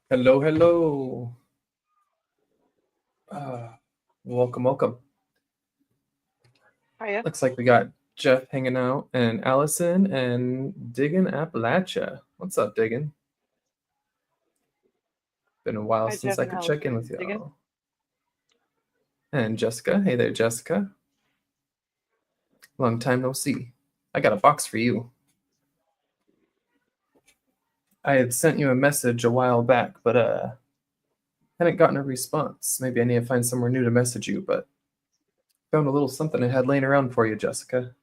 Hello, hello. Uh, welcome. Hiya. Looks like we got Jeff hanging out and Allison and Diggin Appalachia. What's up, Diggin? Been a while Hi, since Jeff I and could check in Allison. with Diggin? y'all. And Jessica. Hey there, Jessica. Long time no see. I got a box for you. I had sent you a message a while back, but hadn't gotten a response. Maybe I need to find somewhere new to message you, but found a little something I had laying around for you, Jessica.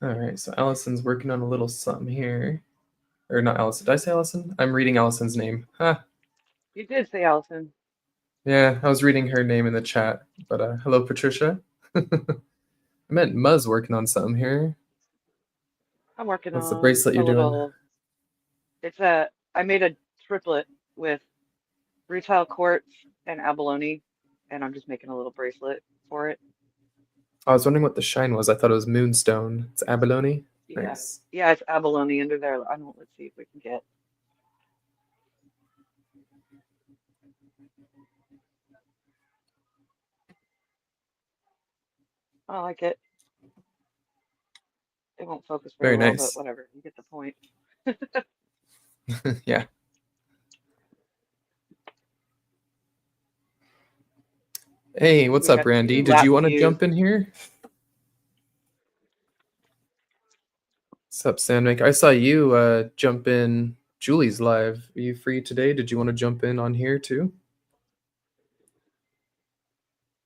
All right, so Allison's working on a little something here. Or not Allison. Did I say Allison? I'm reading Allison's name. Ah, You did say Allison. yeah, I was reading her name in the chat. But hello, Patricia. I meant Muzz working on something here. I'm working What's the on bracelet a you're doing? little. It's a. I made a triplet with rutile quartz and abalone, and I'm just making a little bracelet for it. I was wondering what the shine was. I thought it was moonstone. It's abalone. Yeah. Nice. Yeah, it's abalone under there. I don't. Let's see if we can get. I like it. It won't focus very Very well, but nice. whatever. You get the point. Yeah. Hey, what's We up, got Randy? two Did lap you want to views. jump in here? What's up, Sandmaker? I saw you jump in Julie's live. Are you free today? Did you want to jump in on here too?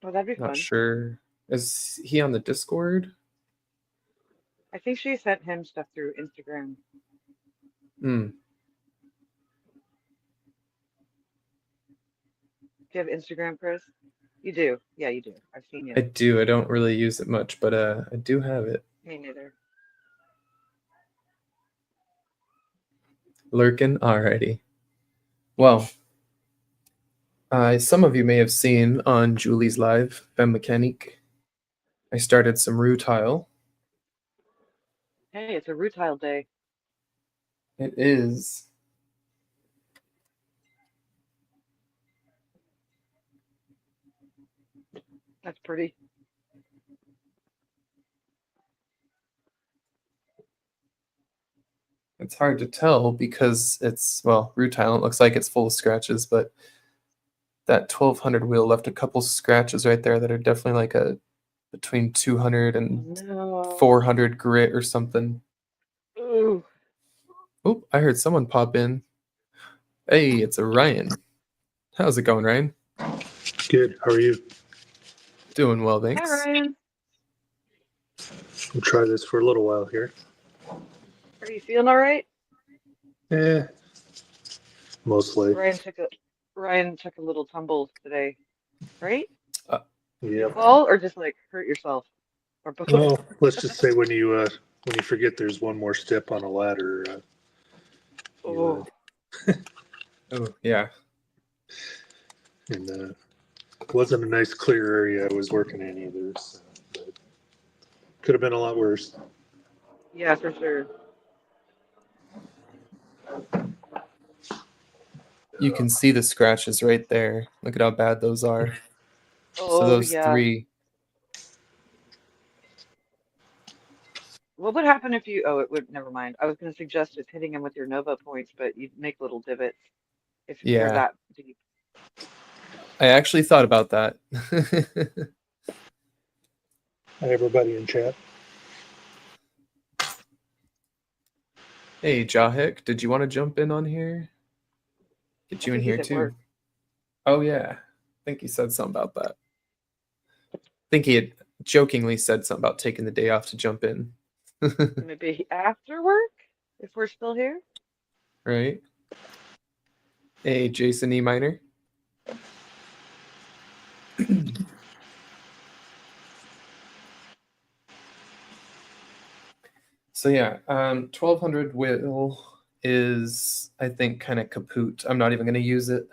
Oh, that'd be Not fun. sure. Is he on the Discord? I think she sent him stuff through Instagram. Hmm. Do you have Instagram, Chris? You do. Yeah, you do. I've seen I you. do. I don't really use it much, but I do have it. Me neither. Lurkin. Alrighty. Well, some of you may have seen on Julie's live, Femme Mechanique, I started some rutile. Hey, it's a rutile day. It is. That's pretty. It's hard to tell because it's, well, rutile. It looks like it's full of scratches, but that 1200 wheel left a couple scratches right there that are definitely like a between 200 Oh and no. 400 grit or something. Ooh. Oh, I heard someone pop in. Hey, it's a Ryan. How's it going, Ryan? Good. How are you? Doing well, Hi, thanks. Ryan. We'll try this for a little while here. Are you feeling all right? Mostly. Ryan took a Ryan took a little tumble today, right? Uh, Did you Yep. fall or just like hurt yourself or both? Well, let's just say when you forget there's one more step on a ladder, you Oh, oh, yeah. and it wasn't a nice clear area I was working in either. So, but could have been a lot worse. yeah, for sure. You can see the scratches right there. Look at how bad those are. So Oh, those yeah. three, What would happen if you? Oh, it would. Never mind. I was going to suggest just hitting him with your Nova points, but you'd make little divots if they're yeah. that deep. I actually thought about that. Hi, everybody in chat. Hey, Jahik, did you want to jump in on here? Get I you in think here he's at too. work. Oh yeah. I think he said something about that. I think he had jokingly said something about taking the day off to jump in. Maybe after work, if we're still here. Right? Hey, Jason E. Minor. So yeah, 1200 will is, I think, kind of kaput. I'm not even going to use it.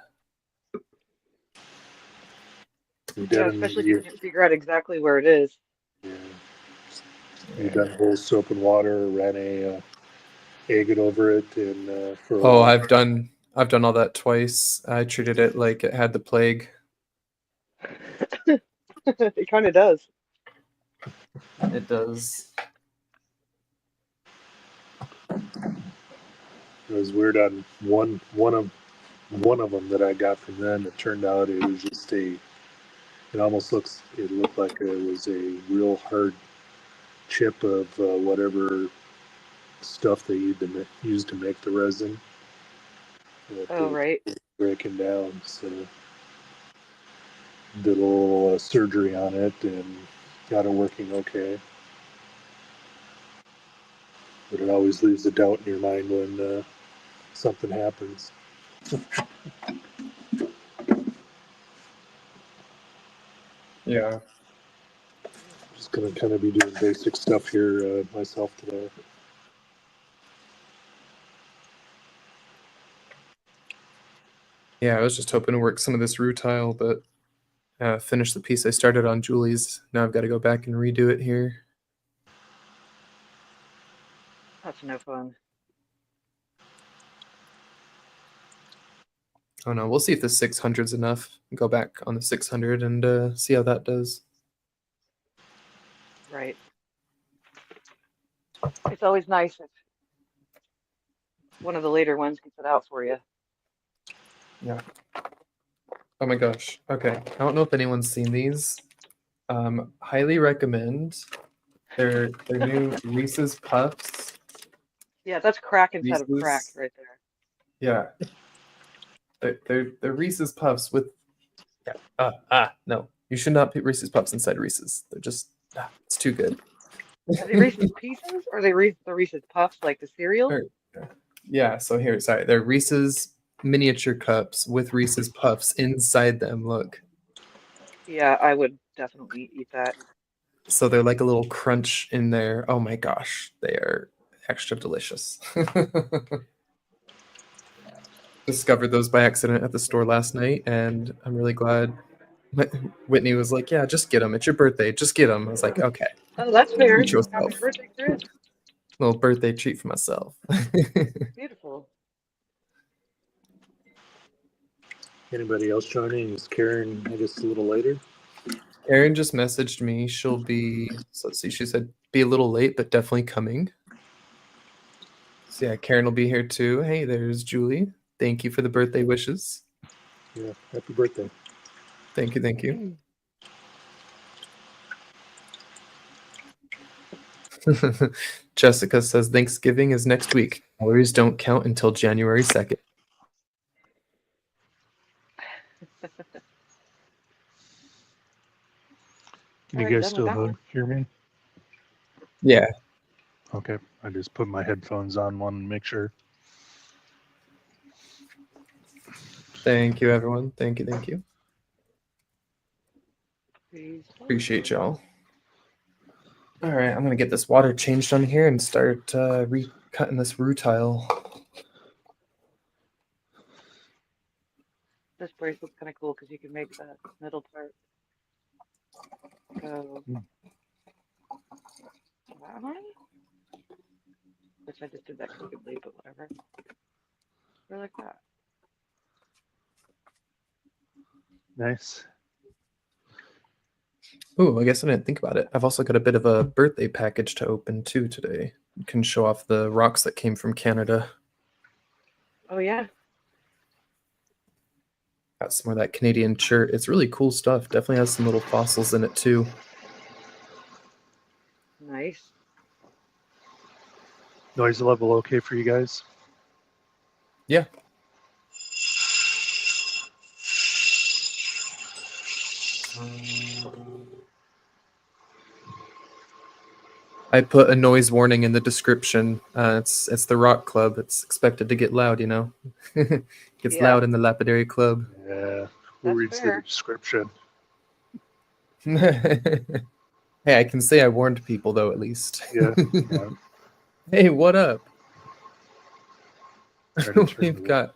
You Yeah, done especially if you can't figure out exactly where it is. yeah, you Yeah. done whole soap and water, ran a egg it over it and for a Oh, while. I've done all that twice. I treated it like it had the plague. It kind of does. It does. It was weird on one of them that I got from them. It turned out it was just it looked like it was a real hard chip of whatever stuff they used to make the resin that Oh, right. breaking down. So did a little surgery on it and got it working okay. But it always leaves a doubt in your mind when something happens. Yeah. Just gonna kind of be doing basic stuff here myself today. Yeah, I was just hoping to work some of this rutile, but finish the piece I started on Julie's. Now I've got to go back and redo it here. That's no fun. Oh no, we'll see if the 600's enough. Go back on the 600 and see how that does. Right. It's always nice if one of the later ones gets it out for you. Yeah. Oh my gosh. Okay. I don't know if anyone's seen these. Highly recommend. They're new Reese's Puffs. Yeah, that's crack inside of crack Reese's. right there. Yeah. They're Reese's Puffs with no. You should not put Reese's Puffs inside Reese's. They're just it's too good. Are they Reese's Pieces or are they the Reese's Puffs like the cereal? Yeah, so here, sorry. They're Reese's miniature cups with Reese's Puffs inside them. Look. Yeah, I would definitely eat that. So they're like a little crunch in there. Oh my gosh, they are extra delicious. Discovered those by accident at the store last night, and I'm really glad. Whitney was like, "Yeah, just get them. It's your birthday. Just get them." I was like, "Okay, Oh, that's fair. treat yourself. Happy birthday, Chris. Little birthday treat for myself." Beautiful. Anybody else joining? Is Karen, I guess, a little later? Erin just messaged me. She'll be, so let's see, she said be a little late, but definitely coming. So yeah, Karen will be here too. Hey, there's Julie. Thank you for the birthday wishes. Yeah, happy birthday. Thank you, thank you. Jessica says Thanksgiving is next week. Calories don't count until January 2nd. Can you Alrighty, guys done with still that one. hear me? Yeah. Okay, I just put my headphones on one to make sure. Thank you, everyone. Thank you, thank you. Please. Appreciate y'all. All right, I'm gonna get this water changed on here and start recutting this rutile. This bracelet's kind of cool because you can make that middle part go that way. Which I just did that crookedly, but whatever. Or like that. Nice. Ooh, I guess I didn't think about it. I've also got a bit of a birthday package to open too today. You can show off the rocks that came from Canada. Oh yeah. Got some more of that Canadian chert. It's really cool stuff. Definitely has some little fossils in it too. Nice. Noise level okay for you guys? Yeah. I put a noise warning in the description. It's the Rock Club. It's expected to get loud, you know. Gets Yeah. loud in the Lapidary Club. Yeah. Who That's reads fair. the description? Hey, I can say I warned people though, at least. Yeah. Yeah. Hey, what up? Try to turn We've got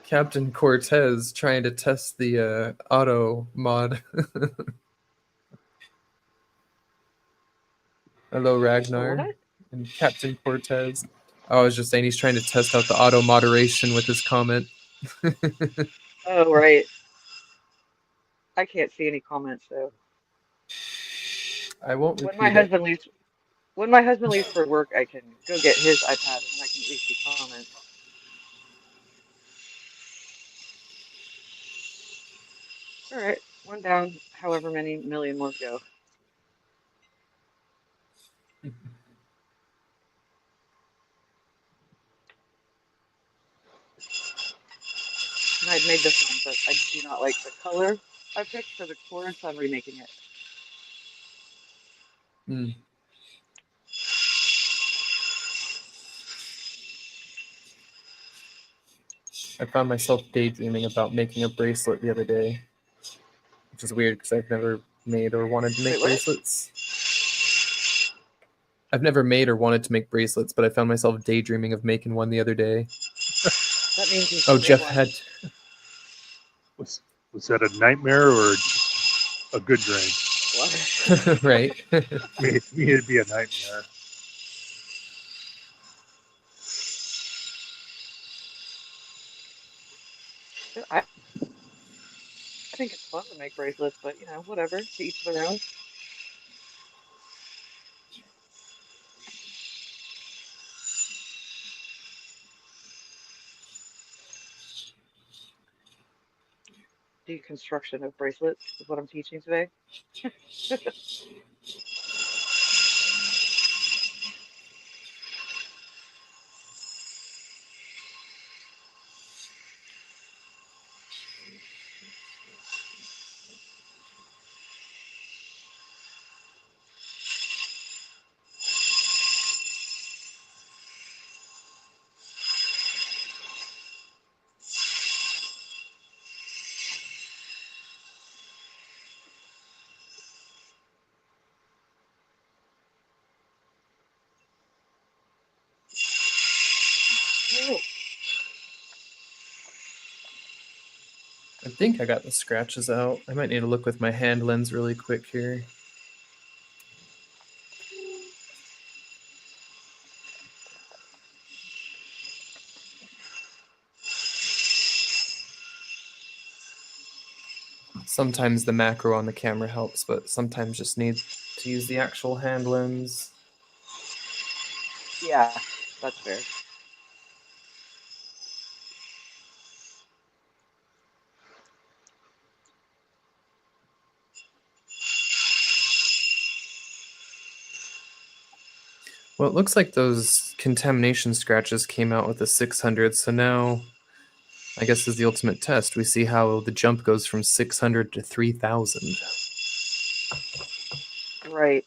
Captain Cortez trying to test the auto mod. Hello, Ragnar What? and Captain Cortez. I was just saying he's trying to test out the auto moderation with his comment. Oh, right. I can't see any comments, so I won't when my repeat it. husband leaves, when my husband leaves for work, I can go get his iPad and then I can at least see comments. All right, one down, however many million more to go. And I'd made this one, but I do not like the color I picked for the cord, so I'm remaking it. Mm. I found myself daydreaming about making a bracelet the other day, which is weird because I've never made or wanted to make Wait, what? bracelets. I've never made or wanted to make bracelets, but I found myself daydreaming of making one the other day. That means you Oh, should make Jeff one. had. Was that a nightmare or a good dream? What? Right. Me, it'd be a nightmare. I think it's fun to make bracelets, but you know, whatever, to each their own. Deconstruction of bracelets is what I'm teaching today. Oh, I think I got the scratches out. I might need to look with my hand lens really quick here. Sometimes the macro on the camera helps, but sometimes just need to use the actual hand lens. yeah, that's fair. Well, it looks like those contamination scratches came out with the 600, so now I guess is the ultimate test. We see how the jump goes from 600 to 3,000. Right.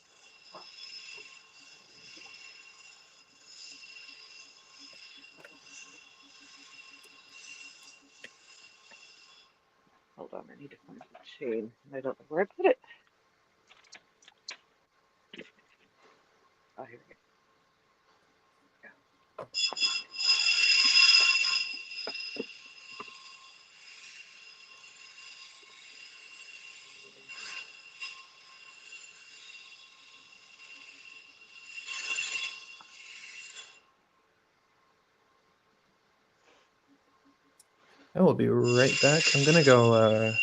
Hold on, I need to find the chain. I don't know where I put it. Oh, here we go. I will be right back. I'm gonna go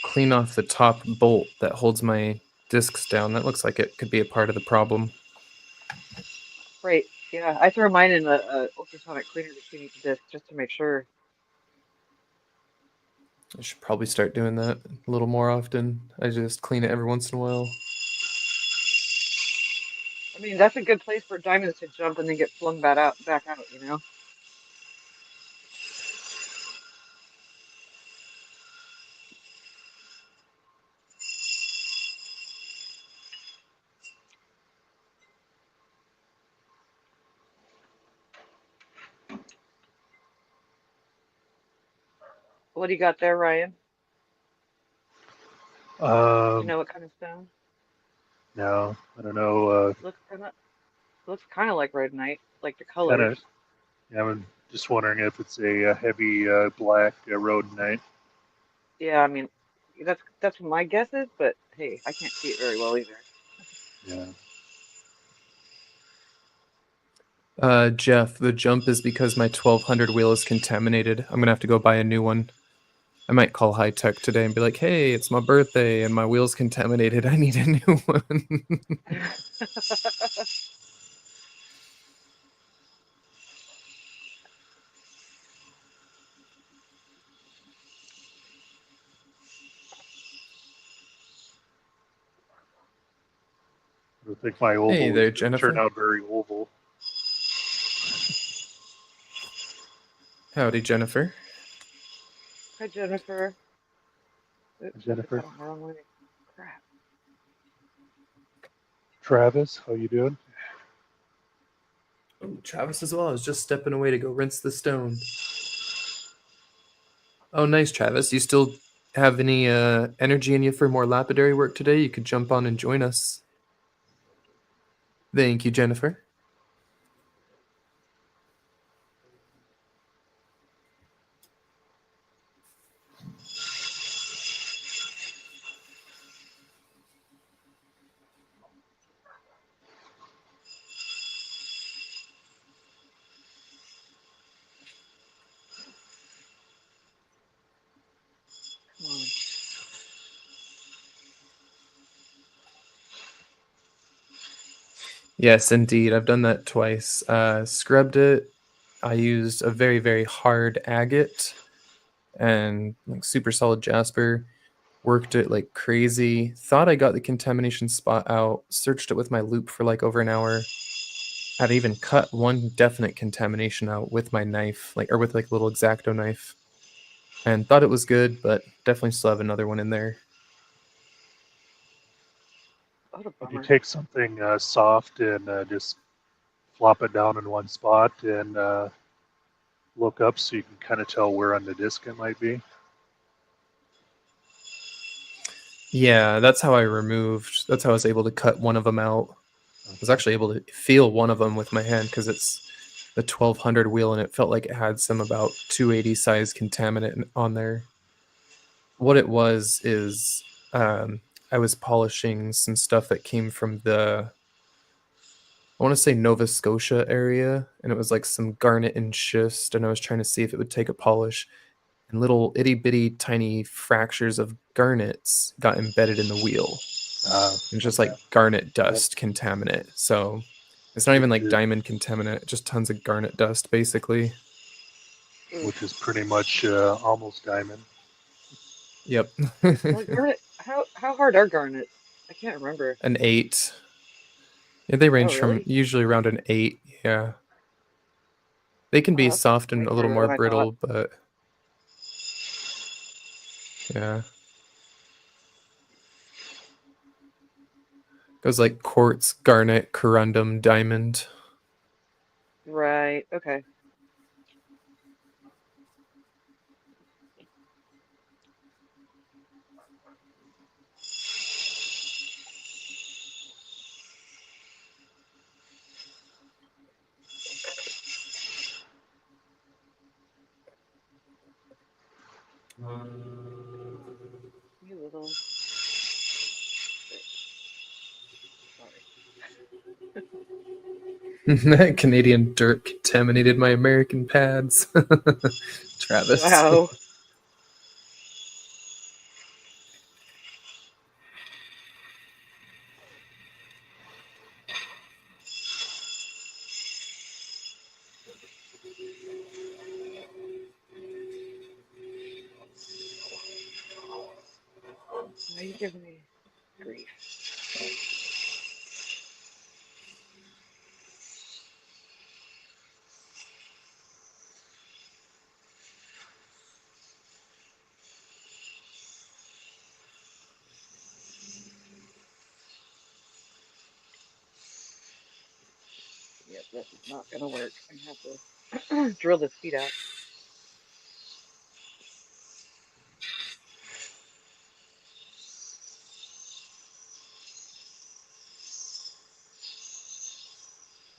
clean off the top bolt that holds my discs down. That looks like it could be a part of the problem. Right. Yeah, I throw mine in the ultrasonic cleaner between each disc just to make sure. I should probably start doing that a little more often. I just clean it every once in a while. I mean, that's a good place for diamonds to jump and then get flung back out, you know? What do you got there, Ryan? Do you know what kind of stone? No, I don't know. Looks kind of like rhodonite, like the Kind of. colors. Yeah, I'm just wondering if it's a heavy black rhodonite. Yeah, I mean, that's what my guess is, but hey, I can't see it very well either. Yeah. Jeff, the jump is because my 1200 wheel is contaminated. I'm gonna have to go buy a new one. I might call high tech today and be like, "Hey, it's my birthday and my wheel's contaminated. I need a new one." I don't think my oval Hey is there, going to turn Jennifer. out very oval. Howdy, Jennifer. Hi, Jennifer. Oops, Jennifer. I went the wrong way. Crap. Travis, how you doing? Oh, Travis as well. I was just stepping away to go rinse the stone. Oh, nice, Travis. You still have any energy in you for more lapidary work today? You could jump on and join us. Thank you, Jennifer. Come on. Yes, indeed. I've done that twice. Scrubbed it. I used a very, very hard agate and like super solid jasper. Worked it like crazy. Thought I got the contamination spot out. Searched it with my loop for like over an hour. Had even cut one definite contamination out with my knife, like or with like a little X-Acto knife, and thought it was good, but definitely still have another one in there. What a If you bummer. take something soft and just flop it down in one spot and look up so you can kind of tell where on the disc it might be. Yeah, that's how I removed. That's how I was able to cut one of them out. I was actually able to feel one of them with my hand because it's the 1200 wheel and it felt like it had some about 280 size contaminant on there. What it was is I was polishing some stuff that came from I want to say Nova Scotia area, and it was like some garnet and schist, and I was trying to see if it would take a polish. And little itty bitty tiny fractures of garnets got embedded in the wheel. And just Okay. like garnet dust contaminant. So it's not even like diamond contaminant, just tons of garnet dust basically. Which is pretty much almost diamond. Yep. Well, garnet. How hard are garnets? I can't remember. An 8. Yeah, they Oh, range from really? usually around an 8. Yeah. They can be Wow, that's soft and way a little harder more than I thought. brittle, but yeah. Goes like quartz, garnet, corundum, diamond. Right. Okay. You little. Sorry. Canadian dirt contaminated my American pads. Travis. Wow. Why are you giving me grief? Yep, this is not gonna work. I have to drill this feet out.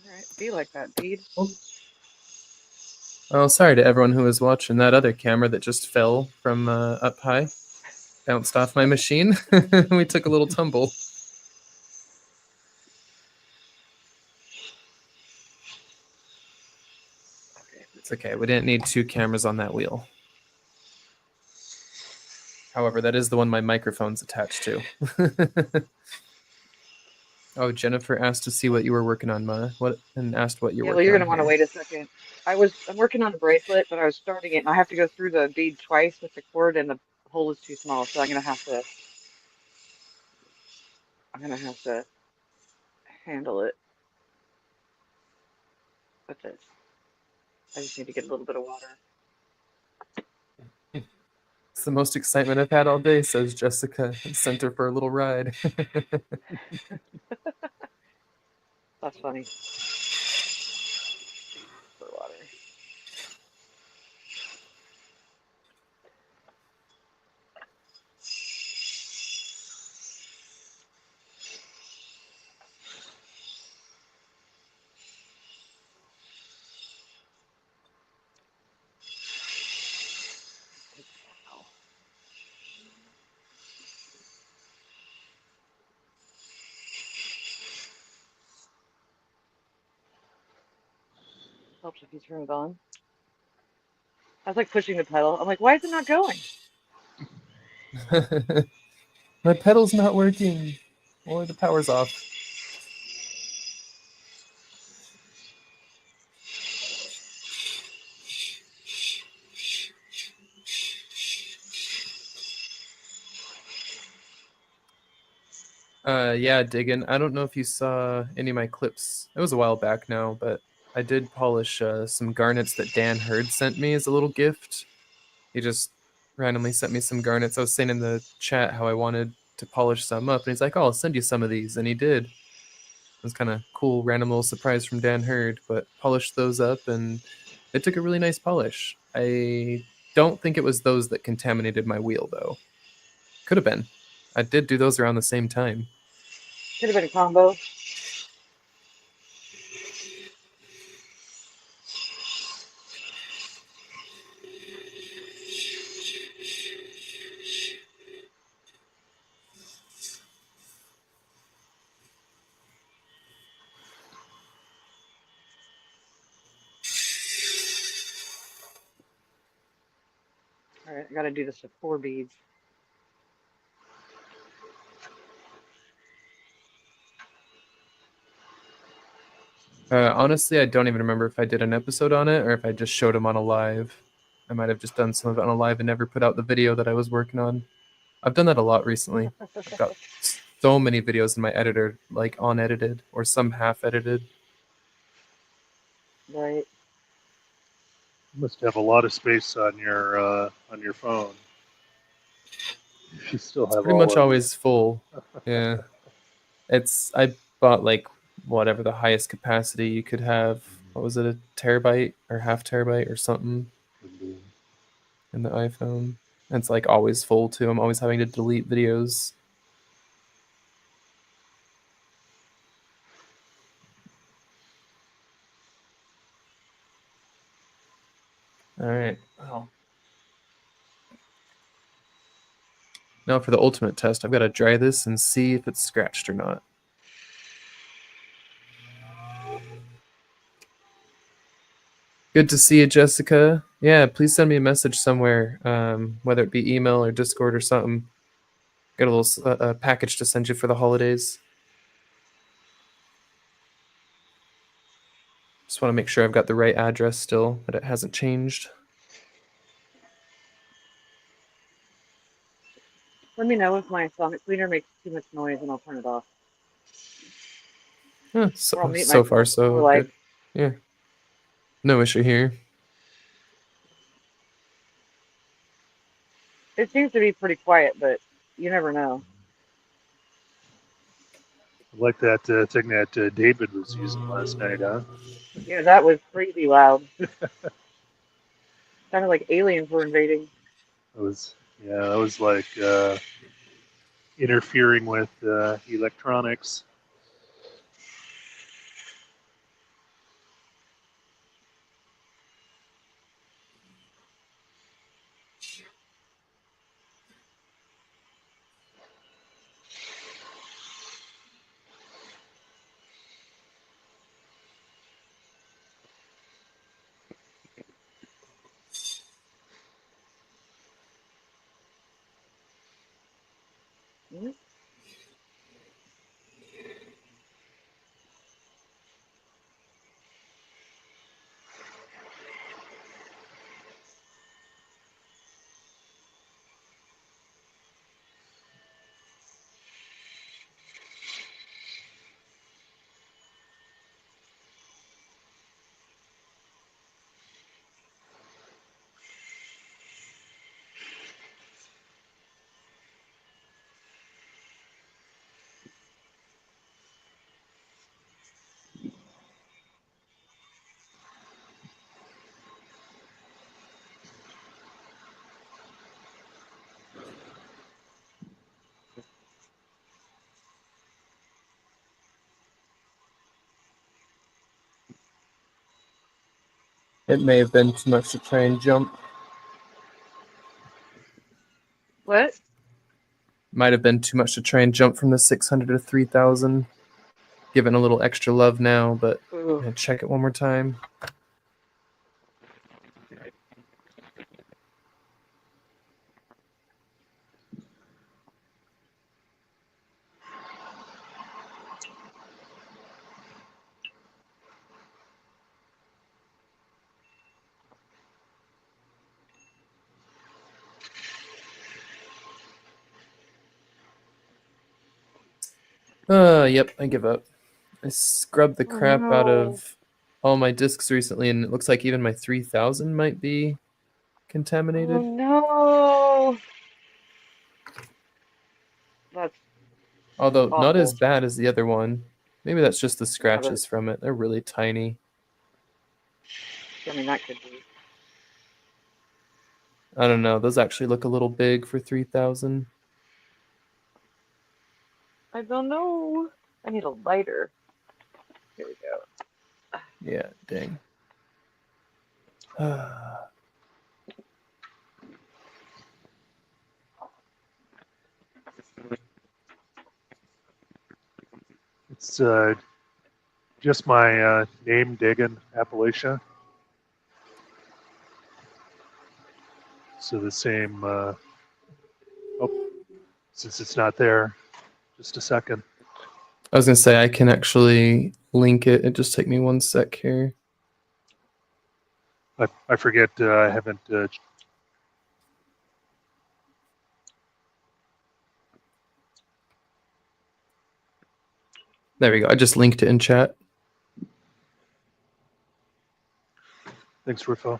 All right, be like that, bead. Oh, sorry to everyone who was watching that other camera that just fell from up high. Bounced off my machine. We took a little tumble. It's okay. We didn't need 2 cameras on that wheel. However, that is the one my microphone's attached to. Oh, Jennifer asked to see what you were working on, Ma. And asked what you're Yeah, well, working you're on gonna want to here. wait a second. I'm working on the bracelet, but I was starting it, and I have to go through the bead twice with the cord, and the hole is too small, so I'm gonna have to handle it with this. I just need to get a little bit of water. It's the most excitement I've had all day, says Jessica. Sent her for a little ride. That's funny. For water. Wow. Helps if you turn it on. I was like pushing the pedal. I'm like, why is it not going? My pedal's not working. Or the power's off. Yeah, Diggin. I don't know if you saw any of my clips. It was a while back now, but I did polish some garnets that Dan Hurd sent me as a little gift. He just randomly sent me some garnets. I was saying in the chat how I wanted to polish some up, and he's like, "Oh, I'll send you some of these," and he did. It was kind of cool, random little surprise from Dan Hurd, but polished those up, and it took a really nice polish. I don't think it was those that contaminated my wheel, though. Could have been. I did do those around the same time. Could have been a combo. All right, I gotta do this with 4 beads. Honestly, I don't even remember if I did an episode on it or if I just showed him on a live. I might have just done some of it on a live and never put out the video that I was working on. I've done that a lot recently. I've got so many videos in my editor, like unedited or some half edited. Right. You must have a lot of space on your phone. You still It's have pretty all much of it. always full. Yeah. I bought like whatever the highest capacity you could have. What was it, a terabyte or half terabyte or something in the iPhone? And it's like always full too. I'm always having to delete videos. All right. Well, now for the ultimate test, I've got to dry this and see if it's scratched or not. Good to see you, Jessica. Yeah, please send me a message somewhere, whether it be email or Discord or something. Got a little package to send you for the holidays. Just want to make sure I've got the right address still, that it hasn't changed. Let me know if my sonic cleaner makes too much noise, and I'll turn it off. Huh, Or I'll so, mute so far, myself. Or so like, good. Yeah. No issue here. it seems to be pretty quiet, but you never know. Like that thing that David was using last night, huh? Yeah, that was crazy loud. Sounded like aliens were invading. That was like interfering with electronics. Mhm. It may have been too much to try and jump. What? Might have been too much to try and jump from the 600 to 3,000. Giving a little extra love now, but Ooh. yeah, check it one more time. Yep, I give up. I scrubbed the Oh crap out no. of all my discs recently, and it looks like even my 3,000 might be Oh contaminated. no. That's Although not as awful. bad as the other one. Maybe that's just the Yeah, but scratches from it. They're really tiny. I mean that could be. I don't know. Those actually look a little big for 3,000. I don't know. I need a lighter. Here we go. Yeah, dang. It's just my name digging Appalachia. So the same. Oh, since it's not there, just a second. I was gonna say I can actually link it. It just take me 1 sec here. I forget. I haven't. There we go. I just linked it in chat. Thanks, Rufo.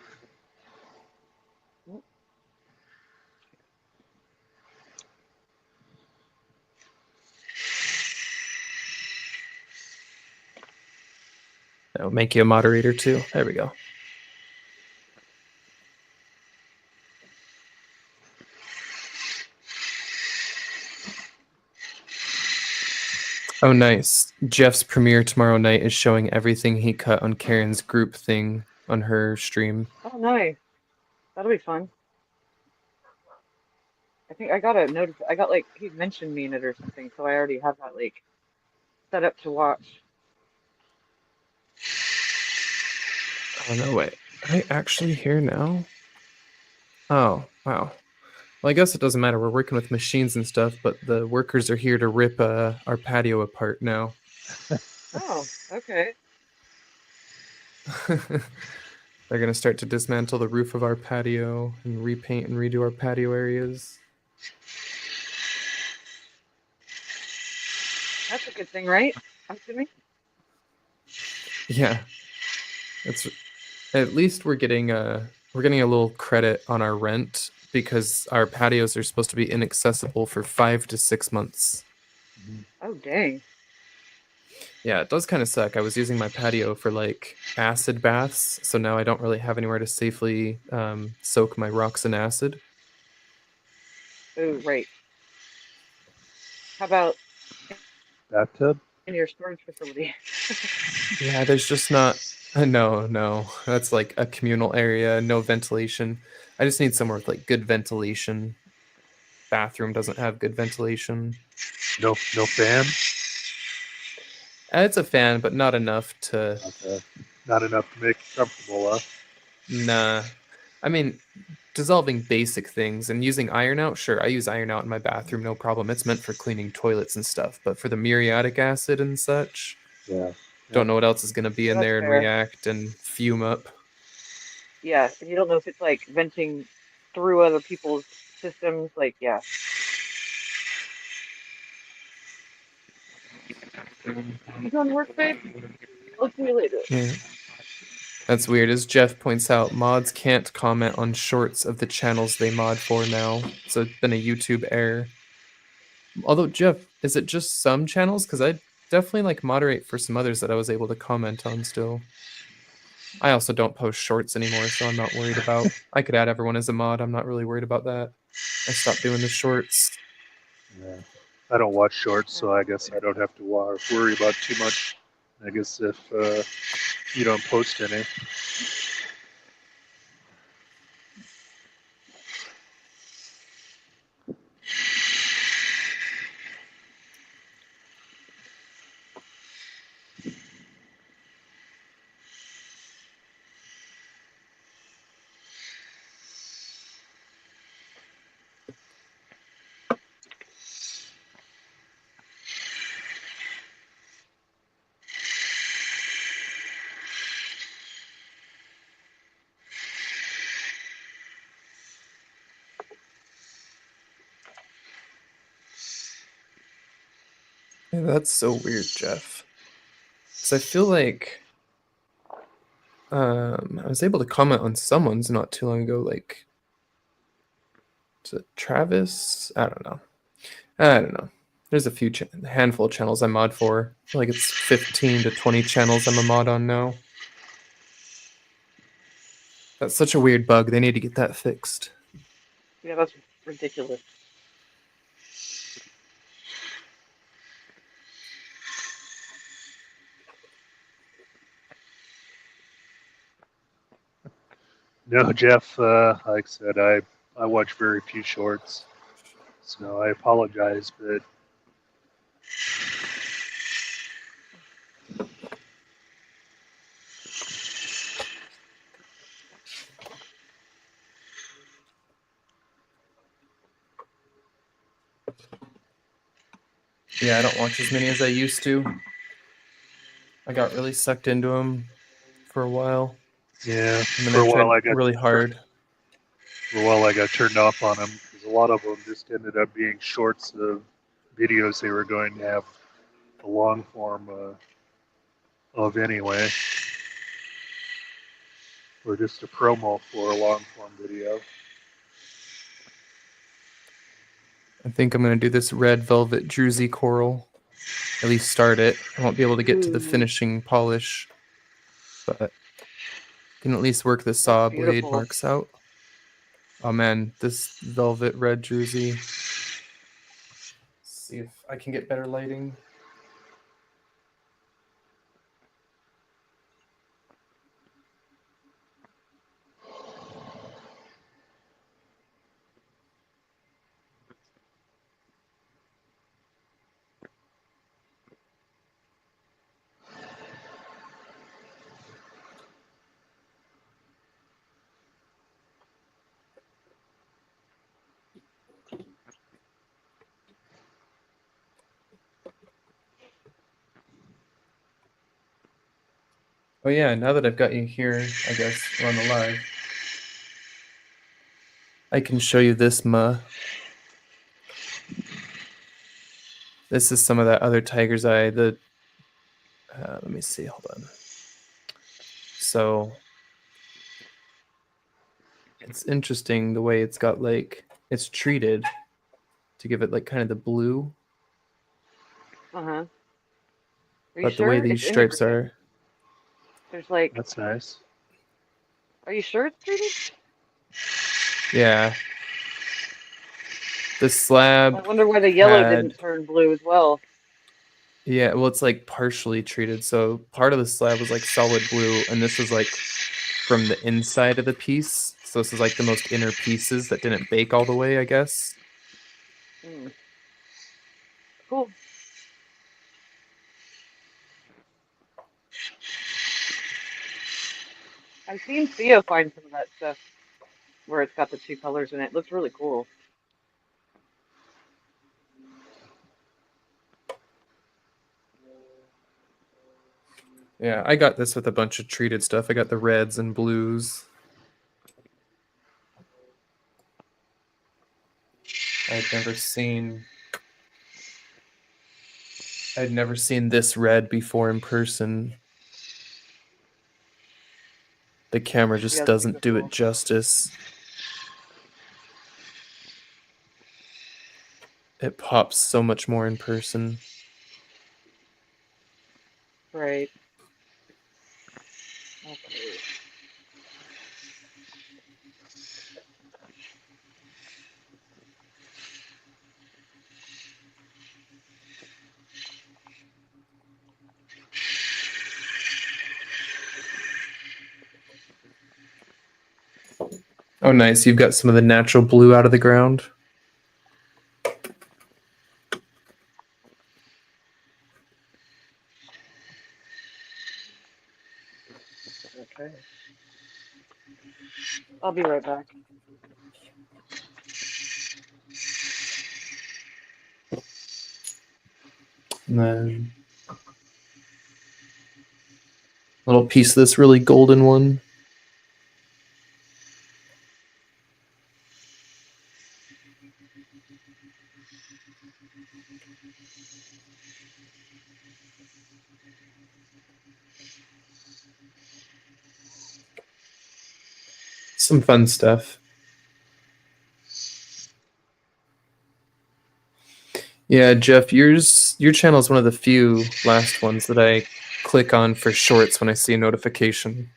That'll make you a moderator too. There we go. Oh, nice. Jeff's premiere tomorrow night is showing everything he cut on Karen's group thing on her stream. Oh nice. That'll be fun. I think I got a notice. I got like he mentioned me in it or something, so I already have that like set up to watch. Oh, no, wait. Am I actually here now? Oh, wow. Well, I guess it doesn't matter. We're working with machines and stuff, but the workers are here to rip our patio apart now. Oh, okay. They're going to start to dismantle the roof of our patio and repaint and redo our patio areas. That's a good thing, right? I'm assuming. Yeah. It's at least we're getting a little credit on our rent because our patios are supposed to be inaccessible for 5 to 6 months. Oh dang. Yeah, it does kind of suck. I was using my patio for like acid baths, so now I don't really have anywhere to safely soak my rocks in acid. Oh right. How about Bathtub. in your storage facility? Yeah, there's just not. No, that's like a communal area, no ventilation. I just need somewhere with like good ventilation. Bathroom doesn't have good ventilation. No fan. It's a fan, but not enough to. Okay. Not enough to make you comfortable, huh? Nah. I mean, dissolving basic things and using iron out, sure, I use iron out in my bathroom, no problem. It's meant for cleaning toilets and stuff. But for the muriatic acid and such, Yeah. don't know what else is going to be Yeah, in that's there and fair. react and fume up. Yeah, and you don't know if it's like venting through other people's systems. Like, yeah. You going to work, babe? I'll see you later. Yeah. That's weird. As Jeff points out, mods can't comment on shorts of the channels they mod for now. So it's been a YouTube error. Although, Jeff, is it just some channels? Because I definitely like moderate for some others that I was able to comment on still. I also don't post shorts anymore, so I'm not worried about. I could add everyone as a mod. I'm not really worried about that. I stopped doing the shorts. Yeah. I don't watch shorts, so I guess I don't have to worry about too much. I guess if you don't post any. Yeah, that's so weird, Jeff. Because I feel like I was able to comment on someone's not too long ago, like to Travis. I don't know. I don't know. There's a handful of channels I mod for. I feel like it's 15 to 20 channels I'm a mod on now. That's such a weird bug. They need to get that fixed. Yeah, that's ridiculous. No, Jeff, like I said, I watch very few shorts, so I apologize, but Yeah, I don't watch as many as I used to. I got really sucked into them for a while, yeah, and then for I a while tried I got really hard. turned off on them because a lot of them just ended up being shorts of videos they were going to have a long form of anyway, or just a promo for a long form video. I think I'm going to do this red velvet druzy coral. At least start it. I won't be able to get to the Ooh, finishing polish, but can at least work the that's saw blade beautiful. marks out. Oh man, this velvet red druzy. See if I can get better lighting. Oh yeah, now that I've got you here, I guess we're on the live. I can show you this This is some of that other tiger's eye. Let me see. Hold on. So it's interesting the way it's got like it's treated to give it like kind of the blue, Uh-huh. Are you but the way sure? these It's stripes integrated. are, There's like, That's nice. are you sure it's treated? yeah. The I slab wonder why the yellow had, didn't turn blue as well. yeah, well, it's like partially treated. So part of the slab was like solid blue, and this was like from the inside of the piece. So this is like the most inner pieces that didn't bake all the way, I guess. Hmm. Cool. I've seen Theo find some of that stuff. where it's got the two colors in it. It looks really cool. Yeah, I got this with a bunch of treated stuff. I got the reds and blues. I'd never seen this red before in person. The camera just Yeah, it's super doesn't do it cool. justice. It pops so much more in person. Right. Okay. Oh, nice. You've got some of the natural blue out of the ground. Okay. I'll be right back. And then a little piece of this really golden one. Some fun stuff. Yeah, Jeff, your channel is one of the few last ones that I click on for shorts when I see a notification.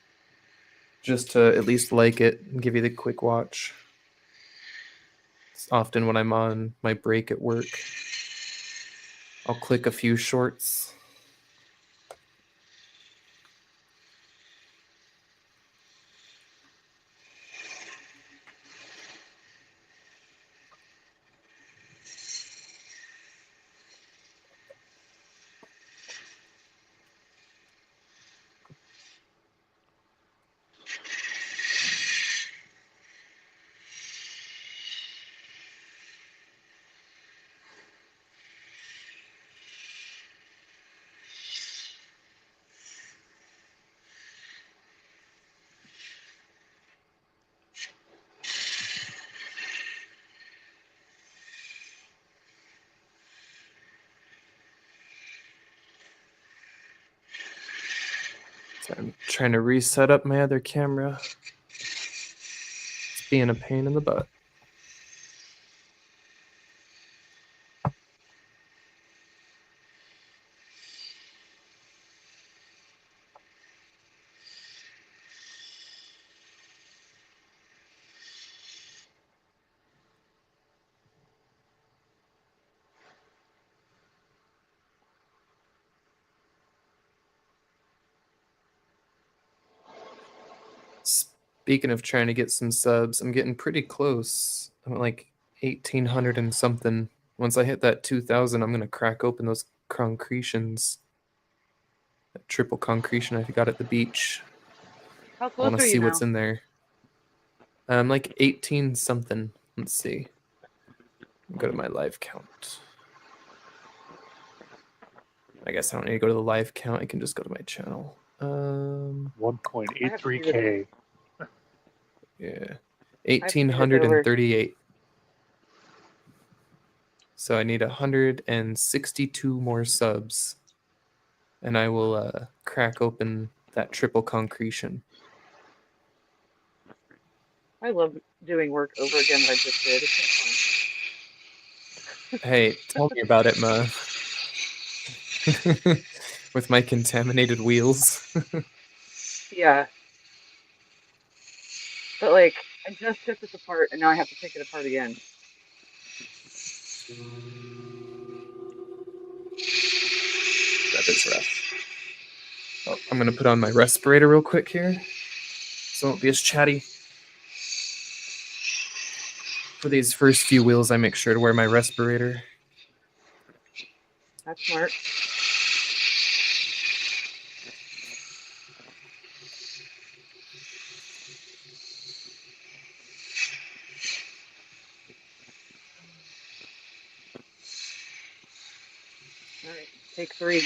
Just to at least like it and give you the quick watch. It's often when I'm on my break at work. I'll click a few shorts. So I'm trying to reset up my other camera. It's being a pain in the butt. Speaking of trying to get some subs, I'm getting pretty close. I'm at like 1,800 and something. Once I hit that 2,000, I'm going to crack open those concretions. That triple concretion I got at the beach. How I want close to are see you what's now? in there. I'm like 18 something. Let's see. Go to my live count. I guess I don't need to go to the live count. I can just go to my channel. I have to give it. 1.83K. Yeah. I have to give this over. 1,838. So I need 162 more subs. And I will crack open that triple concretion. I love doing work over again that I just did. It's so fun. Hey, tell me about it, Ma. With my contaminated wheels. Yeah, but like I just took this apart and now I have to take it apart again. That is rough. Oh, I'm going to put on my respirator real quick here. So I won't be as chatty. For these first few wheels, I make sure to wear my respirator. That's smart. All right, take 3.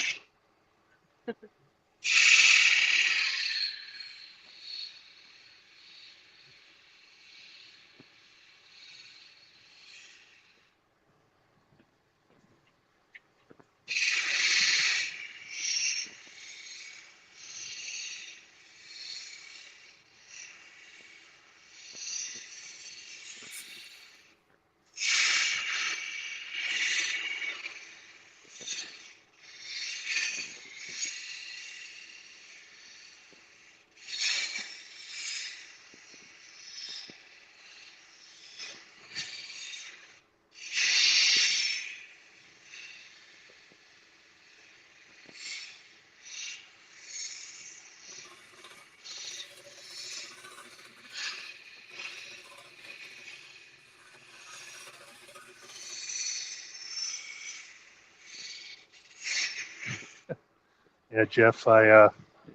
Yeah, Jeff, I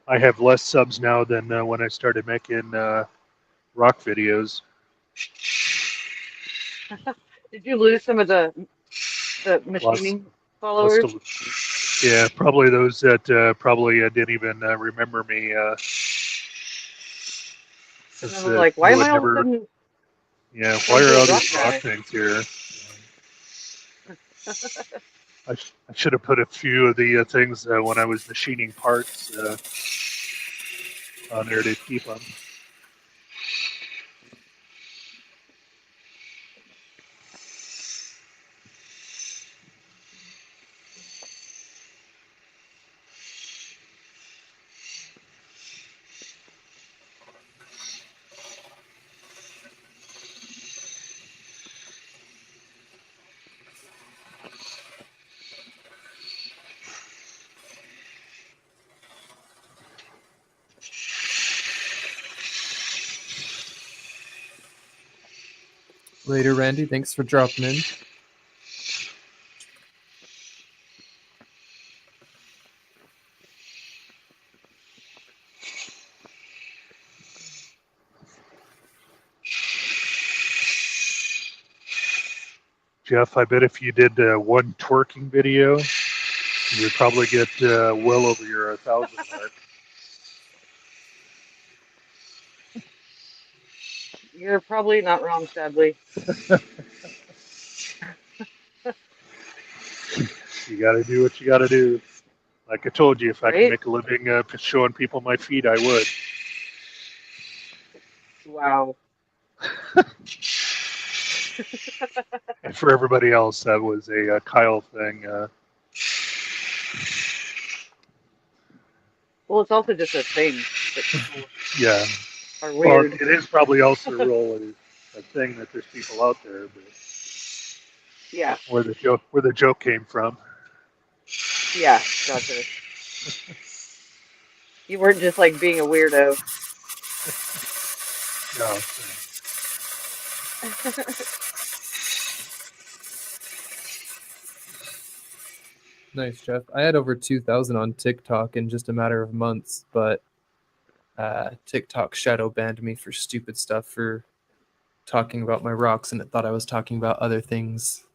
have less subs now than when I started making rock videos. Did you lose some of the Lost, machining must followers? have, yeah, probably those that probably didn't even remember me. And Since I was like, why you am would I all of a never, sudden yeah, why friends are with all Rock these rock Guy? things here? I should have put a few of the things when I was machining parts on there to keep them. Later, Randy. Thanks for dropping in. Jeff, I bet if you did one twerking video, you'd probably get well over your 1,000 mark. You're probably not wrong, sadly. You got to do what you got to do. Like I told you, if I could Right? make a living showing people my feet, I would. Wow. And for everybody else, that was a Kyle thing. Well, it's also just a thing that people Yeah. are Well, weird. it is probably also a thing that there's people out there, but Yeah. where the joke came from. Yeah. Gotcha. You weren't just like being a weirdo. No. Nice, Jeff. I had over 2,000 on TikTok in just a matter of months, but TikTok shadow banned me for stupid stuff for talking about my rocks, and it thought I was talking about other things.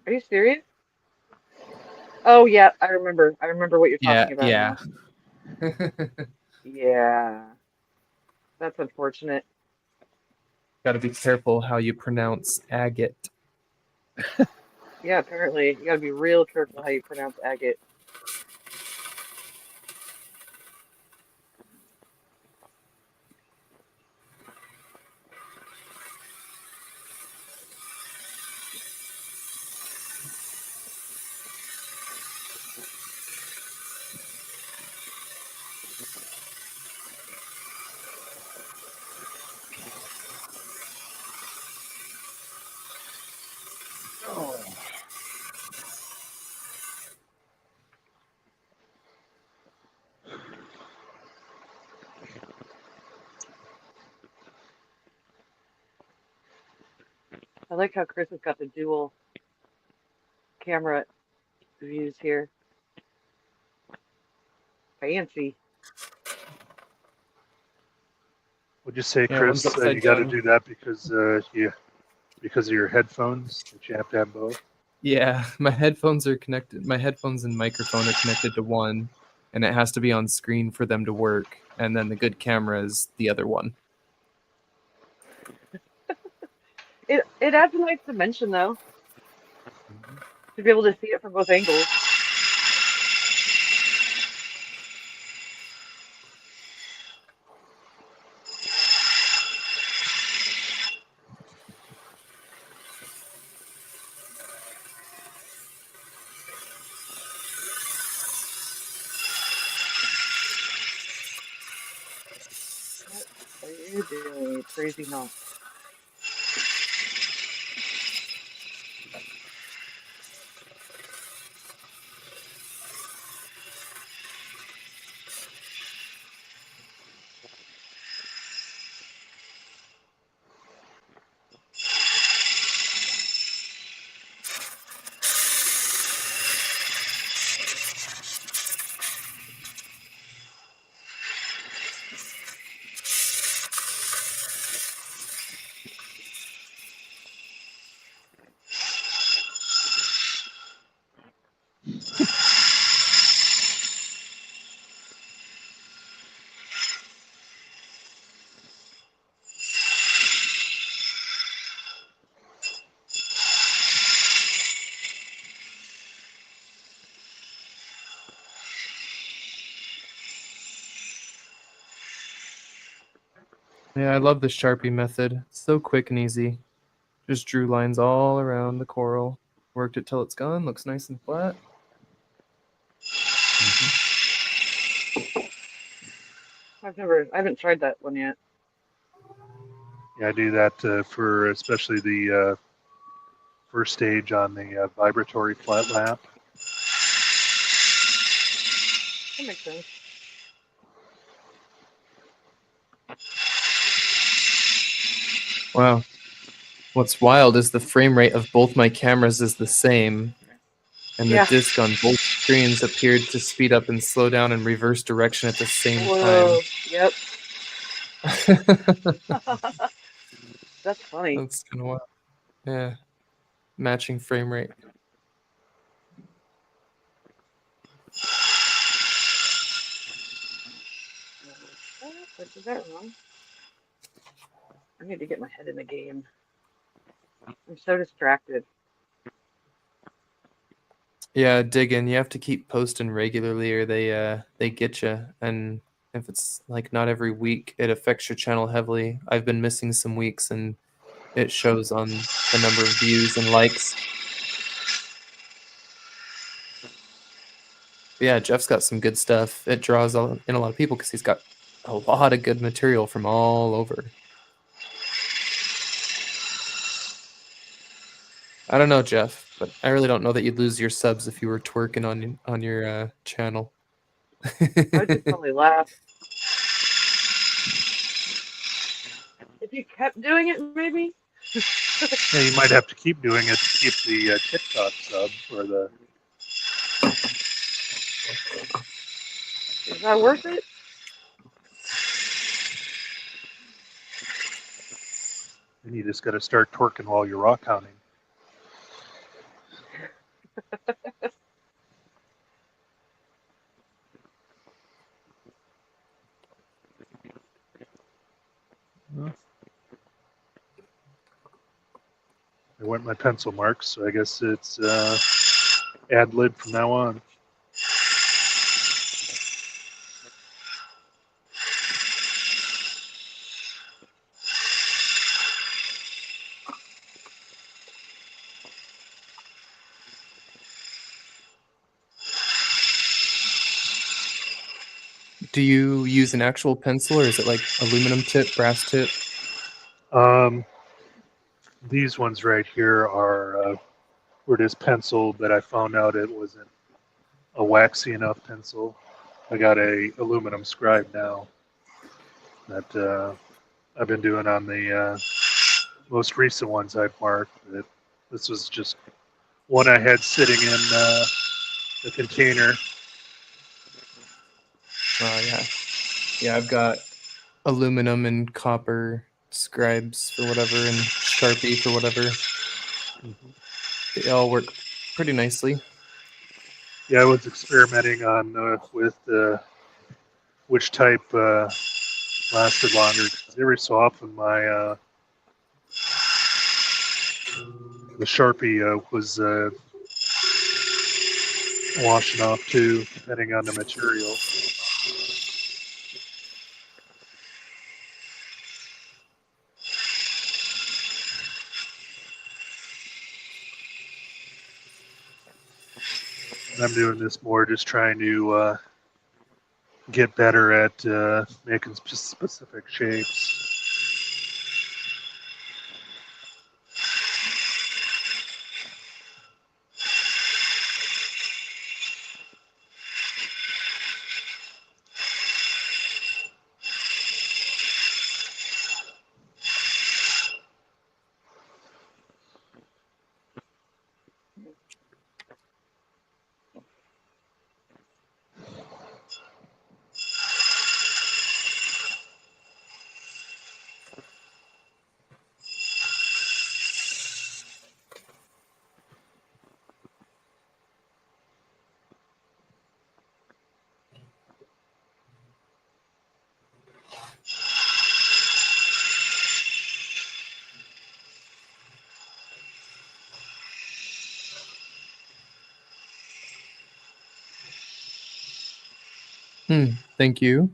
Are you serious? Oh yeah, I remember. I remember what you're Yeah, talking about yeah. now. Yeah. That's unfortunate. Got to be careful how you pronounce agate. Yeah, apparently you gotta be real careful how you pronounce agate. Oh. I like how Chris has got the dual camera views here. Fancy. Would you say, Yeah, one's Chris, upside you got to down. do that because of your headphones that you have to have both? Yeah, my headphones are connected. My headphones and microphone are connected to one, and it has to be on screen for them to work. And then the good camera is the other one. It adds a nice dimension though, to be able to see it from both angles. What are you doing, you crazy knock? Yeah, I love the Sharpie method. It's so quick and easy. Just drew lines all around the coral. Worked it till it's gone. Looks nice and flat. I haven't tried that one yet. Yeah, I do that for especially the first stage on the vibratory flat lap. That makes sense. Wow. What's wild is the frame rate of both my cameras is the same, and the Yeah. disc on both screens appeared to speed up and slow down in reverse direction at the same Whoa. Yep. time. That's funny. That's kind of wild. Yeah, matching frame rate. I did that wrong. I need to get my head in the game. I'm so distracted. Yeah, dig in. You have to keep posting regularly, or they get you. And if it's like not every week, it affects your channel heavily. I've been missing some weeks, and it shows on the number of views and likes. But yeah, Jeff's got some good stuff. It draws in a lot of people because he's got a lot of good material from all over. I don't know, Jeff, but I really don't know that you'd lose your subs if you were twerking on your channel. I'd just probably laugh. If you kept doing it, maybe? Yeah, you might have to keep doing it to keep the TikTok sub or the. Is that worth it? And you just got to start twerking while you're rock counting. I went my pencil marks, so I guess it's ad lib from now on. Do you use an actual pencil, or is it like aluminum tip, brass tip? These ones right here were just pencil, but I found out it wasn't a waxy enough pencil. I got a aluminum scribe now that I've been doing on the most recent ones I've marked. This was just one I had sitting in the container. Oh yeah, I've got aluminum and copper scribes for whatever, and Sharpie for whatever. They all work pretty nicely. Yeah, I was experimenting on with which type lasted longer. 'Cause every so often, my the Sharpie was washing off too, depending on the material. And I'm doing this more just trying to get better at making specific shapes. Thank you.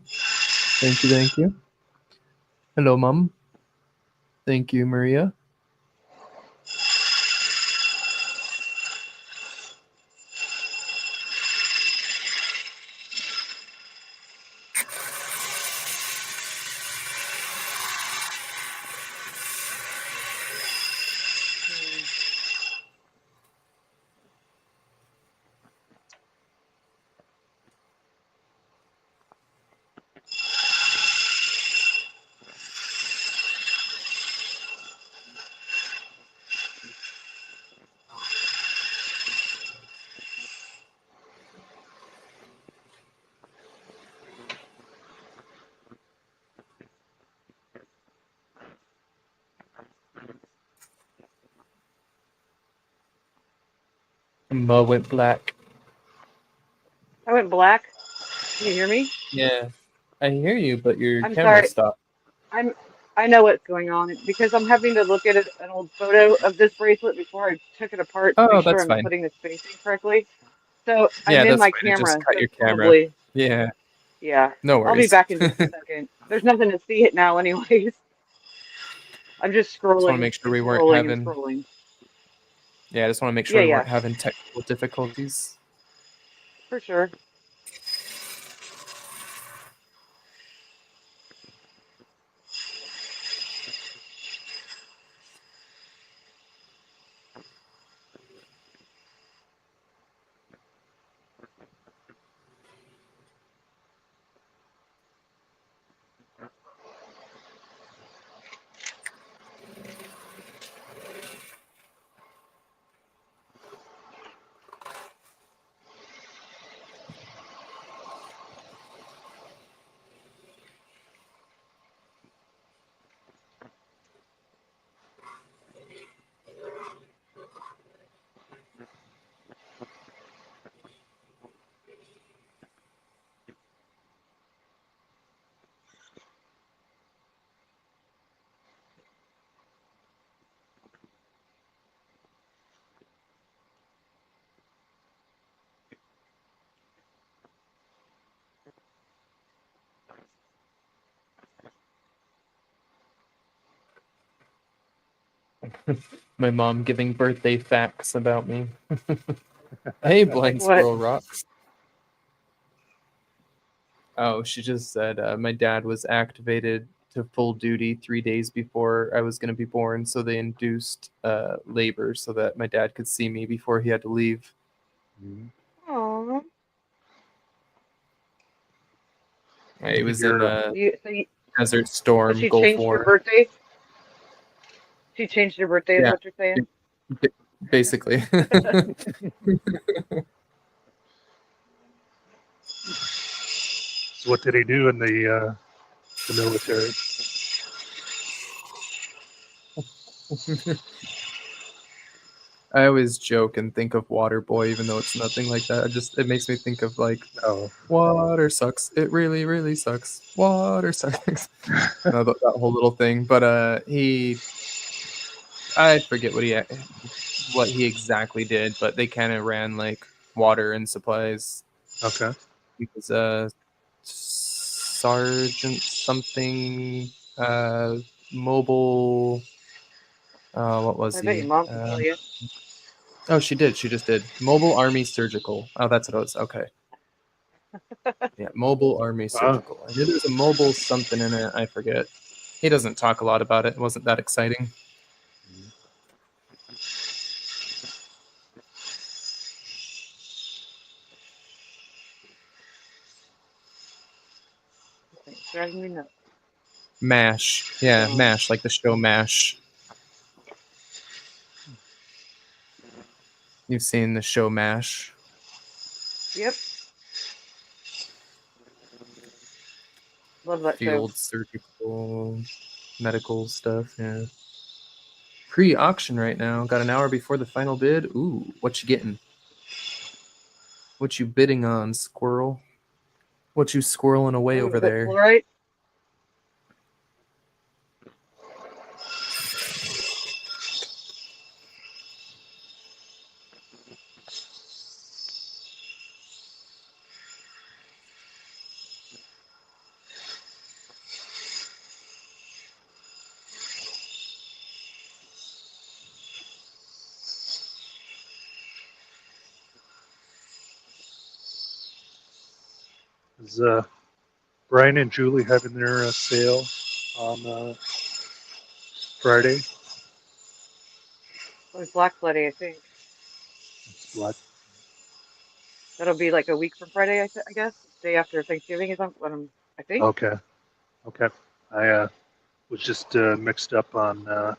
Thank you. Thank you. Hello, Mom. Thank you, Maria. Ma went black. I went black. Can you hear me? Yeah, I hear you, but your I'm camera sorry. stopped. I know what's going on because I'm having to look at an old photo of this bracelet before I took it apart to Oh, make sure that's I'm fine. putting the spacing correctly. So I'm Yeah, in that's my fine. It just camera, cut so your it's camera. probably, Yeah, yeah. no I'll be worries. back in just a second. There's nothing to see it now anyways. I'm just Just want to scrolling make sure and we weren't scrolling and having. scrolling. Yeah, I just want to make sure Yeah, we yeah, weren't having technical difficulties. for sure. My mom giving birthday facts about me. Hey, blind What? squirrel rocks. Oh, she just said my dad was activated to full duty 3 days before I was going to be born, so they induced labor so that my dad could see me before he had to leave. Aww. He was in You're Desert So Storm, she Gulf changed your War. birthday? She changed your birthday, is Yeah, what you're saying? b- basically. So what did he do in the military? I always joke and think of Water Boy, even though it's nothing like that. It makes me think of like Oh, water sucks. It really, really sucks. Water sucks. No, that whole little thing. But I forget what he exactly did, but they kind of ran like water and supplies. okay. He was sergeant something, mobile. What was I bet your he? mom can tell you. Oh, she did. She just did. Mobile Army Surgical. Oh, that's what it was. Okay. Yeah, Mobile Army Ah, Surgical. I knew there was a mobile something in it. I forget. He doesn't talk a lot about it. It wasn't that exciting. This thing's driving me nuts. MASH. Yeah, Um, MASH, like the show MASH. You've seen the show MASH. yep, love that show. Field surgical medical stuff. Yeah. Pre-auction right now. Got an hour before the final bid. Ooh, what you getting? What you bidding on, squirrel? What you squirreling away I'm a over bit there? right. is Brian and Julie having their sale on Friday? It was Black Friday, I think. It's Black. That'll be like a week from Friday, I guess. Day after Thanksgiving is what I think. Okay. Okay. I was just mixed up on.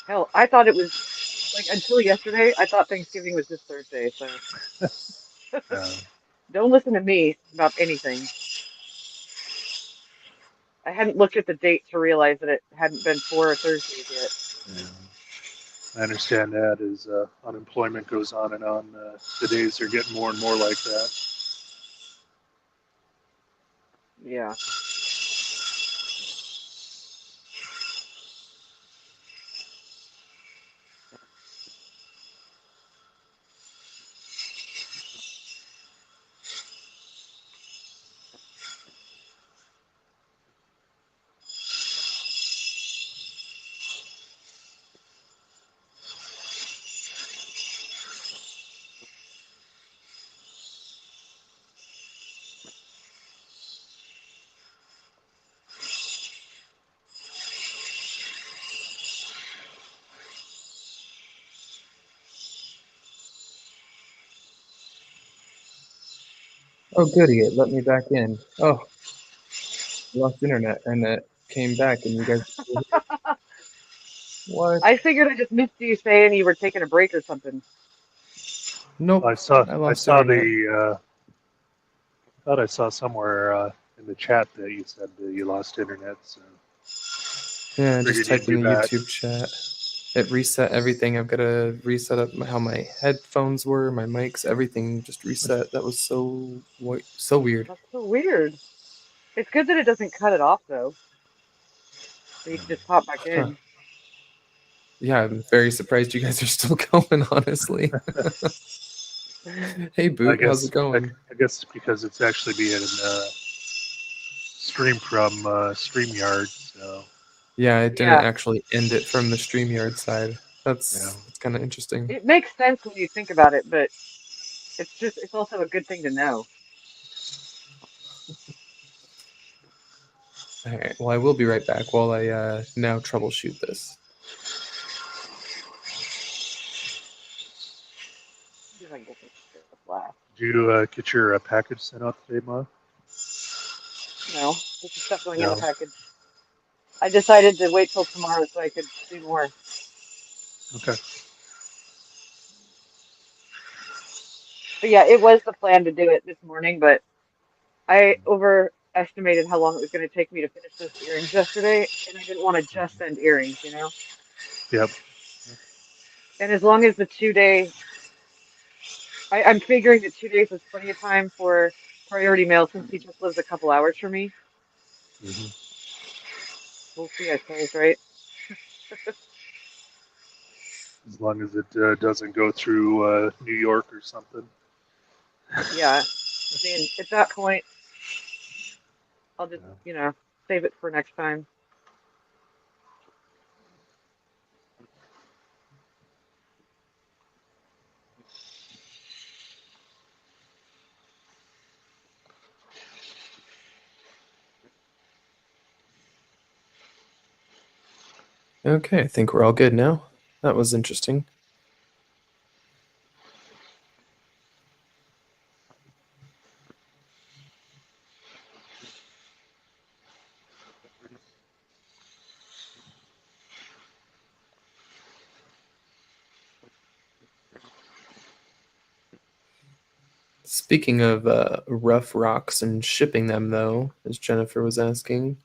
Hell, I thought it was like until yesterday, I thought Thanksgiving was this Thursday, so Uh, don't listen to me about anything. I hadn't looked at the date to realize that it hadn't been 4 Thursdays yet. yeah. I understand that as unemployment goes on and on, the days are getting more and more like that. Yeah. Oh, goody! It let me back in. Oh, I lost internet, and it came back, and you guys. What? I figured I just missed you saying you were taking a break or something. Nope. I saw I I lost saw internet. the thought I saw somewhere in the chat that you said that you lost internet, so Yeah, I just figured you'd typed in be the back. YouTube chat. It reset everything. I've got to reset up how my headphones were, my mics, everything just reset. That was so weird. That's so weird. It's good that it doesn't cut it off though, so you can just pop back Huh. in. Yeah, I'm very surprised you guys are still going, honestly. Hey, I Boot, how's it guess going? I guess because it's actually being streamed from StreamYard, so Yeah, it didn't Yeah, actually end it from the StreamYard side. yeah. That's kind of interesting. it makes sense when you think about it, but it's also a good thing to know. All right, well, I will be right back while I now troubleshoot this. See if I can get this to flash. Did you get your package sent out today, Ma? No, this is stuff going in the No. package. I decided to wait till tomorrow so I could do more. Okay. But yeah, it was the plan to do it this morning, but I overestimated how long it was going to take me to finish those earrings yesterday, and I didn't want to just send earrings, you know? Yep. And as long as the 2 day, I'm figuring that 2 days is plenty of time for priority mail since he just lives a couple hours from me. Mhm. We'll see, I suppose, right? As long as it doesn't go through New York or something. Yeah. I mean, at that point, I'll just, Yeah. save it for next time. Okay, I think we're all good now. That was interesting. Speaking of rough rocks and shipping them, though, as Jennifer was asking,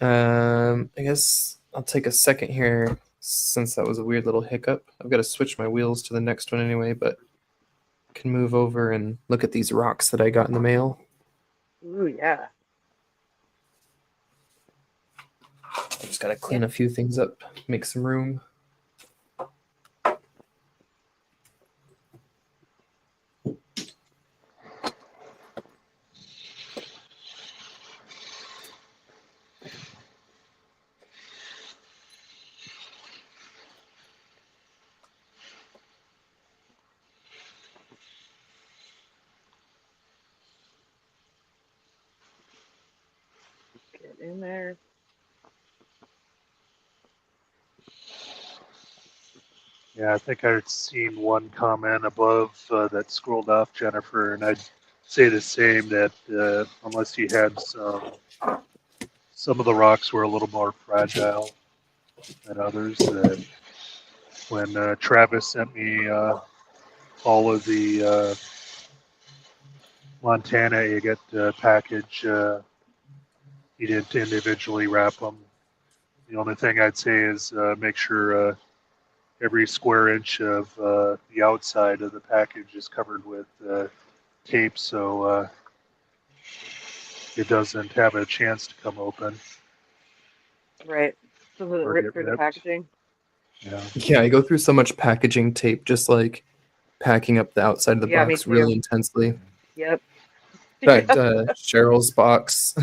I guess I'll take a second here since that was a weird little hiccup. I've got to switch my wheels to the next one anyway, but can move over and look at these rocks that I got in the mail. Ooh, yeah. I just got to clean a few things up, make some room. Get in there. Yeah, I think I'd seen one comment above that scrolled off, Jennifer, and I'd say the same, that unless you had some of the rocks were a little more fragile than others. That when Travis sent me all of the Montana agate package, he didn't individually wrap them. The only thing I'd say is make sure every square inch of the outside of the package is covered with tape, so it doesn't have a chance to come open Right. So that it or rip get through the ripped. packaging. Yeah. Yeah, I go through so much packaging tape, just like packing up the outside of the Yeah, me box really too. intensely. In Yep. fact, Yeah. Cheryl's box,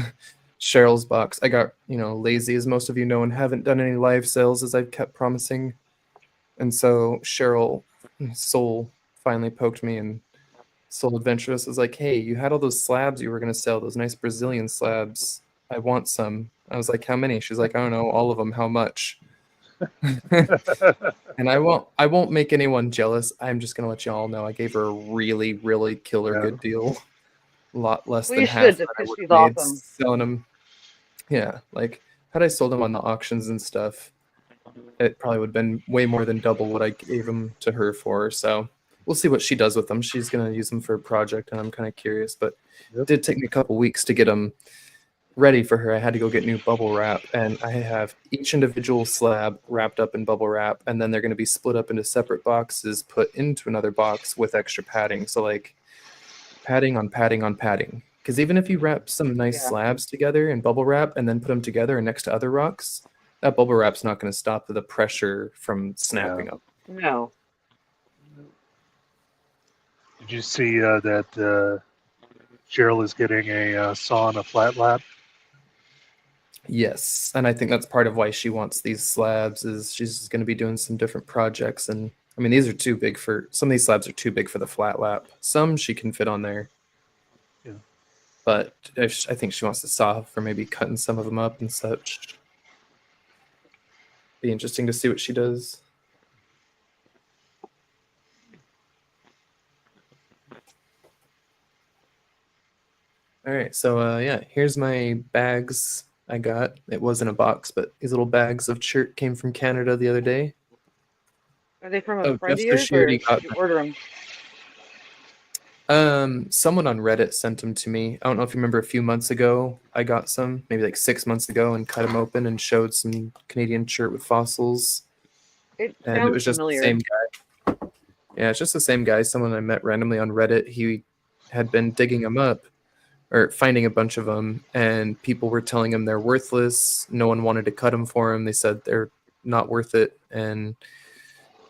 Cheryl's box. I got, lazy as most of you know, and haven't done any live sales as I've kept promising. And so Cheryl Soul finally poked me, and Soul Adventurous was like, "Hey, you had all those slabs you were gonna sell, those nice Brazilian slabs. I want some." I was like, "How many?" She's like, "I don't know, all of them. How much?" And I won't make anyone jealous. I'm just gonna let you all know I gave her a really, really killer Yeah. good deal. A lot less Well, than you half should, that just I because would she's have made awesome. selling them. Yeah, like had I sold them on the auctions and stuff, it probably would have been way more than double what I gave them to her for. So we'll see what she does with them. She's gonna use them for a project, and I'm kind of curious. But it Yep. did take me a couple weeks to get them ready for her. I had to go get new bubble wrap, and I have each individual slab wrapped up in bubble wrap, and then they're going to be split up into separate boxes, put into another box with extra padding. So like padding on padding on padding. Because even if you wrap some nice Yeah. slabs together in bubble wrap and then put them together and next to other rocks, that bubble wrap's not going to stop the pressure from snapping up. No. Did you see that Cheryl is getting a saw and a flat lap? Yes, and I think that's part of why she wants these slabs is she's going to be doing some different projects. And I mean, these are too big for some of these slabs are too big for the flat lap. Some she can fit on there, Yeah. but I think she wants to saw for maybe cutting some of them up and such. Be interesting to see what she does. All right, so yeah, here's my bags I got. It was in a box, but these little bags of chert came from Canada the other day. Are they from a Oh, friend Jeff of says yours, she or already did got you them. order them? Someone on Reddit sent them to me. I don't know if you remember a few months ago, I got some, maybe like 6 months ago, and cut them open and showed some Canadian chert with fossils. It and it sounds was just the familiar. same guy. Yeah, it's just the same guy. Someone I met randomly on Reddit. He had been digging them up or finding a bunch of them, and people were telling him they're worthless. No one wanted to cut them for him. They said they're not worth it, and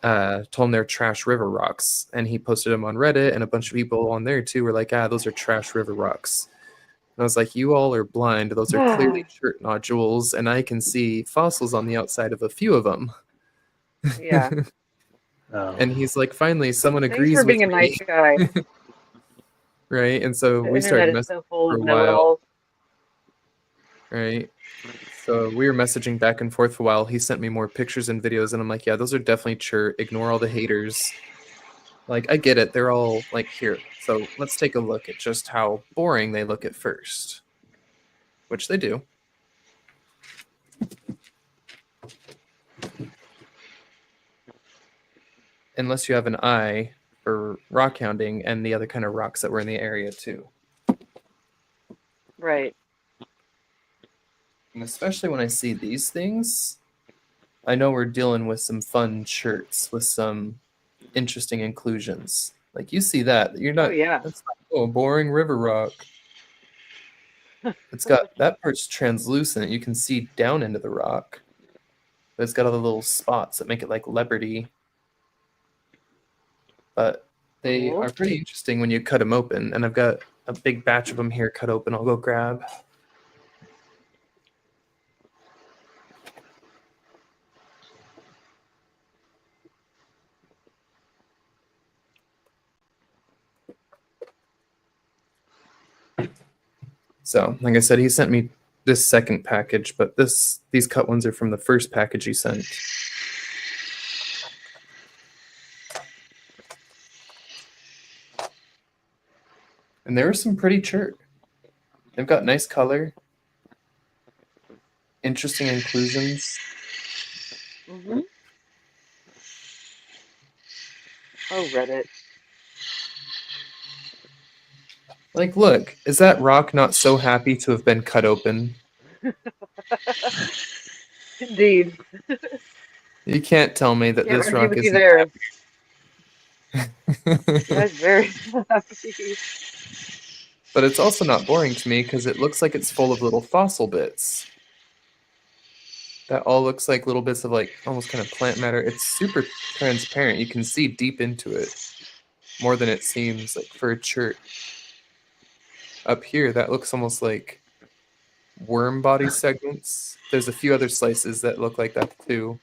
told him they're trash river rocks. And he posted them on Reddit, and a bunch of people on there too were like, "Ah, those are trash river rocks." And I was like, "You all are blind. Those are clearly chert nodules, and I can see fossils on the outside of a few of them." Yeah. And he's like, "Finally, someone Thanks for agrees with being a nice me." guy. Right? And so The we internet started is messaging so full for of a while, know-it-alls. right? So we were messaging back and forth for a while. He sent me more pictures and videos, and I'm like, "Yeah, those are definitely chert. Ignore all the haters. Like, I get it. They're all like here. So let's take a look at just how boring they look at first," which they do. Unless you have an eye for rock hounding and the other kind of rocks that were in the area too. Right. And especially when I see these things, I know we're dealing with some fun shirts with some interesting inclusions. Like you see that, you're Oh not, yeah. that's not, oh, boring river rock. It's got, that part's translucent. You can see down into the rock, but it's got all the little spots that make it like leopardy. But they Cool. are pretty interesting when you cut them open. And I've got a big batch of them here cut open. I'll go grab. So, like I said, he sent me this second package, but these cut ones are from the first package he sent. And there was some pretty chert. They've got nice color, interesting inclusions. Mm-hmm. Oh, Reddit. Like, look, is that rock not so happy to have been cut open? Indeed. You can't tell me that Can't this argue rock with you isn't there. happy. That's very happy. But it's also not boring to me because it looks like it's full of little fossil bits. That all looks like little bits of like almost kind of plant matter. It's super transparent. You can see deep into it more than it seems like for a chert. Up here, that looks almost like worm body segments. There's a few other slices that look like that too.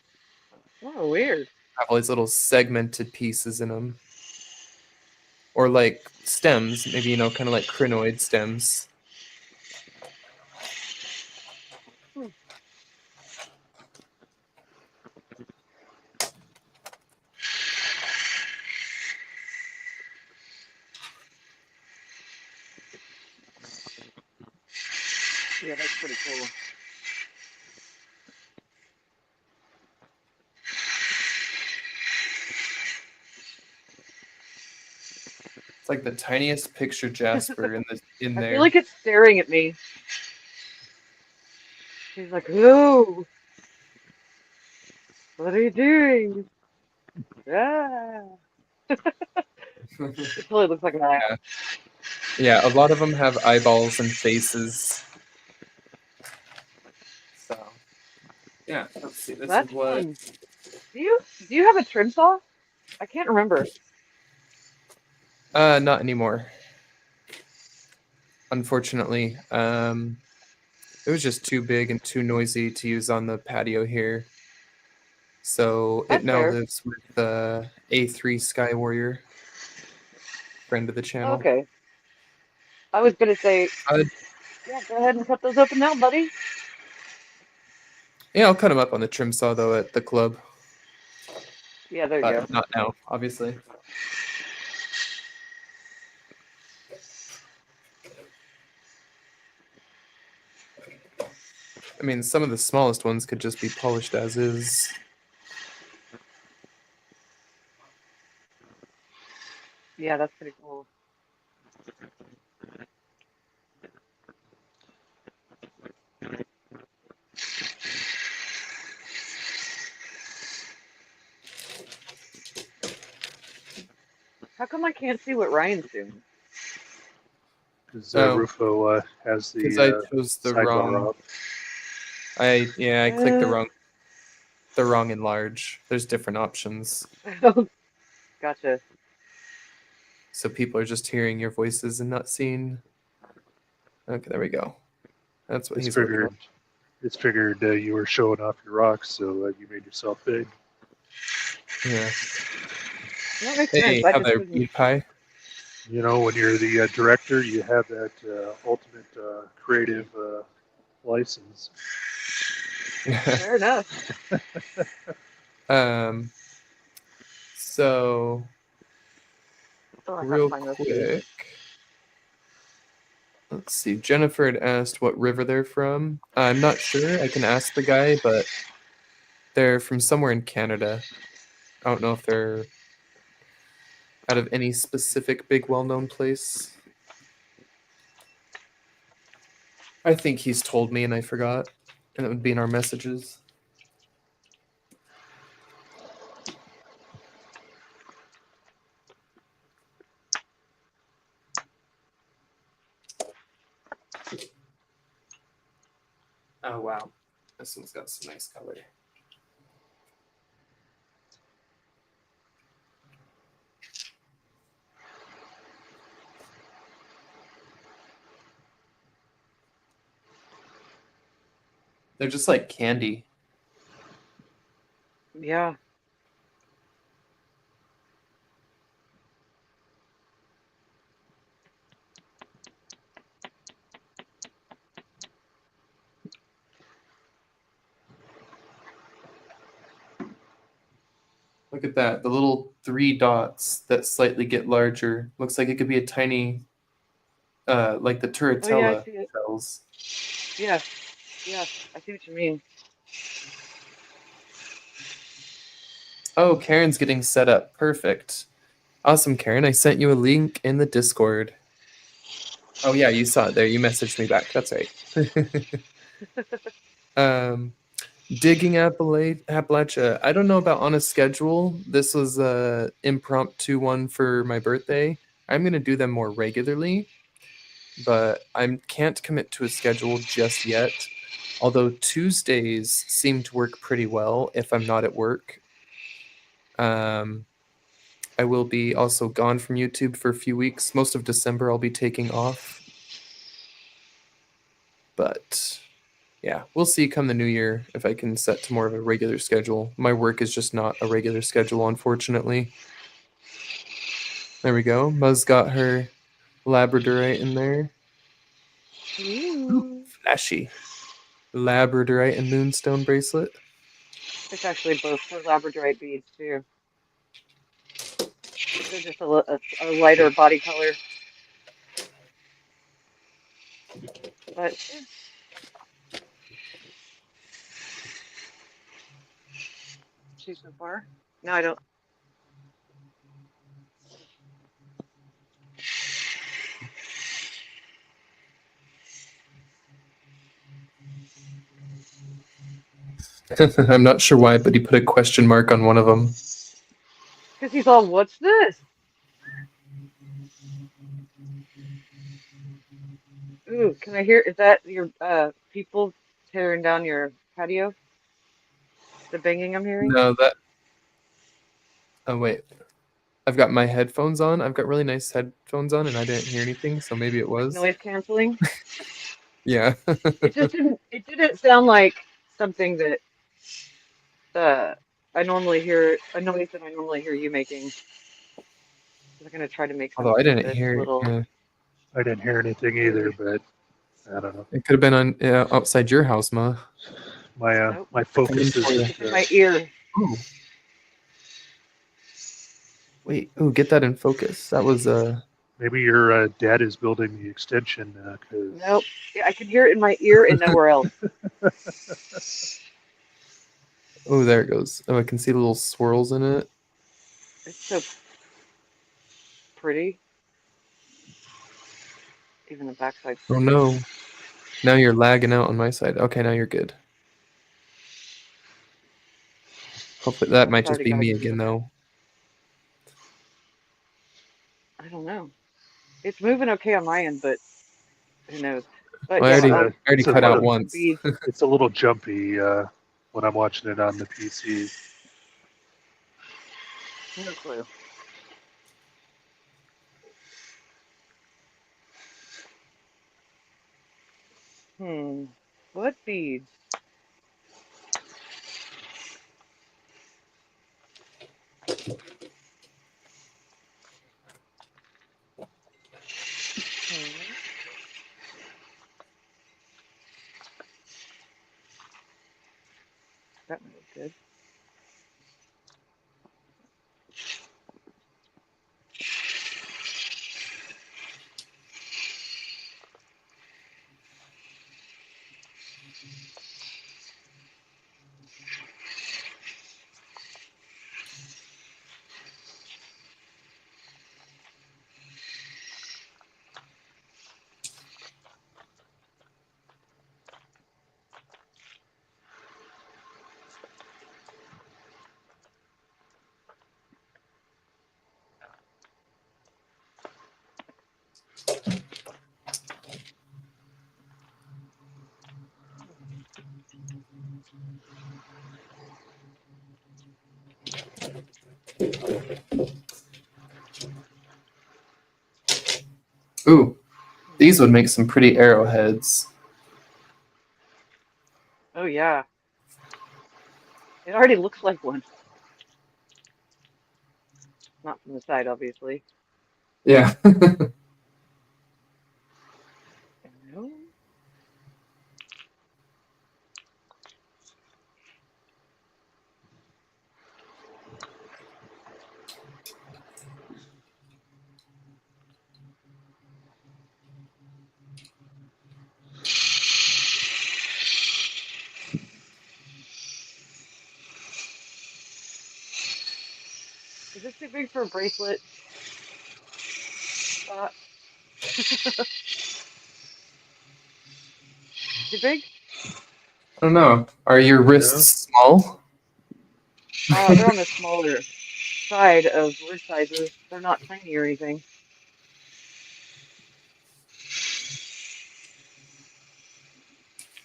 Oh, weird. Have all these little segmented pieces in them. Or like stems, maybe, kind of like crinoid stems. Hmm. Yeah, that's pretty cool. It's like the tiniest picture jasper in I feel there. like it's staring at me. He's like, "Ooh, what are you doing?" Ah. It totally looks like an eye. Yeah. Yeah, a lot of them have eyeballs and faces. So, yeah, let's see. This is That's what. fun. Do you have a trim saw? I can't remember. Not anymore. Unfortunately, it was just too big and too noisy to use on the patio here. So it That's now fair. lives with the A3 Sky Warrior, friend of the channel. Okay. I was gonna say, Uh, yeah, go ahead and cut those open now, buddy. yeah, I'll cut him up on the trim saw though at the club. Yeah, there you go. Not now, obviously. I mean, some of the smallest ones could just be polished as is. Yeah, that's pretty cool. How come I can't see what Ryan's doing? Because Oh, Rufo has because I the chose the sidebar wrong. off. I clicked the wrong enlarge. There's different options, Gotcha. so people are just hearing your voices and not seeing. Okay, there we go. That's what It's he's working on. figured you were showing off your rocks, so you made yourself big. Yeah. That makes Hey, sense. I how just there, couldn't. PewDiePie? You know, when you're the director, you have that ultimate creative license. Fair enough. um. So Oh, I gotta real find those keys. quick, let's see. Jennifer had asked what river they're from. I'm not sure. I can ask the guy, but they're from somewhere in Canada. I don't know if they're out of any specific big well-known place. I think he's told me and I forgot, and it would be in our messages. Oh wow, this one's got some nice color. They're just like candy. Yeah. Look at that. The little 3 dots that slightly get larger. Looks like it could be a tiny, like the Oh yeah, I Turritella see it. shells. Yeah. Yeah. I see what you mean. Oh, Karen's getting set up. Perfect. Awesome, Karen. I sent you a link in the Discord. Oh yeah, you saw it there. You messaged me back. That's right. um, digging Appalachia. I don't know about on a schedule. This was a impromptu one for my birthday. I'm gonna do them more regularly, but I can't commit to a schedule just yet. Although Tuesdays seem to work pretty well if I'm not at work. I will be also gone from YouTube for a few weeks. Most of December I'll be taking off. But yeah, we'll see come the new year if I can set to more of a regular schedule. My work is just not a regular schedule, unfortunately. There we go. Muzz got her Labradorite in there. Ooh, flashy. Labradorite and Moonstone bracelet. It's actually both for Labradorite beads too. They're just a lighter body color. But yeah. See so far? No, I don't. I'm not sure why, but he put a question mark on one of them. Because he's all, what's this? Ooh, can I hear? Is that your people tearing down your patio? The banging I'm hearing? No, that. Oh wait, I've got my headphones on. I've got really nice headphones on, and I didn't hear anything, so maybe it Like was. noise canceling? Yeah. It just didn't. It didn't sound like something that uh I normally hear. A noise that I normally hear you making. I'm gonna try to make Although I something didn't that's a hear. little Yeah, I didn't hear anything either, noisy. but I don't know. it could have been on outside your house, Ma. Nope. My They're coming focus for you. isn't. It's in my ear. Ooh, wait. Ooh, get that in focus. That was Maybe your dad is building the extension Nope. because. Yeah, I can hear it in my ear and nowhere else. Oh, there it goes. Oh, I can see the little swirls in it. It's so pretty. Even the backside's Oh pretty. no. Now you're lagging out on my side. Okay, now you're good. Hopefully that Oh, it's might just already be got a me key. again Okay. though. I don't know. It's moving okay on my end, but who knows? But Well, yeah, I already It's a cut out little, once. beads. it's a little jumpy when I'm watching it on the PC. No clue. What beads? Hmm. That might look good. Ooh, these would make some pretty arrowheads. Oh yeah, it already looks like one. Not from the side, obviously. Yeah. No. Is this too big for a bracelet? Thought. Too big? I don't know. Are your Yeah. wrists small? They're on the smaller side of wrist sizes. They're not tiny or anything.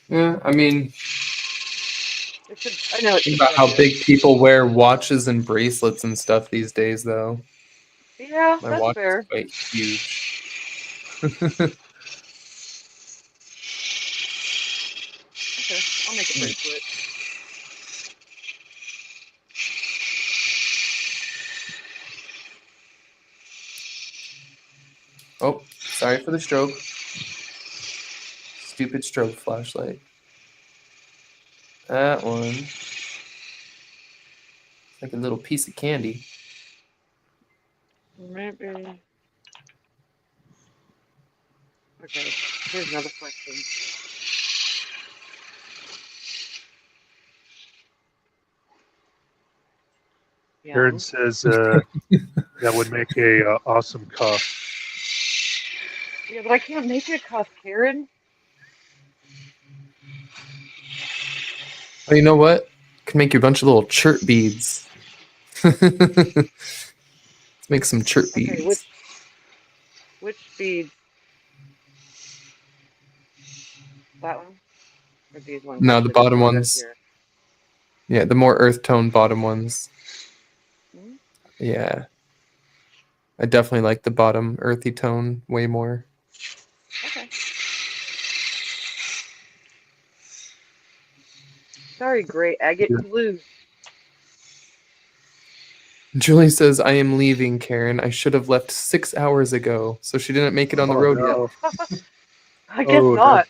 Yeah, I mean, I know it's think about how subjective. big people wear watches and bracelets and stuff these days, though. Yeah, My that's watch is fair. quite huge. Okay, I'll make a bracelet. Oh, sorry for the strobe. Stupid strobe flashlight. That one. It's like a little piece of candy. Maybe. Okay, here's another question. Aaron Yum. says that would make a awesome cuff. Yeah, but I can't make it cuff, Karen. Oh, you know what? Can make you a bunch of little chirp beads. Let's make some chirp Okay, beads. which beads? That one? Or these ones No, like the that are bottom joined up ones. here? Yeah, the more earth tone bottom ones. Hmm? Yeah. I definitely like the bottom earthy tone way more. Okay. Sorry, gray agate blue. Julie says, I am leaving, Karen. I should have left 6 hours ago. So she didn't make it on the Oh road yet. no! I guess Oh, not.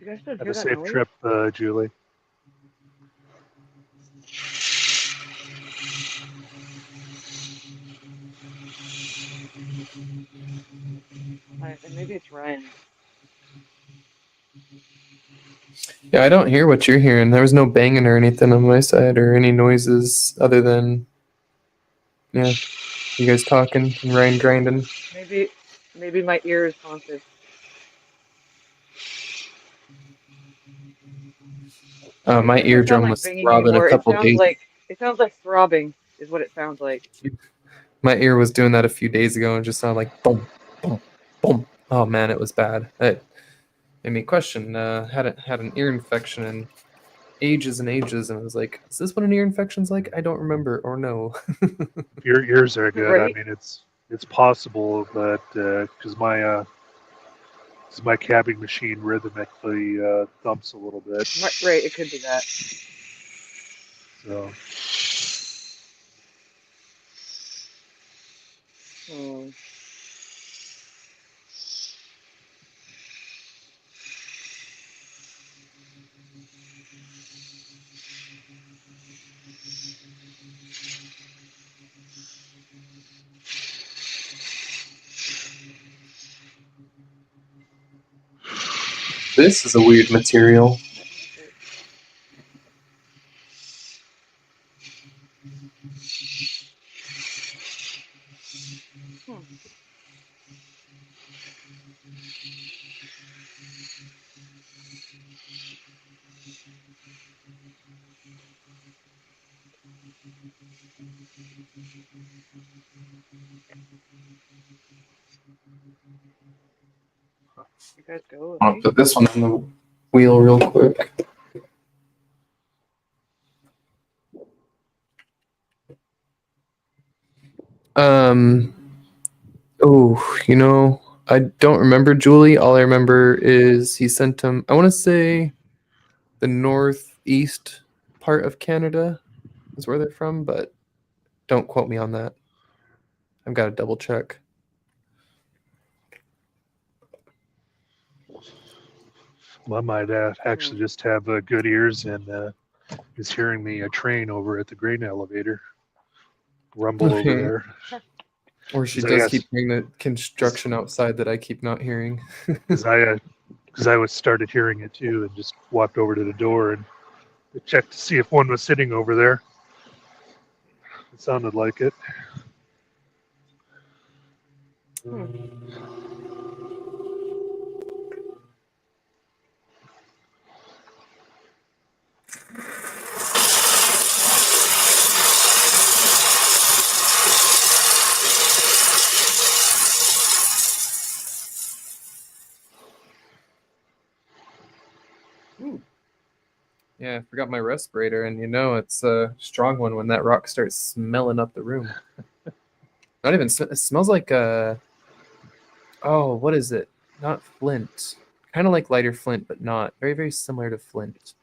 You guys don't Have hear a that safe noise? trip, Julie. And maybe it's Ryan. Yeah, I don't hear what you're hearing. There was no banging or anything on my side or any noises other than, yeah, you guys talking and Ryan grinding. Maybe my ear is haunted. My It doesn't sound eardrum like was banging throbbing a anymore. couple days. It sounds like throbbing is what it sounds like. My ear was doing that a few days ago and just sounded like boom, boom, boom. Oh man, it was bad. It made me question. Had an ear infection in ages and ages, and I was like, "Is this what an ear infection's like?" I don't remember or know. Your ears are good. I Right? mean, it's possible, but because my cabbing machine rhythmically thumps a little bit, Right, it could be that. so Hmm. This is a weird material. That is it. Hmm. You guys go I'll away. put this one on the wheel real quick. Um. Oh, I don't remember Julie. All I remember is he sent him. I want to say the northeast part of Canada is where they're from, but don't quote me on that. I've got to double check. I might actually just have good ears and is hearing the train over at the grain elevator rumble over Okay. there. Or she 'Cause I does guess keep hearing the construction outside that I keep not hearing. because I was started hearing it too and just walked over to the door and checked to see if one was sitting over there. It sounded like it. Hmm. Ooh. Yeah, I forgot my respirator, and it's a strong one when that rock starts smelling up the room. Not even, it smells like oh, what is it? Not flint. Kind of like lighter flint, but not. Very, very similar to flint.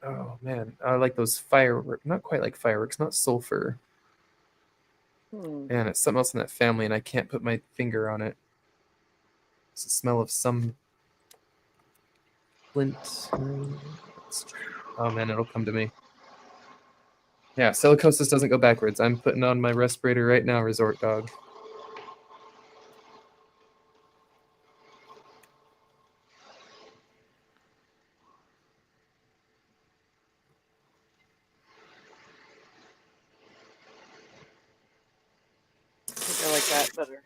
Oh man, I like those fireworks. Not quite like fireworks, not sulfur. Hmm. Man, it's something else in that family, and I can't put my finger on it. It's the smell of some flint. Oh man, it'll come to me. Yeah, silicosis doesn't go backwards. I'm putting on my respirator right now, Resort Dog. I think I like that better.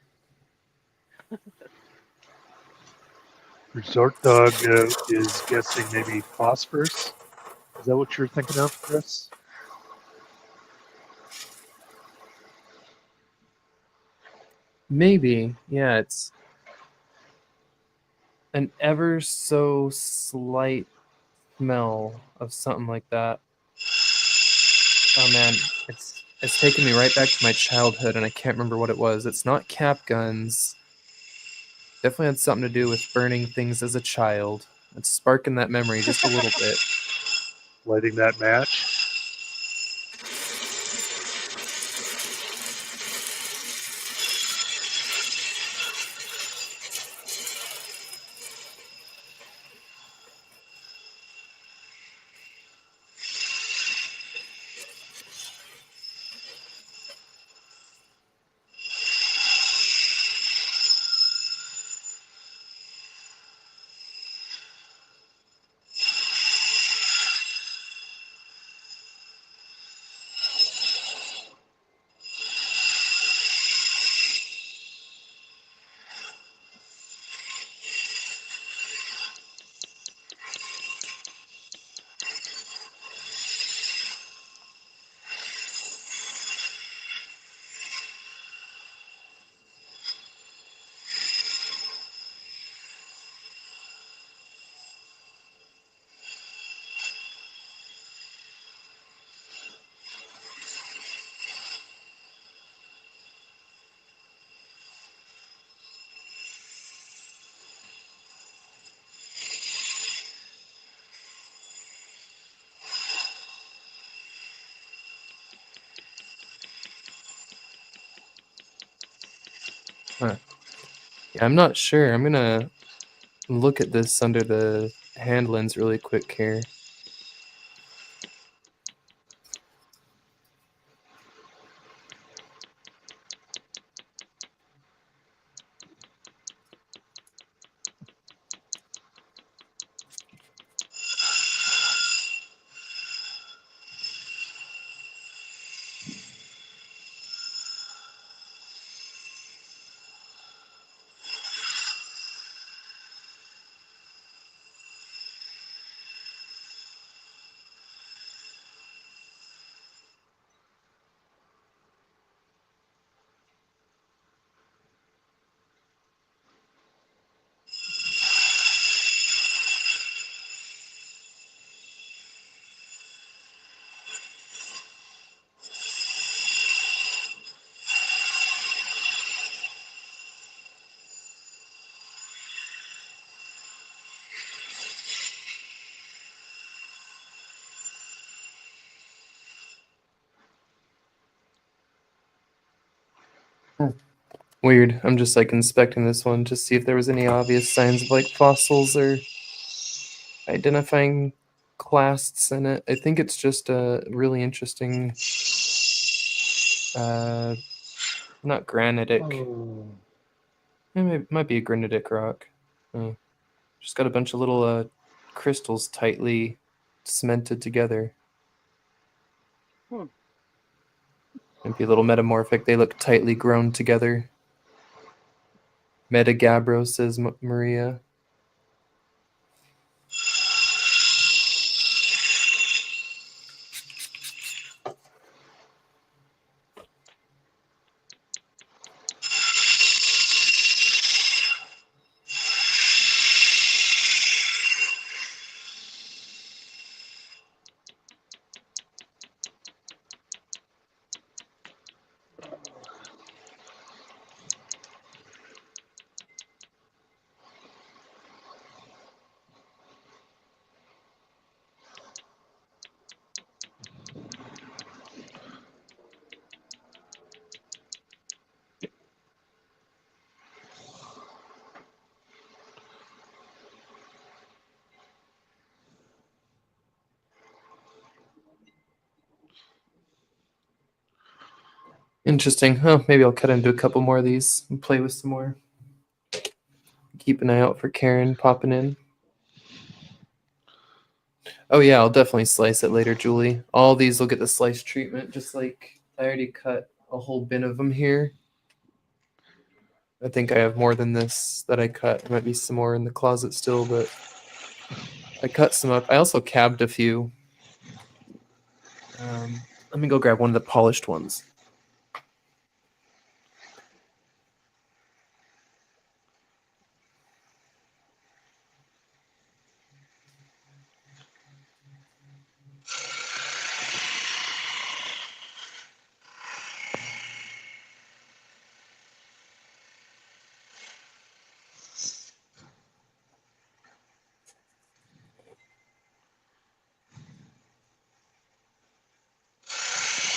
Resort dog is guessing maybe phosphorus. Is that what you're thinking of, Chris? Maybe. Yeah, it's an ever so slight smell of something like that. Oh man, it's taken me right back to my childhood, and I can't remember what it was. It's not cap guns. Definitely had something to do with burning things as a child. It's sparking that memory just a little bit. Lighting that match. I'm not sure. I'm gonna look at this under the hand lens really quick here. Weird. I'm just like inspecting this one to see if there was any obvious signs of like fossils or identifying clasts in it. I think it's just a really interesting, not granitic. Oh. It might be a granitic rock. Just got a bunch of little crystals tightly cemented together. Hmm. Might be a little metamorphic. They look tightly grown together. Metagabbro, says Maria. Interesting. Oh, maybe I'll cut into a couple more of these and play with some more. Keep an eye out for Karen popping in. Oh yeah, I'll definitely slice it later, Julie. All these will get the slice treatment, just like I already cut a whole bin of them here. I think I have more than this that I cut. There might be some more in the closet still, but I cut some up. I also cabbed a few. Let me go grab one of the polished ones.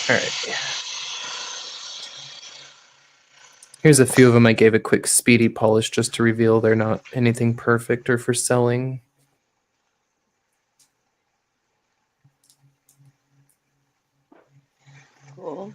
All right. Here's a few of them I gave a quick speedy polish just to reveal they're not anything perfect or for selling. Cool.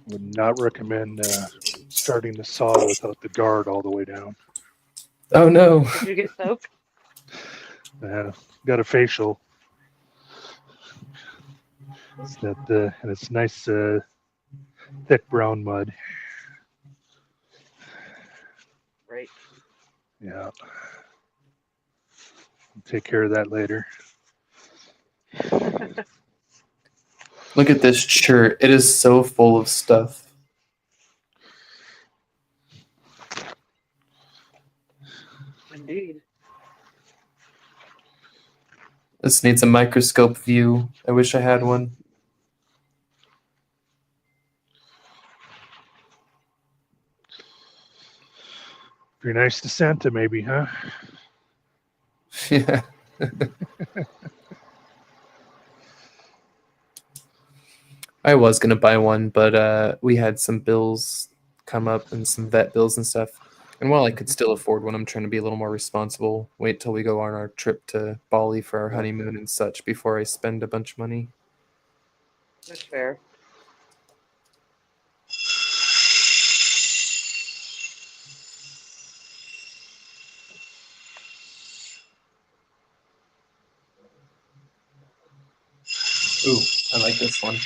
Would not recommend starting the saw without the guard all the way down. Oh no. Did you get soaked? Got a facial. It's that, and it's nice, thick brown mud. Right. Yeah. Take care of that later. Look at this shirt. It is so full of stuff. Indeed. This needs a microscope view. I wish I had one. Be nice to Santa, maybe, huh? Yeah. I was gonna buy one, but we had some bills come up and some vet bills and stuff. And while I could still afford one, I'm trying to be a little more responsible. Wait till we go on our trip to Bali for our honeymoon and such before I spend a bunch of money. That's fair. Ooh, I like this one.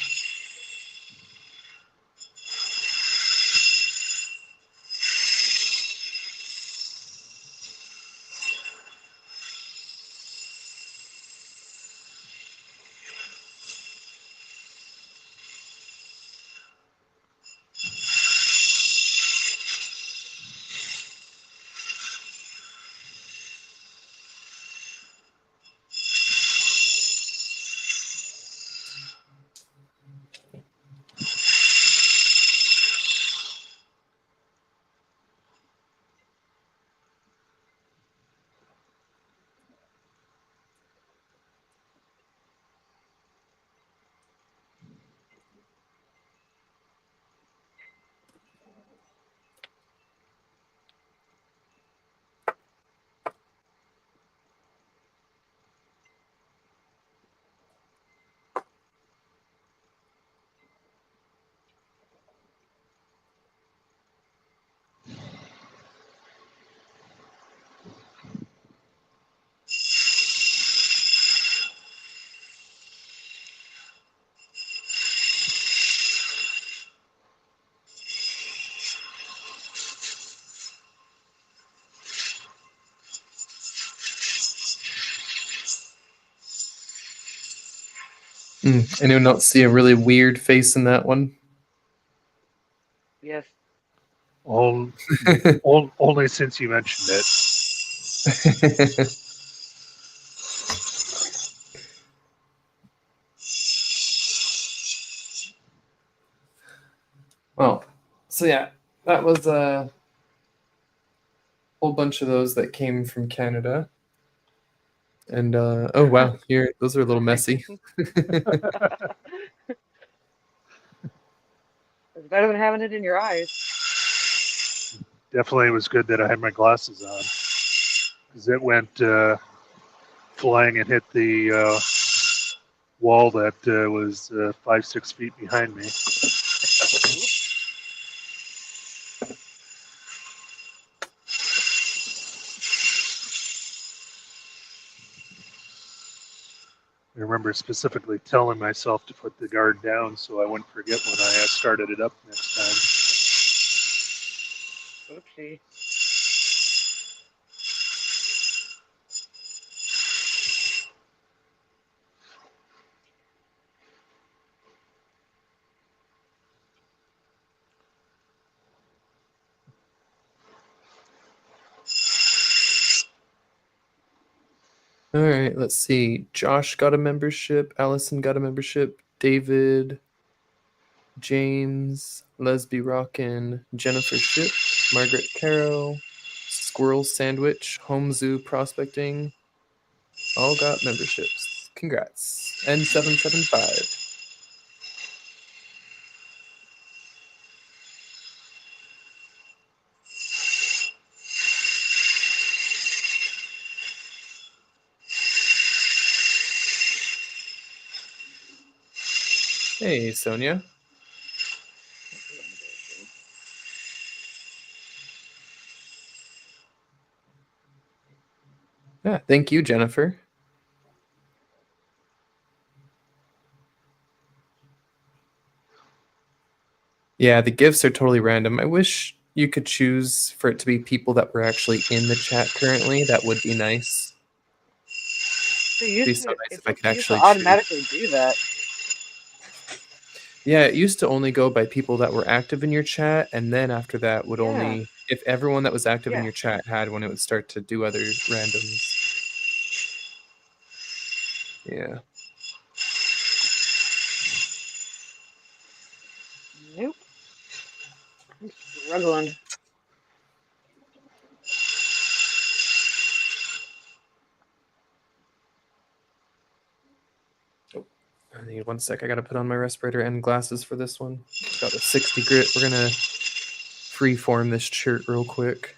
Anyone else see a really weird face in that one? Yes. Only since you mentioned it. Well, so yeah, that was a whole bunch of those that came from Canada. And oh wow, here those are a little messy. It's better than having it in your eyes. Definitely was good that I had my glasses on, because it went flying and hit the wall that was 5-6 feet behind me. I remember specifically telling myself to put the guard down so I wouldn't forget when I started it up next time. Oopsie. All right, let's see. Josh got a membership. Allison got a membership. David, James, Lesby Rockin, Jennifer Ship, Margaret Caro, Squirrel Sandwich, Home Zoo Prospecting. All got memberships. Congrats. N775. Hey, Sonia. Yeah, thank you, Jennifer. Yeah, the gifts are totally random. I wish you could choose for it to be people that were actually in the chat currently. That would be nice. It'd be so nice if I could actually choose. Automatically do that. Yeah, it used to only go by people that were active in your chat, and then after that would only If everyone that was active in Yeah. your chat had one, it would start to do other randoms. Yeah. Nope. I'm struggling. I need 1 sec. I gotta put on my respirator and glasses for this one. Got a 60 grit. We're gonna freeform this shirt real quick.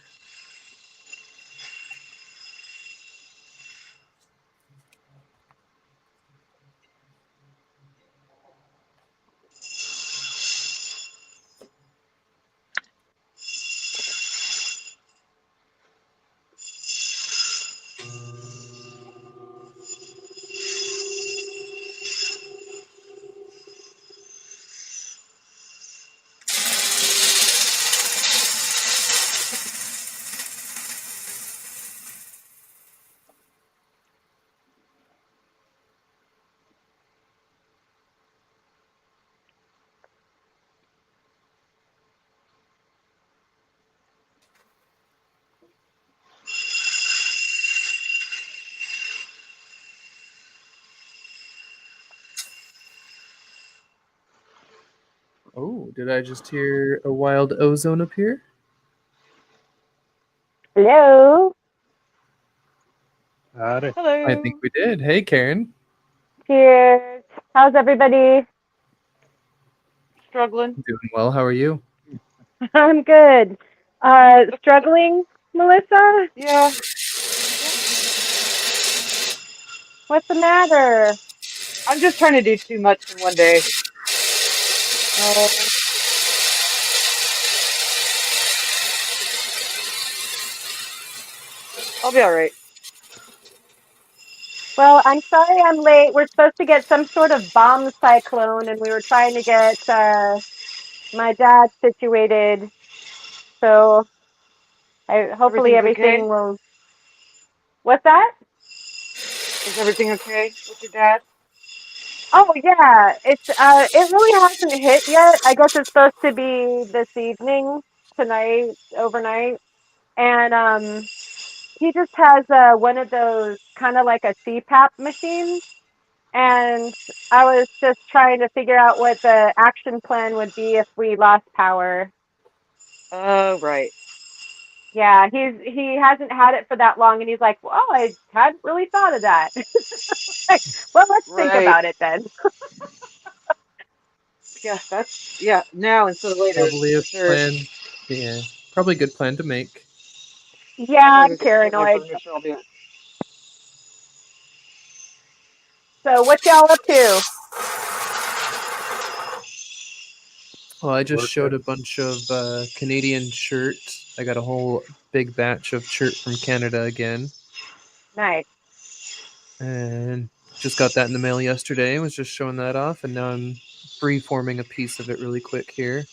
Oh, did I just hear a wild ozone appear? Hello. Howdy. Hello. I think we did. Hey, Karen. Cheers. How's everybody? Struggling. Doing well. How are you? I'm good. Struggling, Melissa? Yeah. What's the matter? I'm just trying to do too much in one day. Oh, I'll be all right. well, I'm sorry I'm late. We're supposed to get some sort of bomb cyclone, and we were trying to get my dad situated. So hopefully Everything's okay? everything will. What's that? Is everything okay with your dad? Oh yeah, it really hasn't hit yet. I guess it's supposed to be this evening, tonight, overnight, and he just has one of those kind of like a CPAP machine, and I was just trying to figure out what the action plan would be if we lost power. Oh, right. Yeah, he hasn't had it for that long, and he's like, "Well, I hadn't really thought of that." Like, well, let's think Right. about it then. Yeah, now instead of later, Probably a for sure. plan. Yeah, probably a good plan to make. Yeah, I'll I'm go get my paranoid. blood pressure. I'll be. So, what y'all up to? Well, I just showed Working. a bunch of Canadian shirt. I got a whole big batch of shirt from Canada again, Nice. and just got that in the mail yesterday. Was just showing that off, and now I'm freeforming a piece of it really quick here.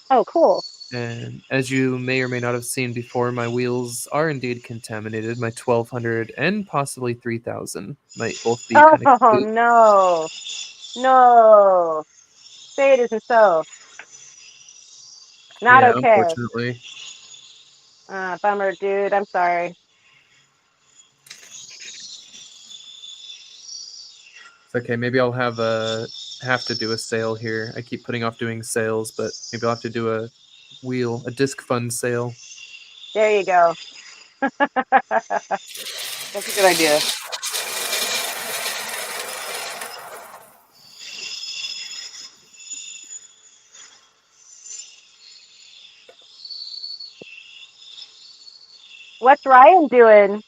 Oh, cool. And as you may or may not have seen before, my wheels are indeed contaminated. My 1200 and possibly 3000 might both be kind of Oh cute. no, no. Say it isn't so. Not Yeah, okay. unfortunately. Bummer, dude. I'm sorry. It's okay. Maybe I'll have to do a sale here. I keep putting off doing sales, but maybe I'll have to do a disc fund sale. There you go. That's a good idea. What's Ryan doing?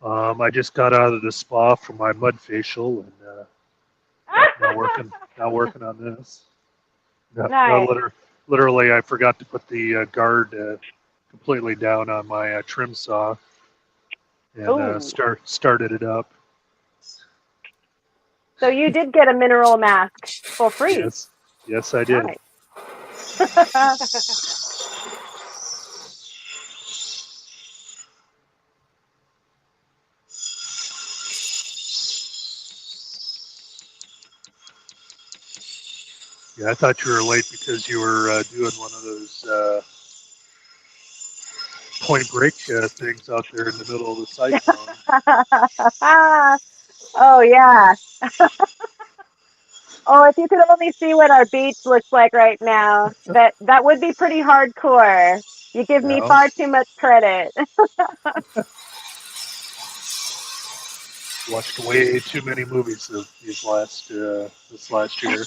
I just got out of the spa for my mud facial, and now working on this. No, Nice. literally, I forgot to put the guard completely down on my trim saw, and Ooh. started it up. So you did get a mineral mask for free. Yes, I did. Nice. Yeah, I thought you were late because you were doing one of those Point Break things out there in the middle of the cyclone. Oh yeah. Oh, if you could only see what our beach looks like right now, that would be pretty hardcore. You give me Yeah. far too much credit. Watched way too many movies of this last year.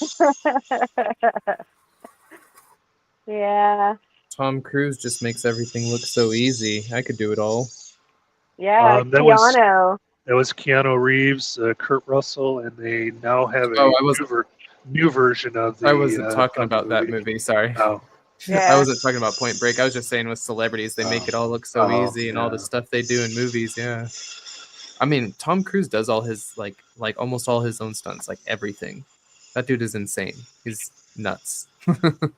Yeah. Tom Cruise just makes everything look so easy. I could do it all. Yeah, That was Keanu. Keanu Reeves, Kurt Russell, and they now have Oh, a new version of I wasn't talking of the about that movie. Sorry. Oh, I Yeah. wasn't talking about Point Break. I was just saying with celebrities, they make it all look so easy and all the yeah. stuff they do in movies. Yeah. I mean, Tom Cruise does all his like almost all his own stunts, like everything. That dude is insane. He's nuts.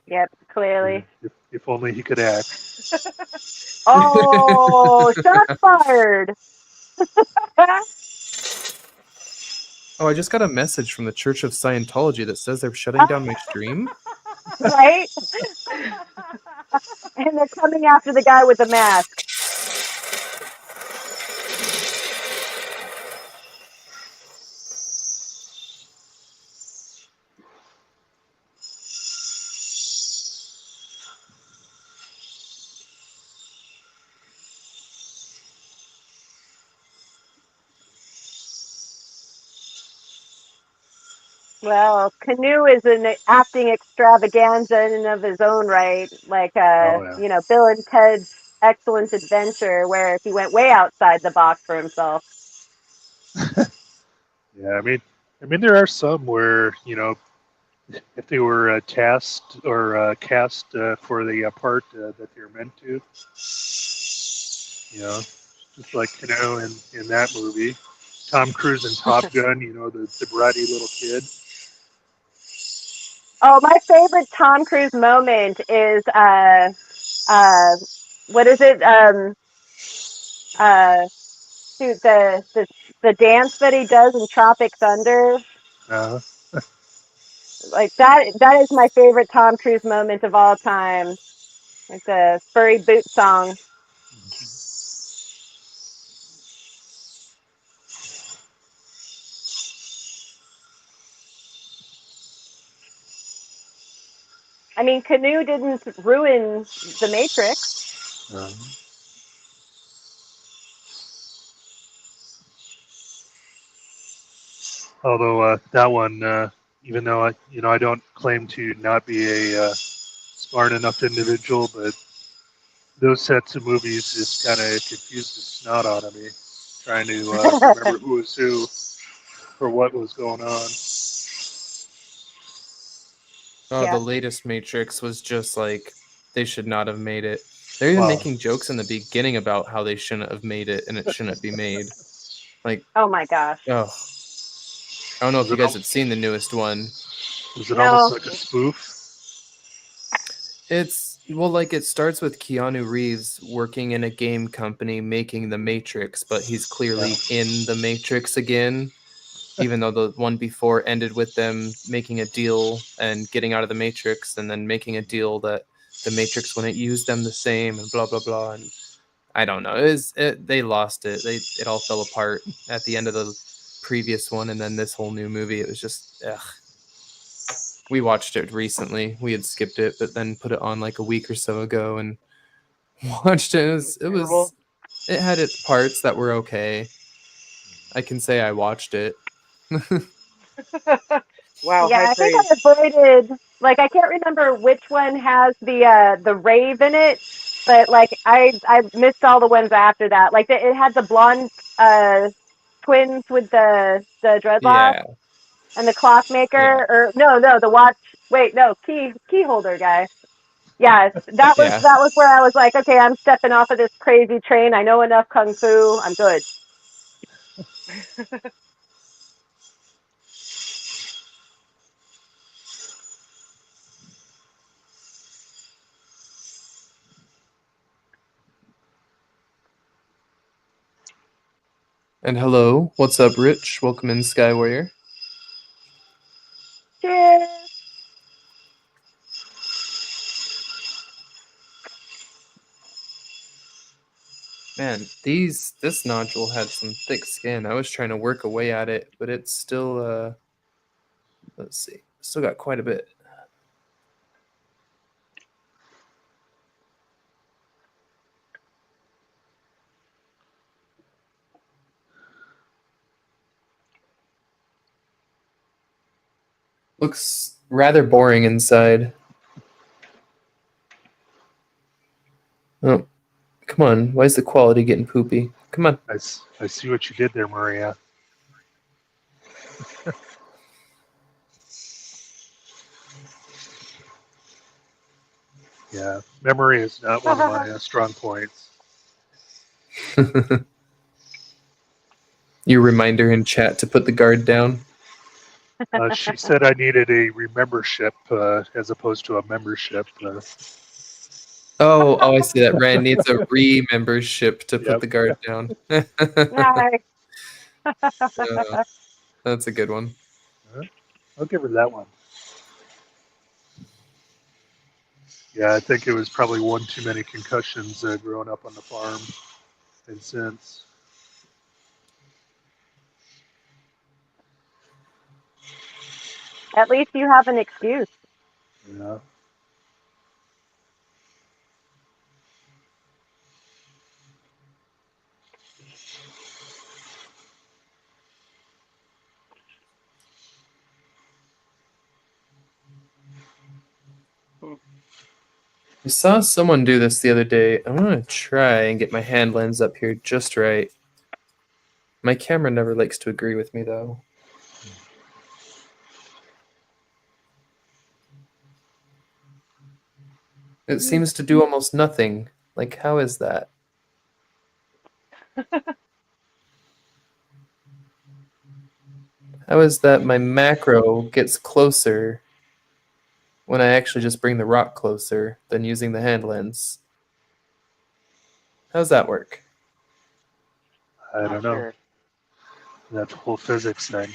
Yep, clearly. If only he could act. Oh, shots fired. Oh, I just got a message from the Church of Scientology that says they're shutting down my stream. Right? And they're coming after the guy with the mask. Well, Canoe is an acting extravaganza in and of his own right, like Oh yeah. you know, Bill and Ted's Excellent Adventure, where he went way outside the box for himself. Yeah, I mean, there are some where if they were cast for the part that they're meant to, just like in that movie, Tom Cruise in Top Gun, the bratty little kid. Oh, my favorite Tom Cruise moment is what is it? Shoot, the dance that he does in Tropic Thunder. Uh, Like that is my favorite Tom Cruise moment of all time. Like the furry boot song. I mean, Canoe didn't ruin the Matrix. although that one, even though I don't claim to not be a smart enough individual, but those sets of movies just kind of confused the snot out of me, trying to remember who was who or what was going on. Oh, Yeah. the latest Matrix was just like they should not have made it. They're even making jokes in the beginning about how they shouldn't have made it and it shouldn't be made. Like, Oh my gosh. oh, I don't know if Was you it guys have seen the newest one. Was it No. almost like a spoof? It's like it starts with Keanu Reeves working in a game company making the Matrix, but he's clearly in the Matrix again, even though the one before ended with them making a deal and getting out of the Matrix and then making a deal that the Matrix wouldn't use them the same and blah blah blah. And I don't know. They lost it. It all fell apart at the end of the previous one, and then this whole new movie. It was just ugh. We watched it recently. We had skipped it, but then put it on like a week or so ago and watched it. It had its parts that were okay. I can say I watched it. Wow, Yeah, high I think praise. I avoided, like, I can't remember which one has the rave in it, but like I missed all the ones after that. Like it had the blonde twins with the dreadlocks Yeah. and the clockmaker, Yeah. or no, the watch. Wait, no, key holder guy. Yeah, that Yeah. was where I was like, okay, I'm stepping off of this crazy train. I know enough kung fu. I'm good. And hello, what's up, Rich? Welcome in, Sky Warrior. Cheers. Man, this nodule had some thick skin. I was trying to work away at it, but it's still let's see. Still got quite a bit. Looks rather boring inside. Oh, come on. Why is the quality getting poopy? Come on. I see what you did there, Maria. Yeah, memory is not one of my strong points. You remind her in chat to put the guard down. She said I needed a remembership as opposed to a membership. Oh, I see that. Rand needs a re-membership to put Yep. the guard down. Nice. That's a good one. I'll give her that one. Yeah, I think it was probably one too many concussions growing up on the farm, and since. At least you have an excuse. Yeah. I saw someone do this the other day. I'm gonna try and get my hand lens up here just right. My camera never likes to agree with me though. It seems to do almost nothing. Like, how is that? How is that my macro gets closer when I actually just bring the rock closer than using the hand lens? How's that work? I Not don't know. sure. That whole physics thing.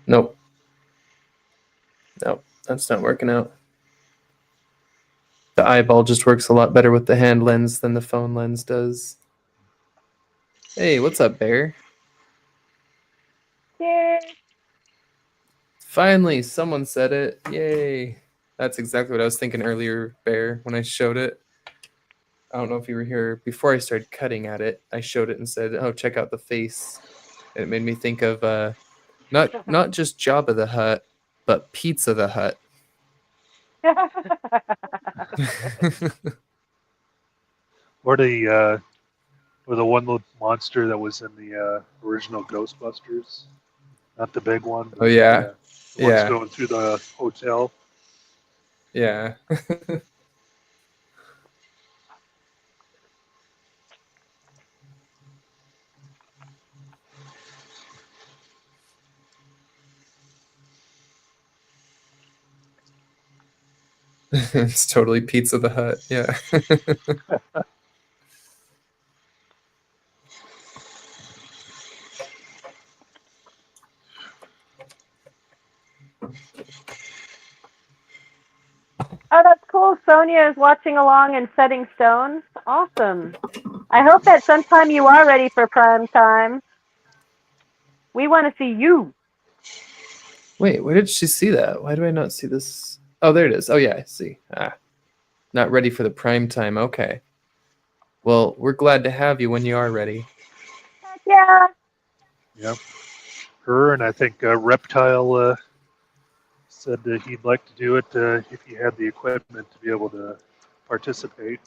Nope. Nope, that's not working out. The eyeball just works a lot better with the hand lens than the phone lens does. Hey, what's up, Bear? Yay. Finally, someone said it. Yay. That's exactly what I was thinking earlier, Bear, when I showed it. I don't know if you were here. Before I started cutting at it, I showed it and said, oh, check out the face. And it made me think of not just Jabba the Hutt, but Pizza the Hutt. Or the one little monster that was in the original Ghostbusters. Not the big one. But Oh, yeah. the one's Yeah. going through the hotel. Yeah. It's totally Pizza the Hut. Yeah. Oh, that's cool. Sonia is watching along and setting stones. Awesome. I hope that sometime you are ready for prime time. We want to see you. Wait, where did she see that? Why do I not see this? Oh, there it is. Oh, yeah, I see. Not ready for the prime time. Okay. Well, we're glad to have you when you are ready. Heck yeah. Yep. Her and I think Reptile said that he'd like to do it if he had the equipment to be able to participate.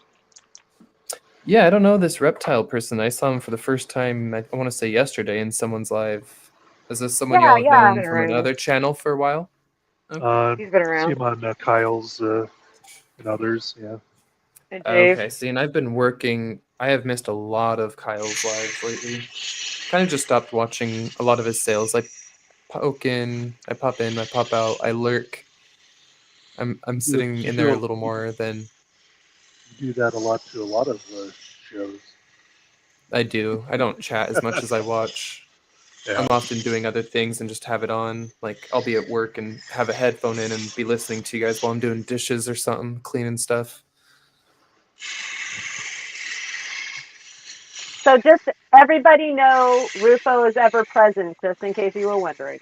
Yeah, I don't know this reptile person. I saw him for the first time, I want to say yesterday, in someone's live. Is this someone Yeah, y'all have yeah. known from another channel for a while? He's been See around. him on Kyle's and others. Yeah. And Dave. Okay, see, and I've been working. I have missed a lot of Kyle's lives lately. Kind of just stopped watching a lot of his sales. I poke in, I pop in, I pop out, I lurk. I'm sitting in there a little more than. You do that a lot to a lot of shows. I do. I don't chat as much as I watch. Yeah. I'm often doing other things and just have it on. Like I'll be at work and have a headphone in and be listening to you guys while I'm doing dishes or something, cleaning stuff. So just everybody know Rufo is ever present, just in case you were wondering.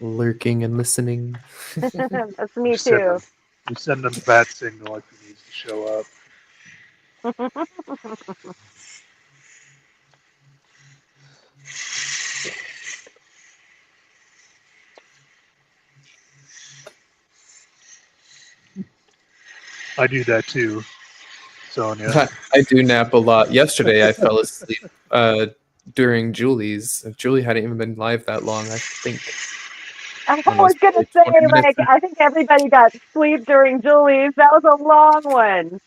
Lurking and listening. That's You me send too. them, you send them the bat signal like he needs to show up. I do that too, Sonia. I do nap a lot. Yesterday I fell asleep during Julie's. Julie hadn't even been live that long, I think. I don't know, was it's gonna probably say, 20 minutes like, in. I think everybody got sleep during Julie's. That was a long one.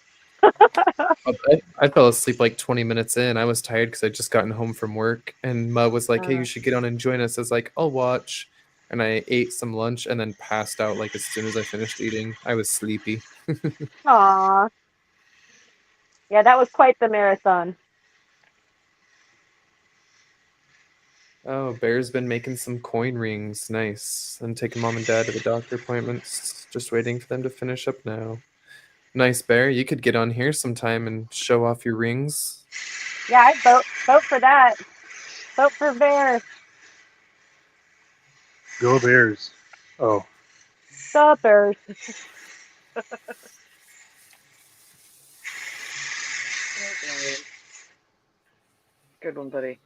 I fell asleep like 20 minutes in. I was tired because I'd just gotten home from work, and Ma was like, "Hey, you should get on and join us." I was like, "I'll watch," and I ate some lunch and then passed out like as soon as I finished eating. I was sleepy. Aw. Yeah, that was quite the marathon. Oh, Bear's been making some coin rings. Nice. And taking mom and dad to the doctor appointments. Just waiting for them to finish up now. Nice, Bear. You could get on here sometime and show off your rings. Yeah, I vote for that. Vote for Bear. Go Bears. Oh, The Bears. Oh, Brian. Good one, buddy.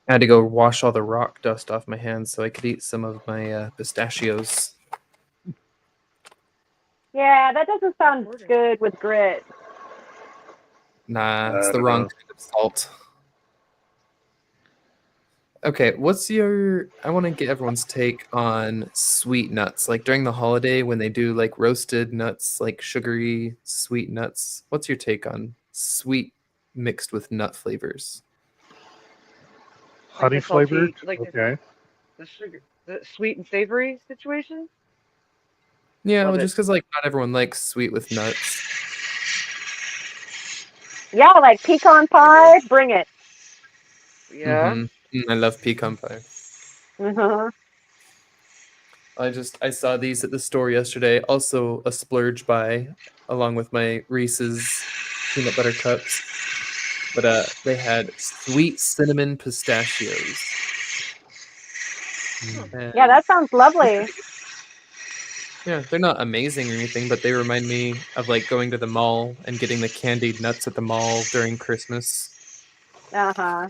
I had to go wash all the rock dust off my hands so I could eat some of my pistachios. Yeah, that doesn't sound good with grit. Nah, it's I the don't wrong know. kind of salt. Okay, what's your... I want to get everyone's take on sweet nuts. Like during the holiday when they do like roasted nuts, like sugary sweet nuts. What's your take on sweet mixed with nut flavors? Like Honey the flavored? salty, like Okay. the sugar, the sweet and savory situation. Yeah, Love well, it. just because like not everyone likes sweet with nuts. Yeah, like pecan pie, bring it. Yeah. I love pecan pie. Uh-huh. I saw these at the store yesterday. Also a splurge buy, along with my Reese's peanut butter cups. But they had sweet cinnamon pistachios. And Yeah, that sounds lovely. yeah, they're not amazing or anything, but they remind me of like going to the mall and getting the candied nuts at the mall during Christmas. Uh-huh.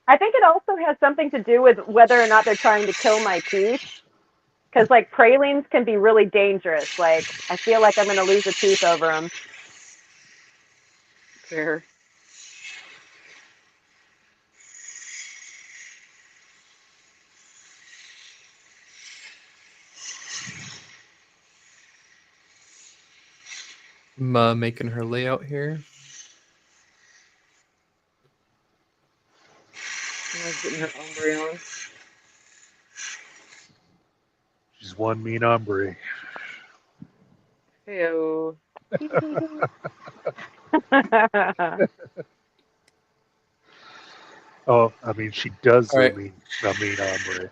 I think it also has something to do with whether or not they're trying to kill my teeth. Because, like, pralines can be really dangerous. Like, I feel like I'm going to lose a tooth over them. Fair. Ma making her layout here. I was getting her ombre on. She's one mean hombre. Heyo. Oh, I mean, she does All right. mean a mean hombre.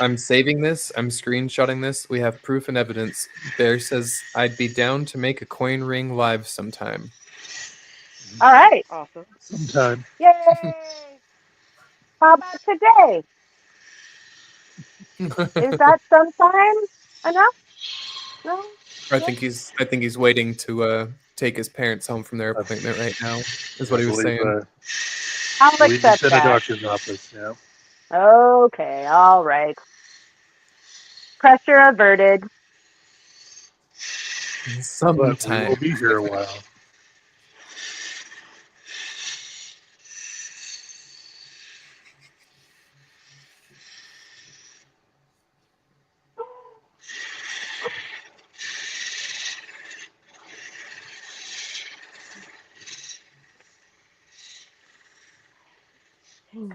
I'm saving this. I'm screenshotting this. We have proof and evidence. Bear says I'd be down to make a coin ring live sometime. All right. Awesome. Sometime. Yay. How about today? Is that sometime enough? No? I think he's waiting to take his parents home from their appointment right now. Is what I he was believe, saying. I'll believe he's accept in the that. doctor's office. Yeah. Okay, all right. Pressure averted. But we Sometime. will be here a while. Oh,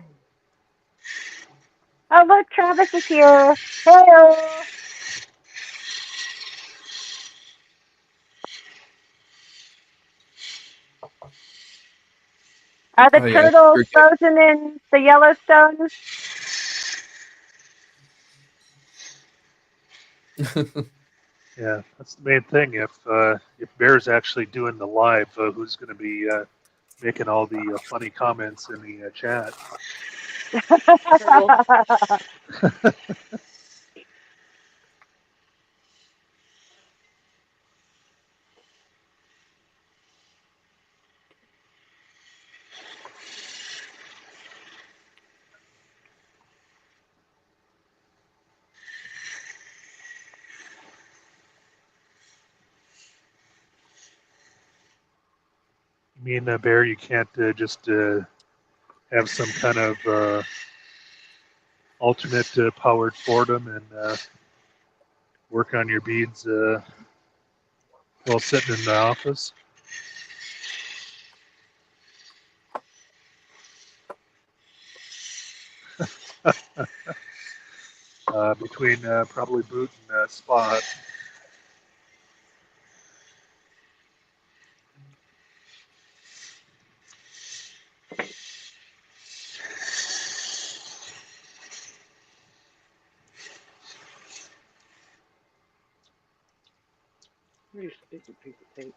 look, Travis is here. Hello. Are the Oh yeah, turtles forget. frozen in the Yellowstone? Yeah, that's the main thing. If Bear's actually doing the live, who's going to be making all the funny comments in the chat? Turtle. You mean, Bear, you can't just have some kind of alternate powered Fordham and work on your beads while sitting in the office? Between probably Boot and Spot. You stupid piece of tape.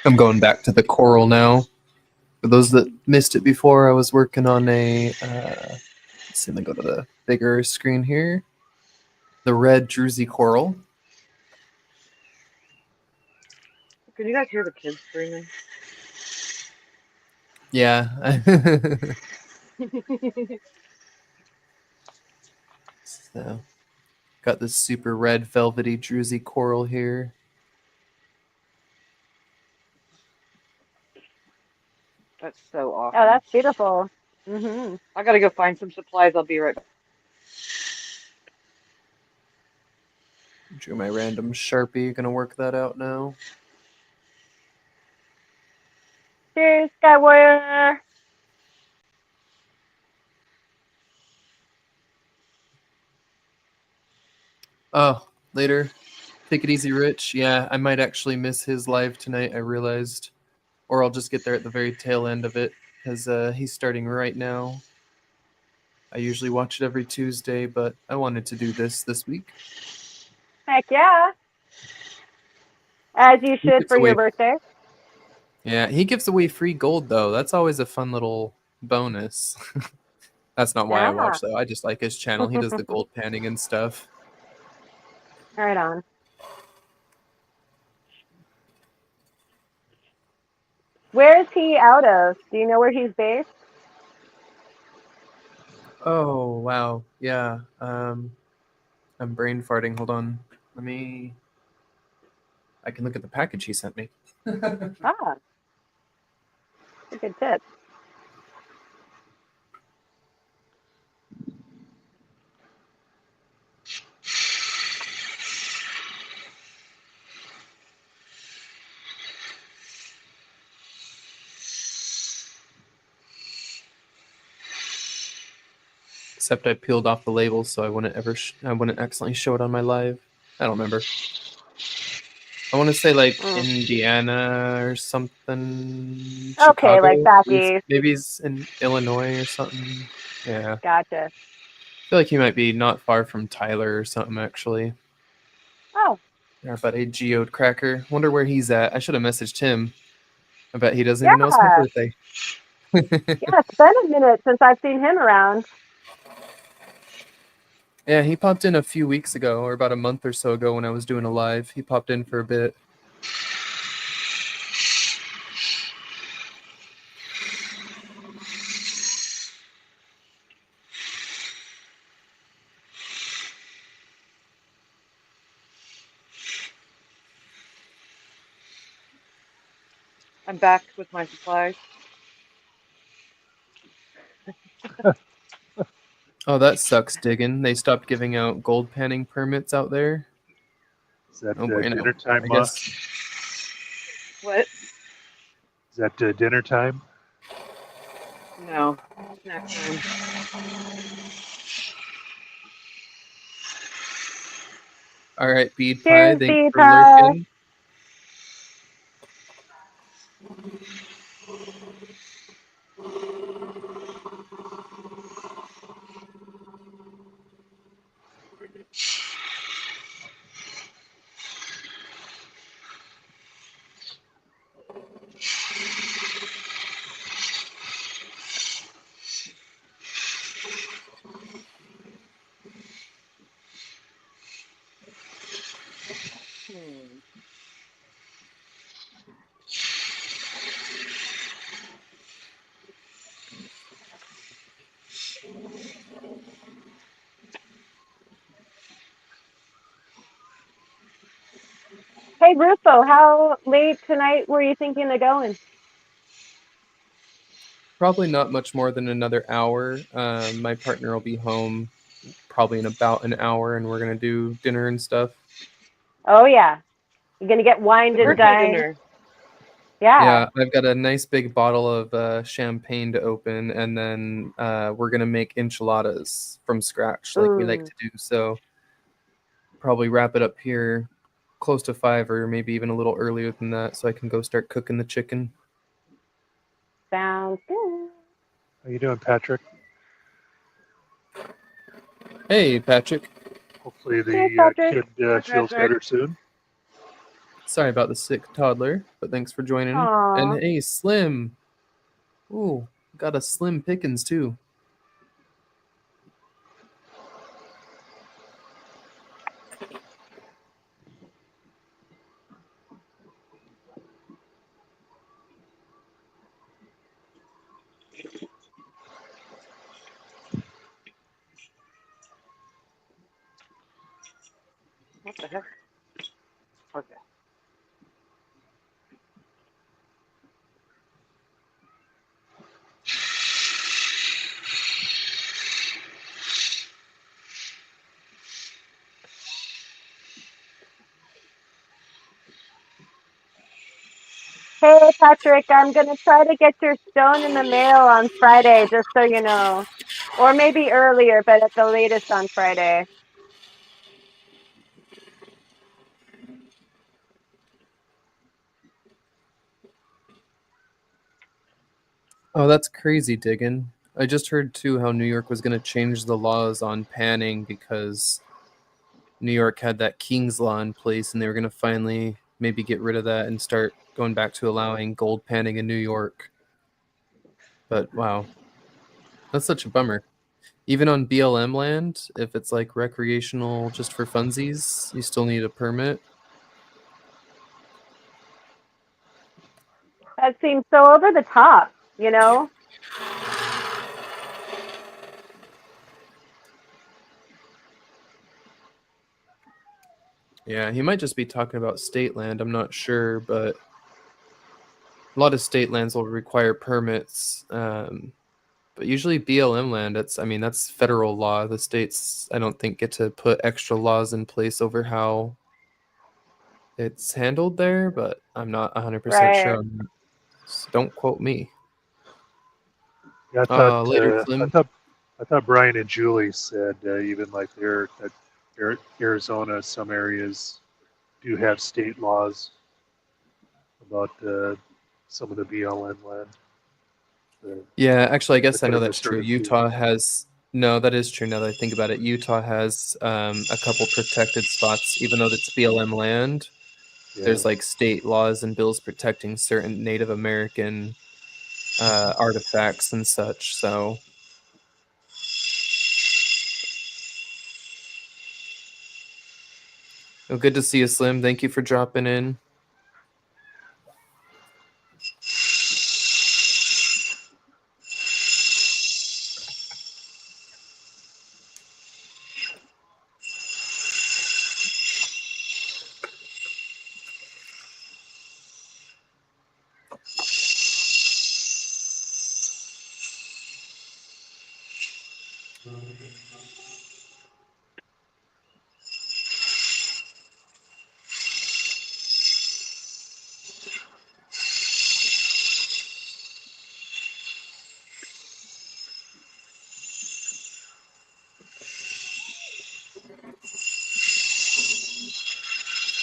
I'm going back to the coral now. For those that missed it before, I was working on a. Let's see, let me go to the bigger screen here. The red druzy coral. Can you guys hear the kids screaming? Yeah. So, got this super red velvety druzy coral here. That's so Oh, awesome. that's beautiful. Mm-hmm. I gotta go find some supplies. I'll be right back. Drew my random Sharpie. Gonna work that out now. Cheers, Sky Warrior. Oh, later. Take it easy, Rich. Yeah, I might actually miss his live tonight, I realized. Or I'll just get there at the very tail end of it, because he's starting right now. I usually watch it every Tuesday, but I wanted to do this week. Heck yeah. As you He should gives for your away, birthday. yeah, he gives away free gold, though. That's always a fun little bonus. That's not why I Yeah. watch, though. I just like his channel. He does the gold panning and stuff. Right on. Where is he out of? Do you know where he's based? Oh, wow. Yeah. I'm brain farting. Hold on. I can look at the package he sent me. Ah, a good tip. Except I peeled off the label so I wouldn't I wouldn't accidentally show it on my live. I don't remember. I want to say like Indiana or something. Okay, like Chicago. back east. Maybe he's in Illinois or something. Yeah. Gotcha. I feel like he might be not far from Tyler or something, actually. Oh, Our buddy Geode Cracker. Wonder where he's at. I should have messaged him. I bet he doesn't yeah. even know it's my birthday. Yeah, it's been a minute since I've seen him around. Yeah, he popped in a few weeks ago, or about a month or so ago when I was doing a live. He popped in for a bit. I'm back with my supplies. Oh, that sucks, digging. They stopped giving out gold panning permits out there. Is that Oh, bueno. dinner time, I Ma? guess. What? Is that dinner time? No. Snack time. All right, Bead Pie. Cheers, Thanks Bead for Pie. lurking. Hmm. Hey, Rufo, how late tonight were you thinking of going? Probably not much more than another hour. My partner will be home probably in about an hour, and we're gonna do dinner and stuff. Oh, yeah. You're going to get What's wined the and birthday dined. dinner? Yeah. Yeah, I've got a nice big bottle of champagne to open, and then we're gonna make enchiladas from scratch, like we like Ooh, to do. So probably wrap it up here close to 5, or maybe even a little earlier than that, so I can go start cooking the chicken. sounds good. How you doing, Patrick? Hey, Patrick. Hopefully Cheers, the Patrick. kid feels Patrick. better soon. Sorry about the sick toddler, but thanks for joining. And Aw. hey, Slim. Ooh, got a Slim Pickens too. What the heck? Okay. Hey, Patrick, I'm going to try to get your stone in the mail on Friday, just so you know. Or maybe earlier, but at the latest on Friday. Oh, that's crazy, Diggin. I just heard too how New York was going to change the laws on panning because New York had that King's Law in place, and they were going to finally maybe get rid of that and start going back to allowing gold panning in New York. But wow, that's such a bummer. Even on BLM land, if it's like recreational just for funsies, you still need a permit. That seems so over the top, you know? Yeah, he might just be talking about state land. I'm not sure, but a lot of state lands will require permits. But usually BLM land, that's federal law. The states, I don't think, get to put extra laws in place over how it's handled there, but I'm not 100% sure Right. on that. So don't quote me. Yeah, Later, Slim. I thought Brian and Julie said even like Arizona, some areas do have state laws about some of the BLM land. Yeah, actually, I I guess I could know have that's true. misheard it too. Utah has, no, that is true now that I think about it. Utah has a couple protected spots, even though it's BLM land. Yeah. There's like state laws and bills protecting certain Native American artifacts and such. So, well, good to see you, Slim. Thank you for dropping in.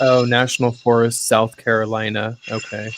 Oh, National Forest, South Carolina. Okay.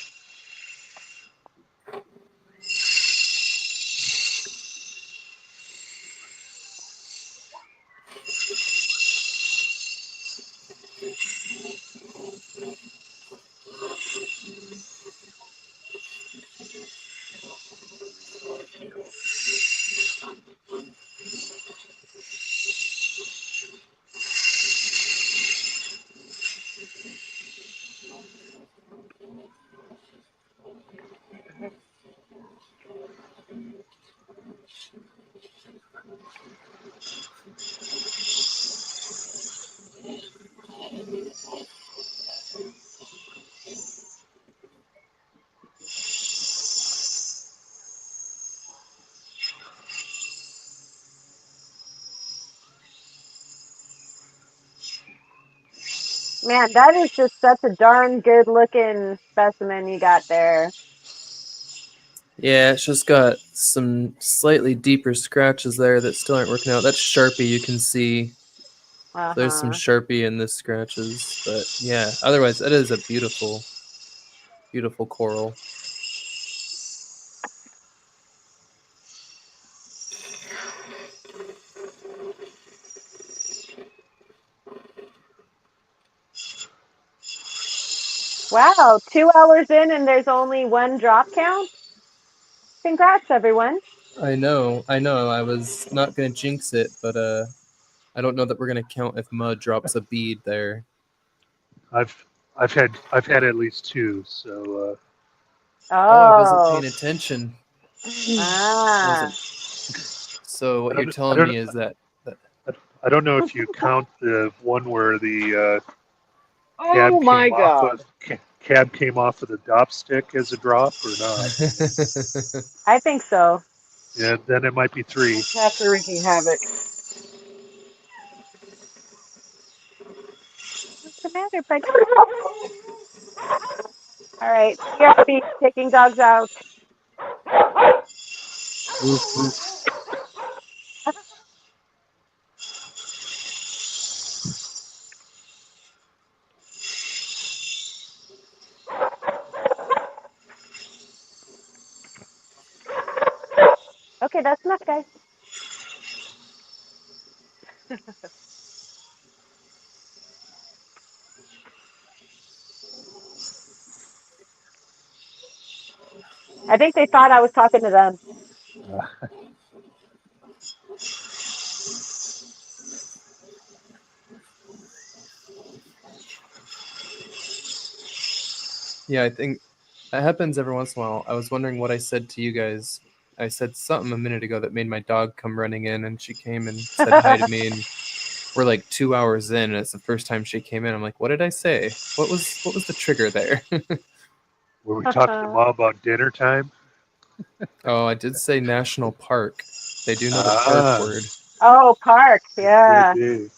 Man, that is just such a darn good looking specimen you got there. Yeah, it's just got some slightly deeper scratches there that still aren't working out. That's Sharpie, you can see. There's some Sharpie in the scratches, but yeah, otherwise it is a beautiful, beautiful coral. Wow, 2 hours in and there's only one drop count? Congrats, everyone. I know. I was not gonna jinx it, but I don't know that we're gonna count if Mud drops a bead there. I've had at least two, so Oh, I wasn't Oh. paying attention. Ah. Wasn't. So what I you're don't I telling don't me is that I don't know if you count the one where the Oh my God. cab came off of the dop stick as a drop or not. I think so. Yeah, then it might be three. Cats are wreaking havoc. What's the matter, buddy? All right, CRB, taking dogs out. Woof, woof. Okay, that's enough, guys. I think they thought I was talking to them. Yeah, I think that happens every once in a while. I was wondering what I said to you guys. I said something a minute ago that made my dog come running in, and she came and said hi to me, and we're like 2 hours in, and it's the first time she came in. I'm like, what did I say? What was the trigger there? Were we talking to Mom about dinner time? Oh, I did say national park. They do know the park Ah, word. Oh, park, good yeah. day.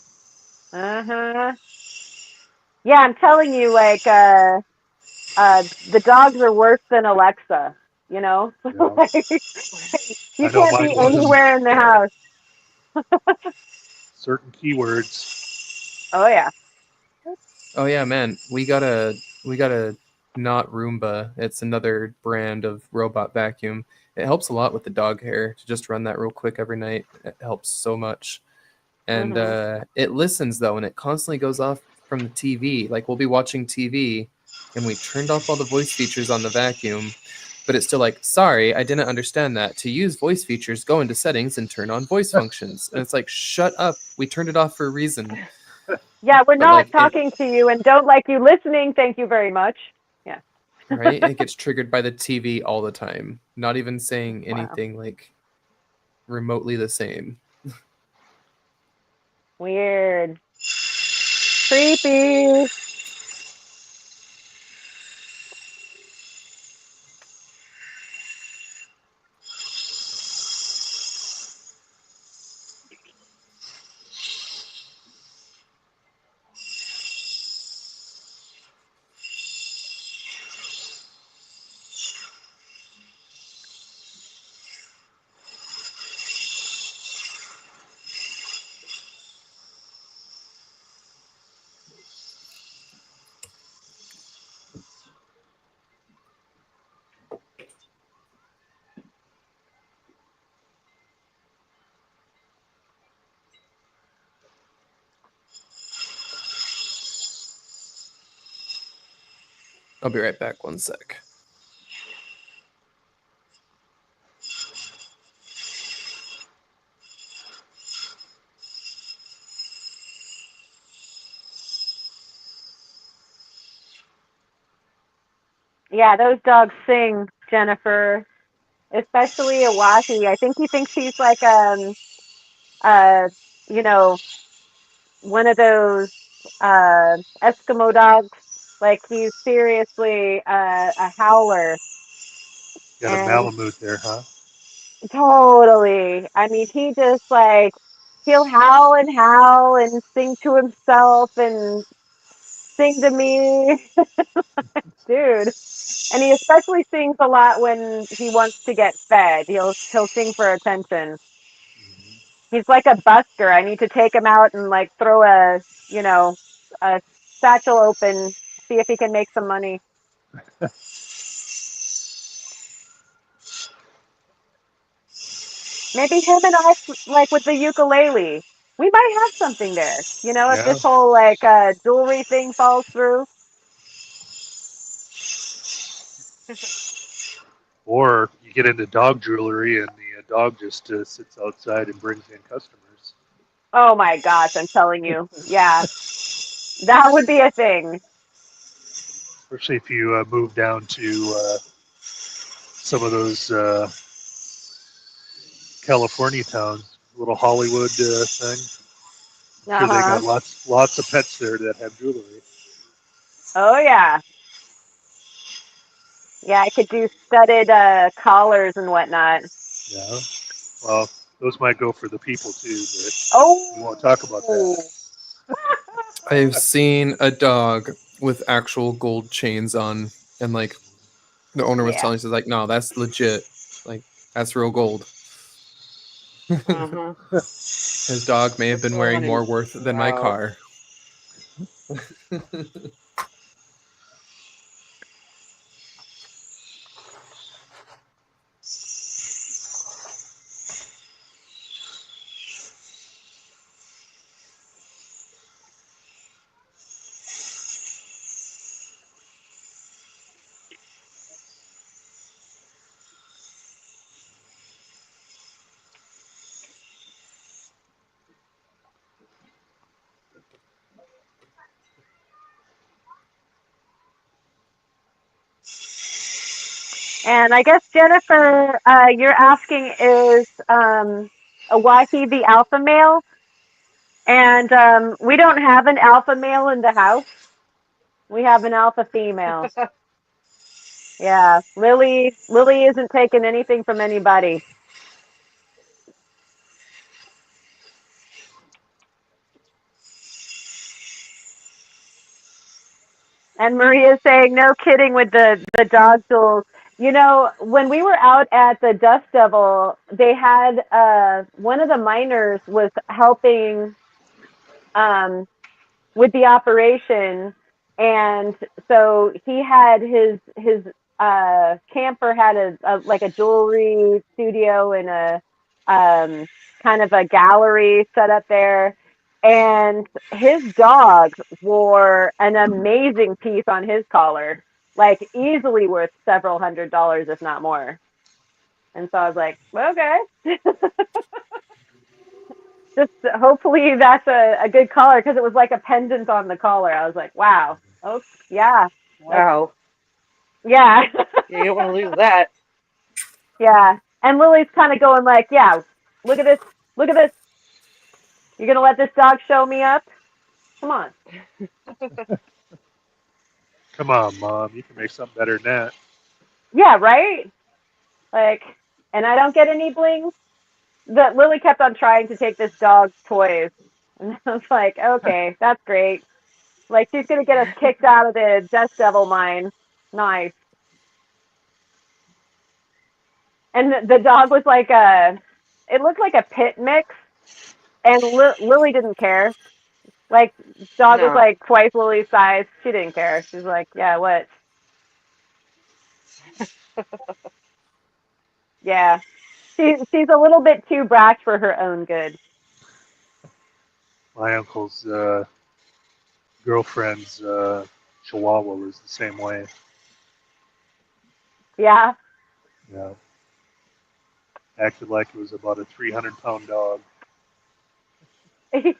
Uh-huh. Yeah, I'm telling you, like, the dogs are worse than Alexa, you know? Yeah, Like, you I know can't mine be was anywhere in the house. certain keywords. Oh, yeah. Oh yeah, man, we got a not Roomba. It's another brand of robot vacuum. It helps a lot with the dog hair to just run that real quick every night. It helps so much. And it listens though, and it constantly goes off from the TV. Like we'll be watching TV, and we turned off all the voice features on the vacuum, but it's still like, sorry, I didn't understand that. To use voice features, go into settings and turn on voice functions. And it's like, shut up. We turned it off for a reason. Yeah, we're But not like it, talking to you and don't like you listening. Thank you very much. Yeah. right? It gets triggered by the TV all the time. Not even saying Wow. anything like remotely the same. Weird. Creepy. I'll be right back. 1 sec. Yeah, those dogs sing, Jennifer. Especially Iwaki. I think he thinks he's like you know, one of those Eskimo dogs. Like he's seriously a howler. Got a And Malamute there, huh? totally. I mean, he just like he'll howl and sing to himself and sing to me, dude. And he especially sings a lot when he wants to get fed. He'll sing for attention. He's like a busker. I need to take him out and like throw a satchel open, see if he can make some money. Maybe him and I, like with the ukulele, we might have something there. If Yeah. this whole like jewelry thing falls through. Or you get into dog jewelry and the dog just sits outside and brings in customers. Oh my gosh, I'm telling you. Yeah, that would be a thing. Especially if you move down to some of those California towns, little Hollywood thing. I'm sure they Uh-huh. got lots of pets there that have jewelry. Oh yeah. Yeah, I could do studded collars and whatnot. Yeah. Well, those might go for the people too, but we won't talk about Oh. that. I've seen a dog with actual gold chains on, and like the owner was Yeah. telling us, like, no, that's legit. Like, that's real gold. Uh-huh. His dog may have been wearing more worth than my Wow. car. And I guess Jennifer, you're asking is Iwaki the alpha male? And we don't have an alpha male in the house. We have an alpha female. Yeah, Lily isn't taking anything from anybody. And Maria's saying, no kidding with the dog tools. When we were out at the Dust Devil, they had one of the miners was helping with the operation, and so he had his camper had like a jewelry studio and a kind of a gallery set up there, and his dog wore an amazing piece on his collar, like easily worth several $100s if not more. And so I was like, okay. Just hopefully that's a good collar, because it was like a pendant on the collar. I was like, wow. Oh yeah. Wow. Yeah. Yeah, you don't want to lose that. Yeah. And Lily's kind of going like, yeah, look at this. Look at this. You're going to let this dog show me up? Come on. Come on, Mom, you can make something better than that. Yeah, right? Like, and I don't get any bling. Lily kept on trying to take this dog's toys. And I was like, okay, that's great. Like, she's going to get us kicked out of the Dust Devil mine. Nice. And the dog was like it looked like a pit mix, and Lily didn't care. Like, dog was No. like twice Lily's size. She didn't care. She's like, yeah, what? Yeah. She's a little bit too brash for her own good. My uncle's girlfriend's Chihuahua was the same way. Yeah. Yeah. Acted like it was about a 300-pound dog. Isn't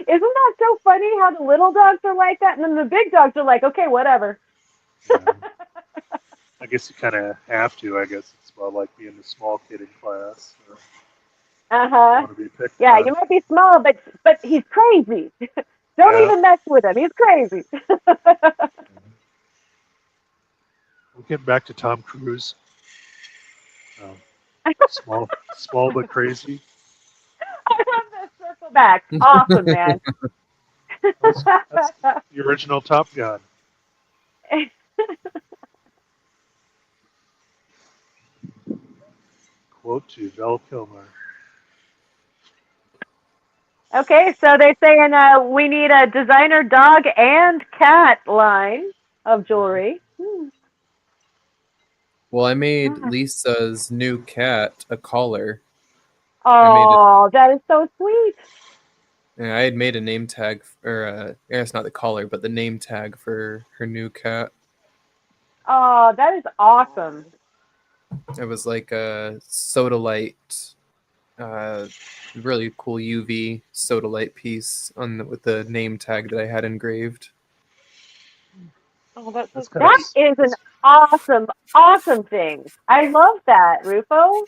that so funny how the little dogs are like that, and then the big dogs are like, okay, whatever. Yeah. I guess you kind of have to. I guess it's about like being the small kid in class. Uh-huh. Want to be picked Yeah, on. you might be small, but he's crazy. Don't Yeah. even mess with him. He's crazy. We'll get back to Tom Cruise. Small but crazy. I love this circle back. Awesome, man. That's the original Top Gun. Quote to Val Kilmer. Okay, so they're saying we need a designer dog and cat line of jewelry. Well, I made Lisa's new cat a collar. Oh, that is so sweet. And I had made a name tag, it's not the collar, but the name tag for her new cat. Oh, that is awesome. It was like a soda light, really cool UV soda light piece with the name tag that I had engraved. Oh, that's so That is an awesome, awesome thing. I love that, Rufo.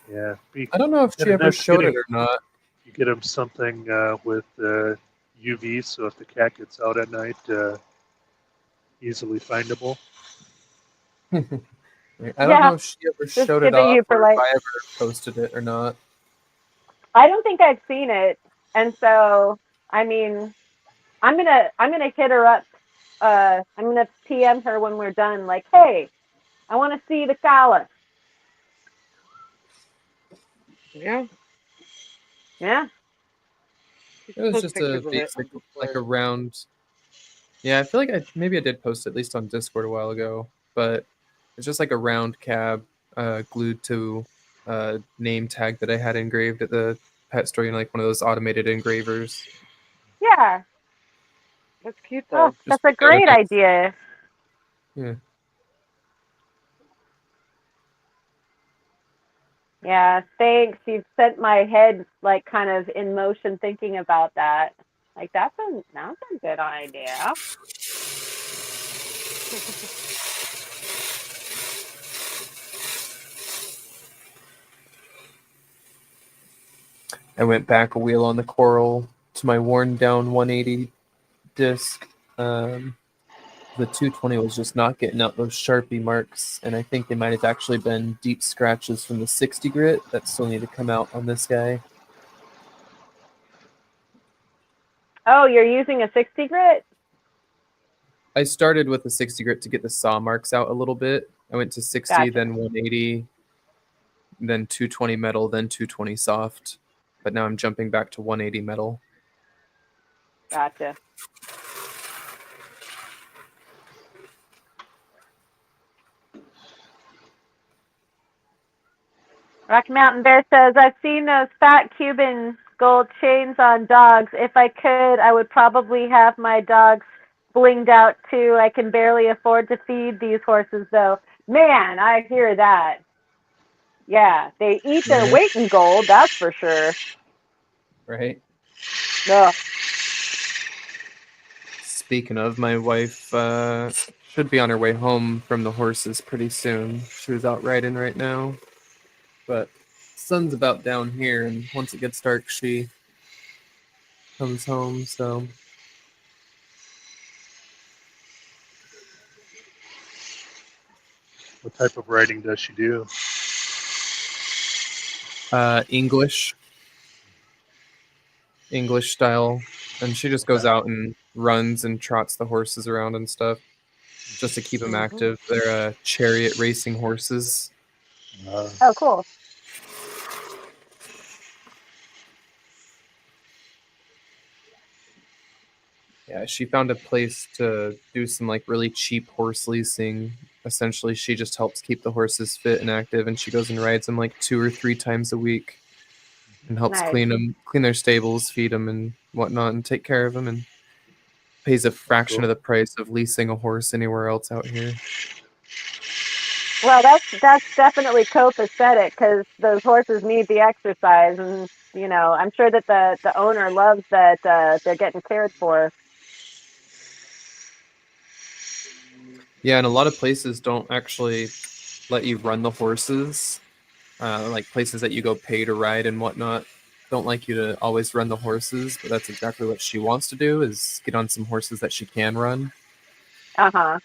Yeah. I don't know if she ever showed it or not. You get him something with UV, so if the cat gets out at night, easily findable. I don't know if she ever Just showed it giving off you for or like. if I ever posted it or not. I don't think I've seen it, and so I mean, I'm gonna hit her up. I'm gonna PM her when we're done. Like, hey, I want to see the collar. Yeah. Yeah. It was Post just a pictures of it basic, on like a Discord. round. Yeah, I feel like maybe I did post it at least on Discord a while ago, but it's just like a round cab glued to a name tag that I had engraved at the pet store, like one of those automated engravers. Yeah. That's cute Oh, though. Just that's a got a great nice, idea. yeah. Yeah, thanks. You've sent my head like kind of in motion thinking about that. Like that's a good idea. I went back a wheel on the Coral to my worn down 180 disc. The 220 was just not getting out those Sharpie marks, and I think they might have actually been deep scratches from the 60 grit that still need to come out on this guy. Oh, you're using a 60 grit? I started with the 60 grit to get the saw marks out a little bit. I went to 60, Gotcha. then 180, then 220 metal, then 220 soft. But now I'm jumping back to 180 metal. Gotcha. Rocky Mountain Bear says, I've seen those fat Cuban gold chains on dogs. If I could, I would probably have my dogs blinged out too. I can barely afford to feed these horses though. Man, I hear that. Yeah, they eat their weight in gold, that's for sure. Right? No. Speaking of, my wife should be on her way home from the horses pretty soon. She was out riding right now. But sun's about down here, and once it gets dark, she comes home, so... What type of riding does she do? English style, and she just goes out and runs and trots the horses around and stuff just to keep them active. They're chariot racing horses. Oh, cool. Yeah, she found a place to do some like really cheap horse leasing. Essentially, she just helps keep the horses fit and active, and she goes and rides them like 2 or 3 times a week and helps Nice. clean their stables, feed them, and whatnot, and take care of them, and pays a fraction of the price of leasing a horse anywhere else out here. Well, that's definitely copacetic because those horses need the exercise, and I'm sure that the owner loves that they're getting cared for. Yeah, and a lot of places don't actually let you run the horses. Like places that you go pay to ride and whatnot don't like you to always run the horses, but that's exactly what she wants to do, is get on some horses that she can run. Uh-huh.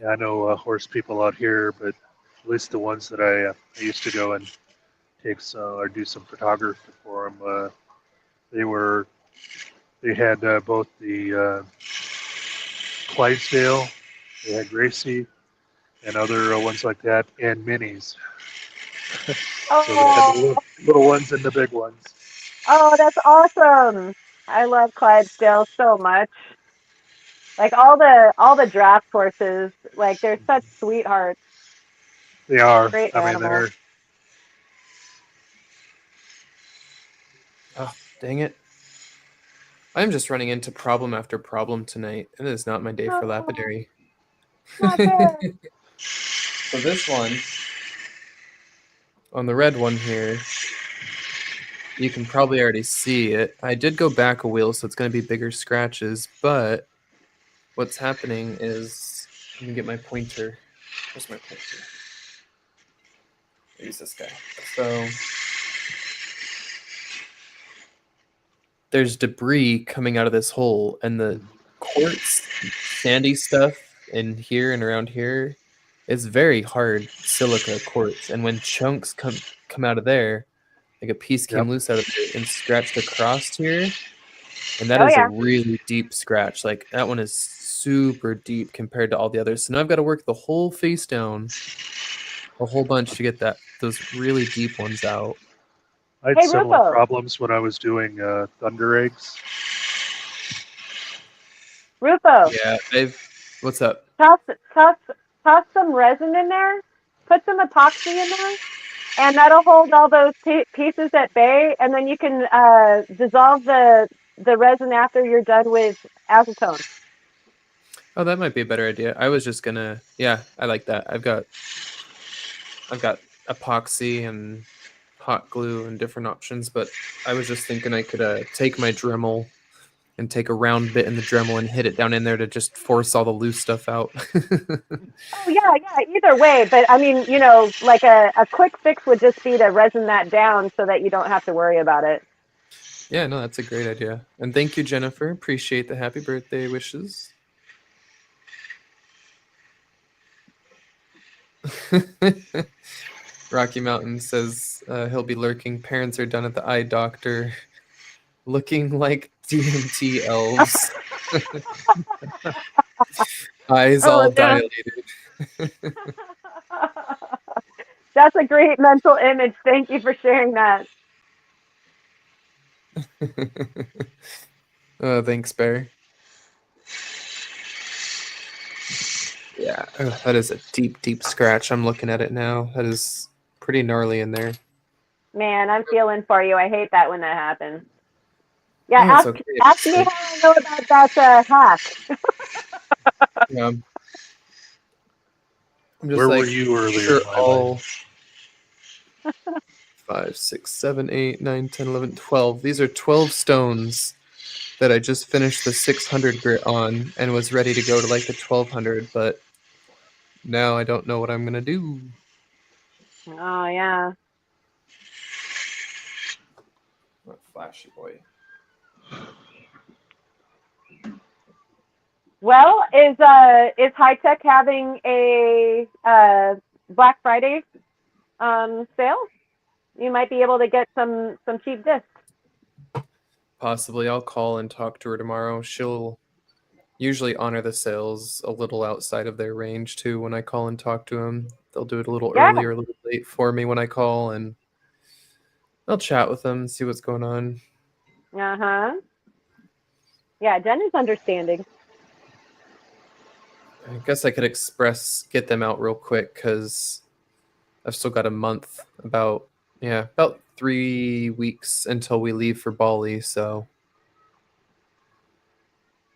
Yeah, I know horse people out here, but at least the ones that I used to go and take some or do some photography for them, they had both the Clydesdale, they had Gracie, and other ones like that, and minis. So they had the Oh, little ones and the big ones. oh, that's awesome. I love Clydesdale so much. Like all the draft horses, like they're such sweethearts, They are. great I mean, animals. they're. Oh, dang it. I'm just running into problem after problem tonight, and it is not my day for No, lapidary. not fair. So this one, on the red one here, you can probably already see it. I did go back a wheel, so it's going to be bigger scratches, but what's happening is, let me get my pointer. Where's my pointer? Use this guy. So there's debris coming out of this hole, and the quartz, sandy stuff in here and around here is very hard silica quartz. And when chunks come out of there, like a piece Yep. came loose out of it and scratched across here, and that Oh is a yeah. really deep scratch. Like that one is super deep compared to all the others. So now I've got to work the whole face down a whole bunch to get those really deep ones out. I had Hey similar Rufo, problems when I was doing Thunder Eggs. Rufo, Yeah, I've. What's up? toss toss toss some resin in there. Put some epoxy in there, and that'll hold all those pieces at bay. And then you can dissolve the resin after you're done with acetone. Oh, that might be a better idea. I was just gonna. Yeah, I like that. I've got epoxy and hot glue and different options, but I was just thinking I could take my Dremel and take a round bit in the Dremel and hit it down in there to just force all the loose stuff out. Oh yeah. Either way, but I mean, like a quick fix would just be to resin that down so that you don't have to worry about it. Yeah, no, that's a great idea. And thank you, Jennifer. Appreciate the happy birthday wishes. Rocky Mountain says he'll be lurking. Parents are done at the eye doctor, looking like DMT elves. Eyes Oh all yeah. dilated. That's a great mental image. Thank you for sharing that. Oh, thanks, Bear. Yeah, that is a deep, deep scratch. I'm looking at it now. That is pretty gnarly in there. Man, I'm feeling for you. I hate that when that happens. Yeah, Oh, it's okay. ask me how I know about that hack. Yeah, I'm just Where were like, you earlier sure, in my all life? 5, 6, 7, 8, 9, 10, 11, 12. These are 12 stones that I just finished the 600 grit on and was ready to go to like the 1200, but now I don't know what I'm gonna do. Oh yeah. What a flashy boy. Well, is High Tech having a Black Friday sale? You might be able to get some cheap discs. Possibly, I'll call and talk to her tomorrow. She'll usually honor the sales a little outside of their range too. When I call and talk to them, they'll do it a little Yeah. early or a little late for me when I call, and I'll chat with them and see what's going on. Uh-huh. Yeah, Jen is understanding. I guess I could get them out real quick because I've still got a month, about 3 weeks until we leave for Bali. So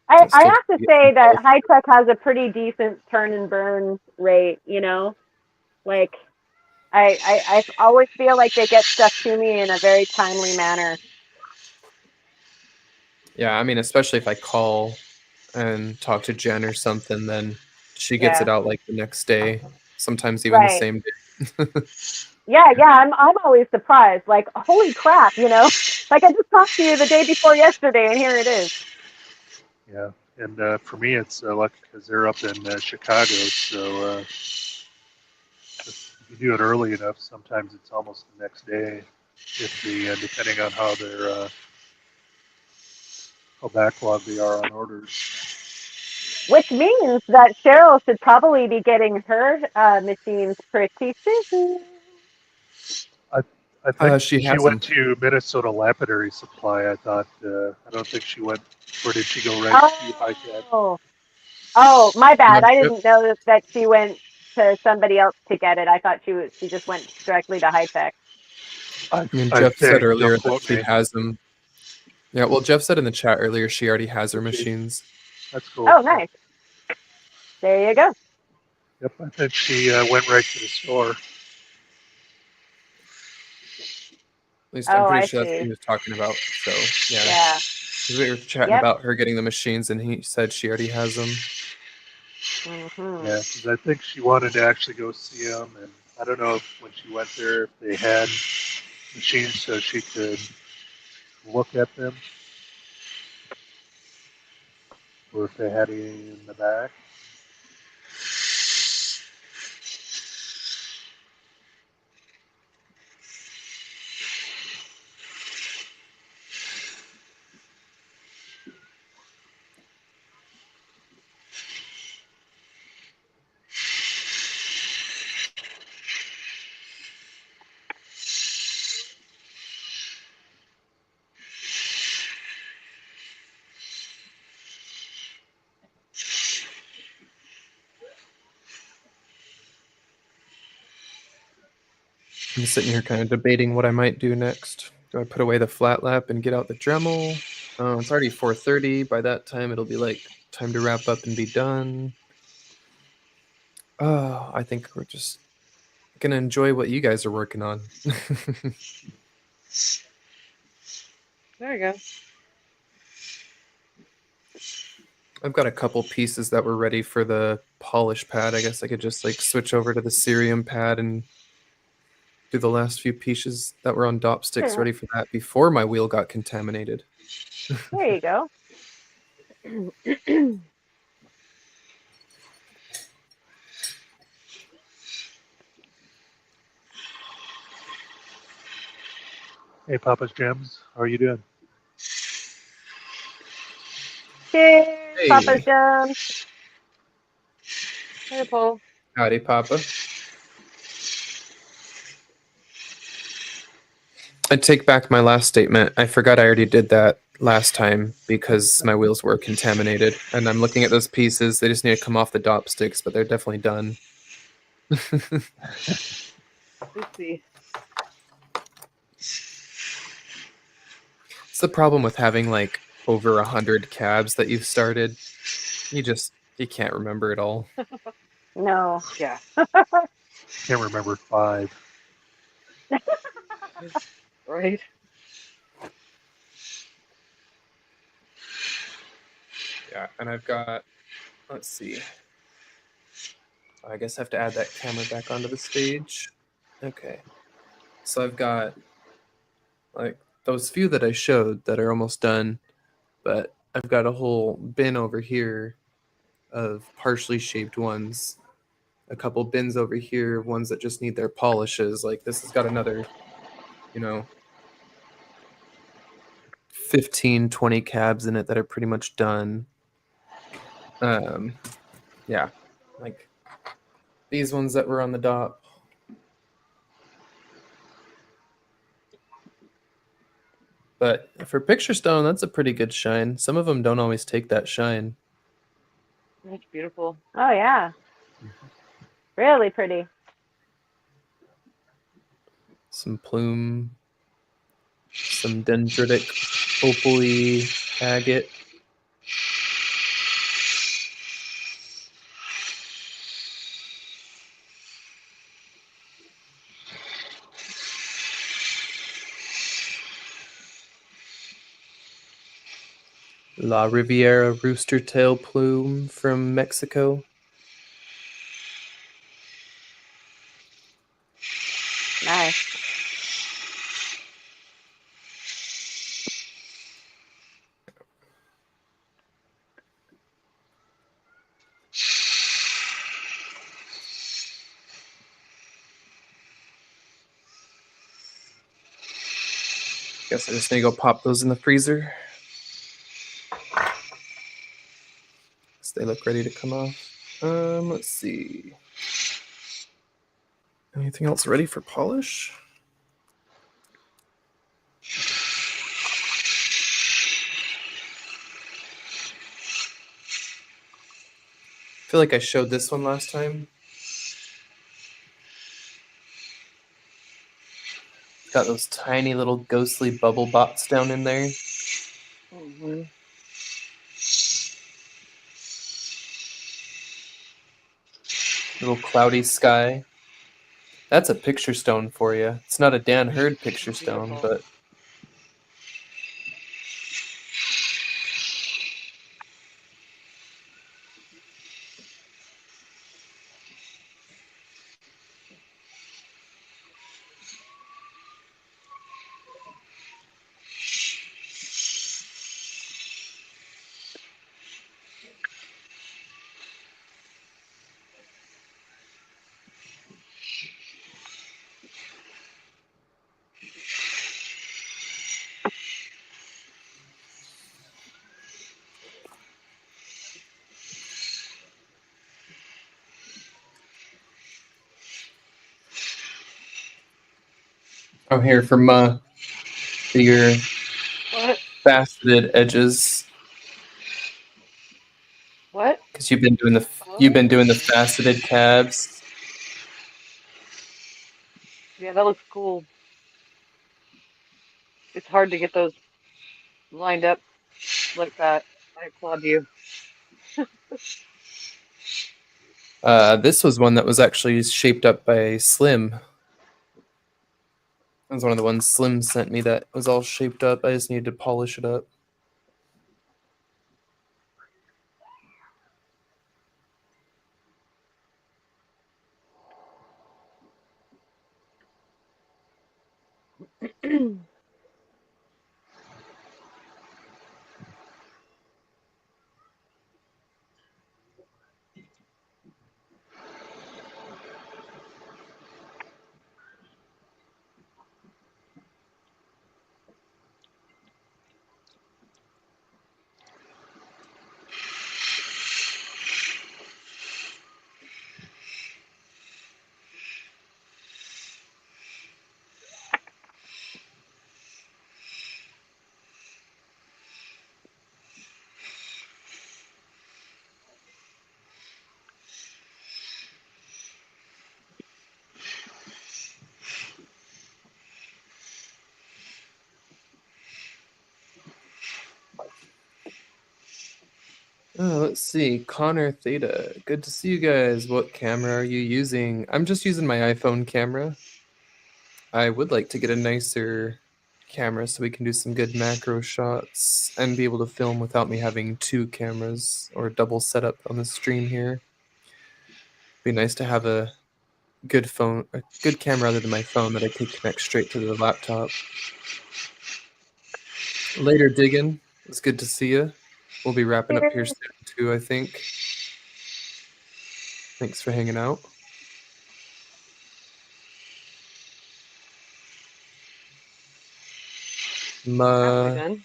I still have to get some say that polish. high tech has a pretty decent turn and burn rate, you know? Like I always feel like they get stuff to me in a very timely manner. Yeah, I mean, especially if I call and talk to Jen or something, then she gets it Yeah. out like the next day, sometimes even the Right. same day. Yeah, I'm always surprised. Like, holy crap, you know? Like I just talked to you the day before yesterday and here it is. Yeah, and for me, it's lucky because they're up in Chicago. So if you do it early enough, sometimes it's almost the next day. If the depending on how backlogged they are on orders. Which means that Cheryl should probably be getting her machines pretty soon. I I think She she has went them. to Minnesota Lapidary Supply. I thought. I don't think she went. Or did she go right to HiCat? Oh, oh, my bad. Not I sure. didn't know that she went to somebody else to get it. I thought she just went directly to high tech. And I Jeff said think. Don't earlier that quote she me. has them. Yeah, well, Jeff said in the chat earlier she already has her Did she? machines. That's cool. Oh, nice. There you go. Yep, I think she went right to the store. At least I'm Oh, pretty I sure that's what see. he was talking about. So yeah, Yeah. 'cause we were chatting Yep. about her getting the machines, and he said she already has them. Mhm. Yeah, because I think she wanted to actually go see them, and I don't know if when she went there if they had machines so she could look at them, or if they had any in the back. I'm sitting here kind of debating what I might do next. Do I put away the flat lap and get out the Dremel? Oh, it's already 4:30. By that time, it'll be like time to wrap up and be done. Oh, I think we're just gonna enjoy what you guys are working on. There you go. I've got a couple pieces that were ready for the polish pad. I guess I could just like switch over to the cerium pad and do the last few pieces that were on dop sticks Sure. ready for that before my wheel got contaminated. There you go. Hey, Papa's Gems, how are you doing? Cheers, Papa Hey, John. Hey, Paul. howdy, Papa. I take back my last statement. I forgot I already did that last time because my wheels were contaminated. And I'm looking at those pieces. They just need to come off the dop sticks, but they're definitely done. Oopsie. It's the problem with having like over 100 cabs that you've started. You can't remember it all. No. Yeah. Can't remember 5. Right. Yeah, and I've got, let's see. I guess I have to add that camera back onto the stage. Okay. So I've got like those few that I showed that are almost done, but I've got a whole bin over here of partially shaped ones, a couple bins over here, ones that just need their polishes. Like this has got another, you know, 15, 20 cabs in it that are pretty much done. Yeah, like these ones that were on the dop. But for picture stone, that's a pretty good shine. Some of them don't always take that shine. That's beautiful. Oh yeah, really pretty. Some plume, some dendritic opally agate. La Riviera rooster tail plume from Mexico. Nice. Guess I just need to go pop those in the freezer. They look ready to come off. Let's see. Anything else ready for polish? I feel like I showed this one last time. Got those tiny little ghostly bubble bots down in there. Mm-hmm. Little cloudy sky. That's a picture stone for you. It's not a Dan Hurd picture stone, Beautiful. but oh, here for your What? faceted edges, What? because you've been doing the faceted cabs. Yeah, that looks cool. It's hard to get those lined up like that. I applaud you. This was one that was actually shaped up by Slim. That was one of the ones Slim sent me that was all shaped up. I just needed to polish it up. Let's see. Connor Theta. Good to see you guys. What camera are you using? I'm just using my iPhone camera. I would like to get a nicer camera so we can do some good macro shots and be able to film without me having two cameras or double setup on the stream here. Be nice to have a good camera other than my phone that I could connect straight to the laptop. Later, Diggin. It's good to see you. We'll be wrapping up here soon too, I think. Thanks for hanging out. Halfway done.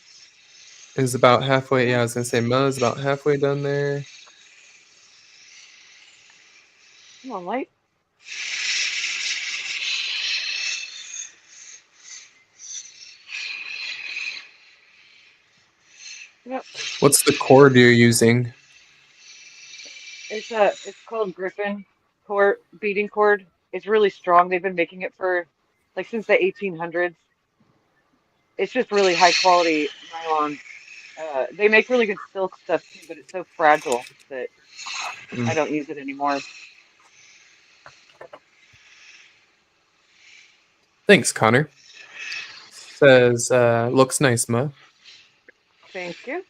Is about halfway. Yeah, I was gonna say Ma's about halfway done there. Come on, light. Yep. What's the cord you're using? It's called Griffin cord beading cord. It's really strong. They've been making it for like since the 1800s. It's just really high quality nylon. They make really good silk stuff too, but it's so fragile that I Mm. don't use it anymore. Thanks, Connor. Says, looks nice, Ma. Thank you.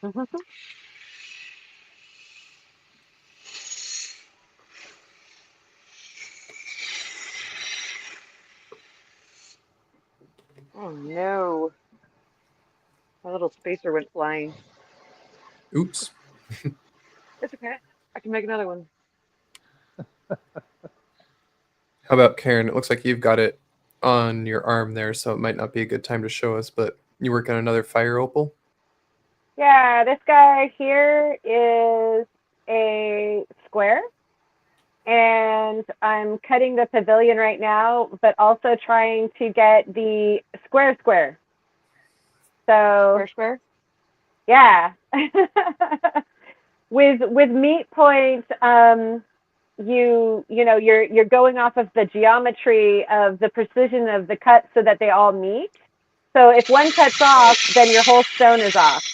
Oh no, my little spacer went flying. Oops. It's okay. I can make another one. How about Karen? It looks like you've got it on your arm there, so it might not be a good time to show us, but you work on another fire opal? Yeah, this guy here is a square, and I'm cutting the pavilion right now, but also trying to get the square. So Square, square. yeah, with meat point, you know you're going off of the geometry of the precision of the cut so that they all meet. So if one cuts off, then your whole stone is off.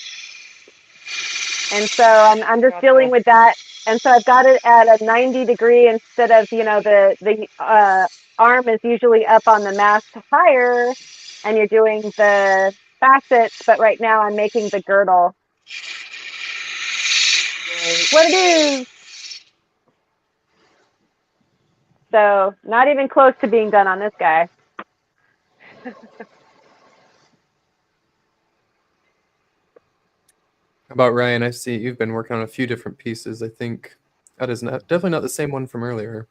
And so I'm just dealing Gotcha. with that. And so I've got it at a 90 degree instead of, you know, the arm is usually up on the mast higher and you're doing the facets, but right now I'm making the girdle. Right. What it is. So not even close to being done on this guy. How about Ryan? I see you've been working on a few different pieces. I think that is definitely not the same one from earlier.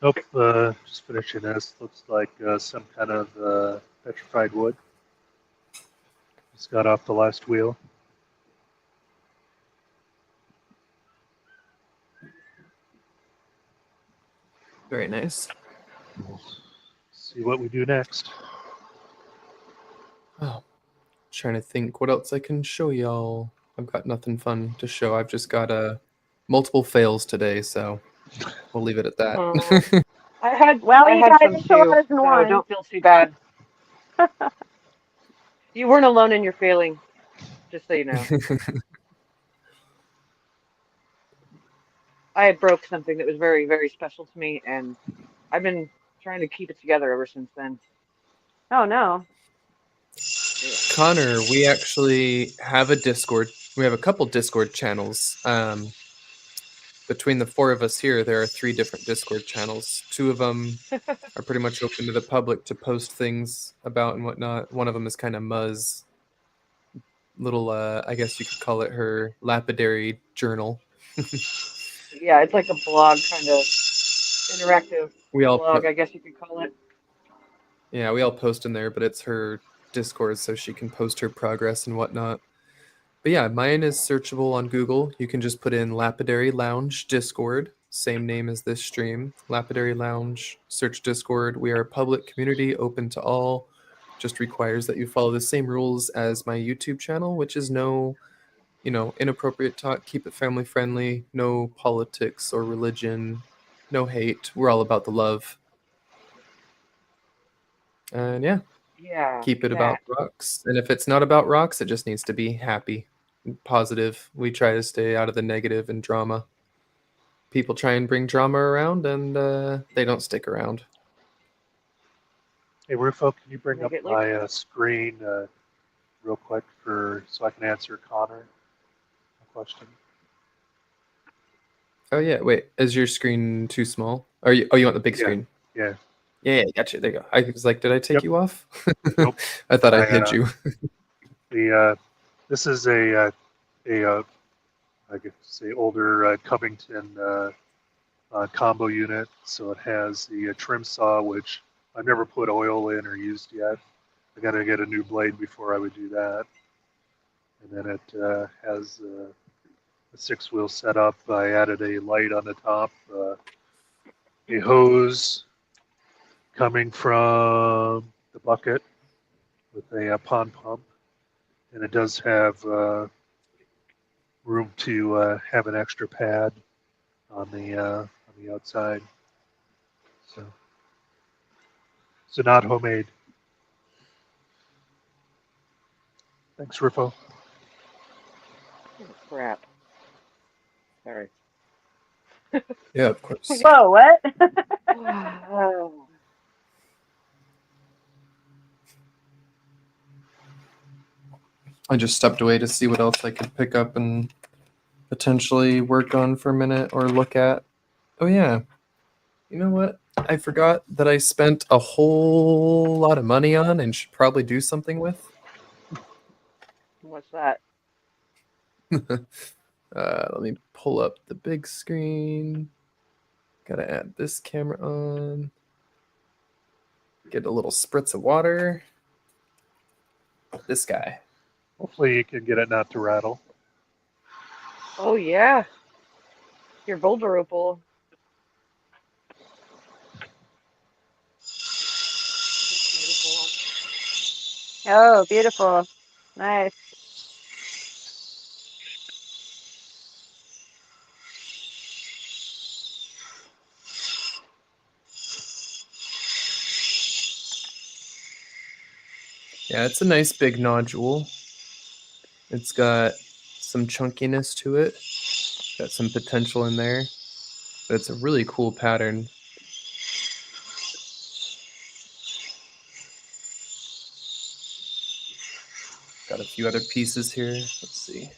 Nope, just finishing this. Looks like some kind of petrified wood. Just got off the last wheel. Very nice. We'll see what we do next. Oh, trying to think what else I can show y'all. I've got nothing fun to show. I've just got multiple fails today, so we'll leave it at that. Oh, Well, I you had got some too, enchiladas in so one. don't feel too bad. You weren't alone in your failing, just so you know. I broke something that was very, very special to me, and I've been trying to keep it together ever since then. Oh no. Yeah. Connor, we actually have a Discord. We have a couple Discord channels. Between the four of us here, there are 3 different Discord channels. 2 of them are pretty much open to the public to post things about and whatnot. One of them is kind of Muzz, little, I guess you could call it her lapidary journal. Yeah, it's like a blog, kind of interactive We all blog, put, I guess you could call it. yeah, we all post in there, but it's her Discord, so she can post her progress and whatnot. But yeah, mine is searchable on Google. You can just put in Lapidary Lounge Discord, same name as this stream. Lapidary Lounge, search Discord. We are a public community, open to all. Just requires that you follow the same rules as my YouTube channel, which is no, inappropriate talk. Keep it family friendly. No politics or religion. No hate. We're all about the love. And yeah, Yeah, keep it about that. rocks. And if it's not about rocks, it just needs to be happy, positive. We try to stay out of the negative and drama. People try and bring drama around, and they don't stick around. Hey, Rufo, can you bring Make up it like my screen real quick so I can answer Connor a question? Oh yeah, wait. Is your screen too small? Are you? Oh, you want the big Yeah, screen? yeah. Yeah, gotcha. There you go. I was like, did I take Yep. you off? Nope. I thought I I hid you. this is a I guess say older Covington combo unit. So it has the trim saw, which I've never put oil in or used yet. I got to get a new blade before I would do that. And then it has a 6-wheel setup. I added a light on the top, a hose coming from the bucket with a pond pump, and it does have room to have an extra pad on the outside. So not homemade. Thanks, Rufo. Oh, crap. Sorry. Yeah, of course. Whoa, what? Oh, I just stepped away to see what else I could pick up and potentially work on for a minute or look at. Oh yeah, you know what? I forgot that I spent a whole lot of money on and should probably do something with. what's that? Let me pull up the big screen. Gotta add this camera on. Get a little spritz of water. This guy. Hopefully you can get it not to rattle. Oh, yeah. Your boulder opal. It's beautiful. Oh, beautiful. Nice. Yeah, it's a nice big nodule. It's got some chunkiness to it. Got some potential in there. But it's a really cool pattern. Got a few other pieces here. Let's see.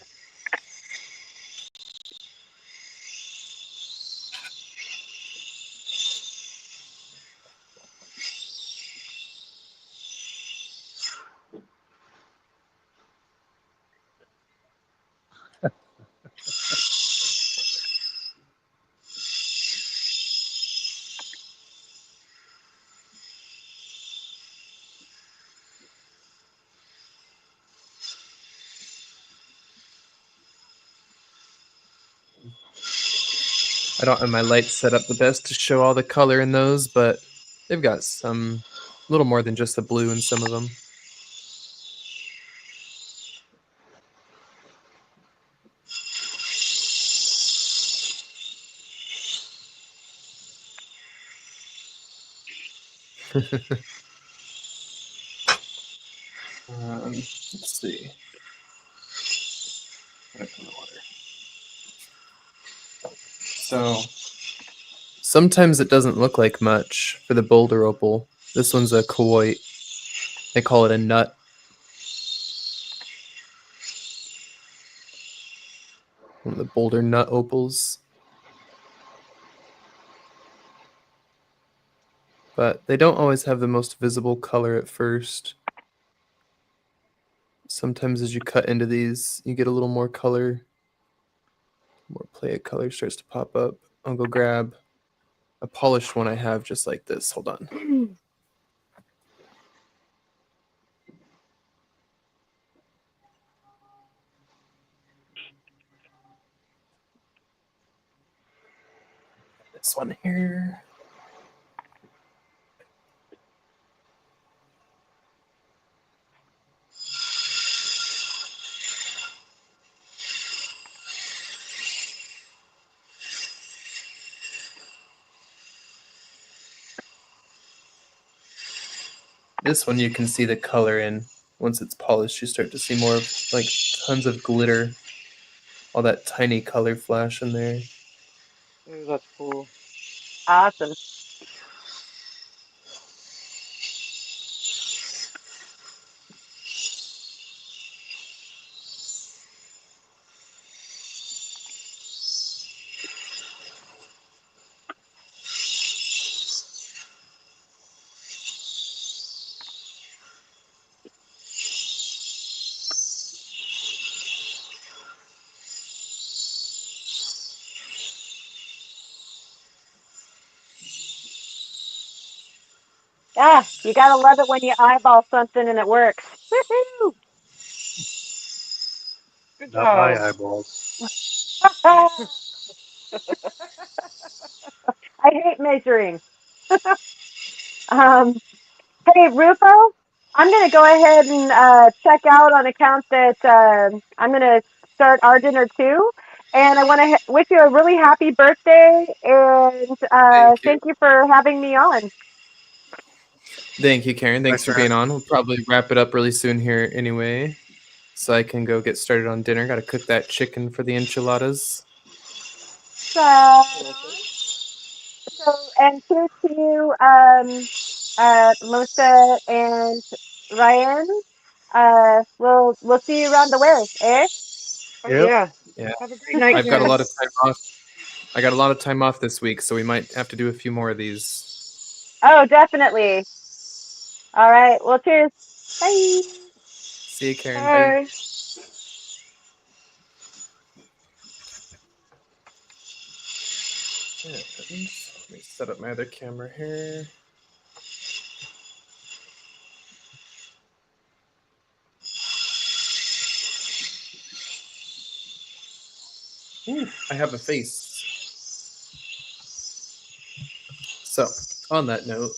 I don't have my lights set up the best to show all the color in those, but they've got some little more than just the blue in some of them. Let's see. So sometimes it doesn't look like much for the boulder opal. This one's a Kuwait. They call it a nut. One of the boulder nut opals. But they don't always have the most visible color at first. Sometimes as you cut into these, you get a little more color. More play of color starts to pop up. I'll go grab a polished one I have just like this. Hold on. This one here. This one you can see the color in. Once it's polished, you start to see more of like tons of glitter. All that tiny color flash in there. Ooh, that's cool. Awesome. Yeah, you gotta love it when you eyeball something and it works. Woohoo! Good Not my job. eyeballs. I hate measuring. Um, hey, Rufo, I'm gonna go ahead and check out on account that I'm gonna start our dinner too. And I want to wish you a really happy birthday, and thank you for having me on. Thank you, Karen. Thanks Bye, for Karen. being on. We'll probably wrap it up really soon here anyway, so I can go get started on dinner. Got to cook that chicken for the enchiladas. So, and cheers to you, Melissa and Ryan. We'll see you around the way, eh? Oh Yep. yeah. Yeah, Have a great night, I've got a Karen. lot of time off. I got a lot of time off this week, so we might have to do a few more of these. Oh, definitely. All right. Well, cheers. Bye. See you, Karen. Bye. Bye. And let me set up my other camera here. Ooh, I have a face. So, on that note,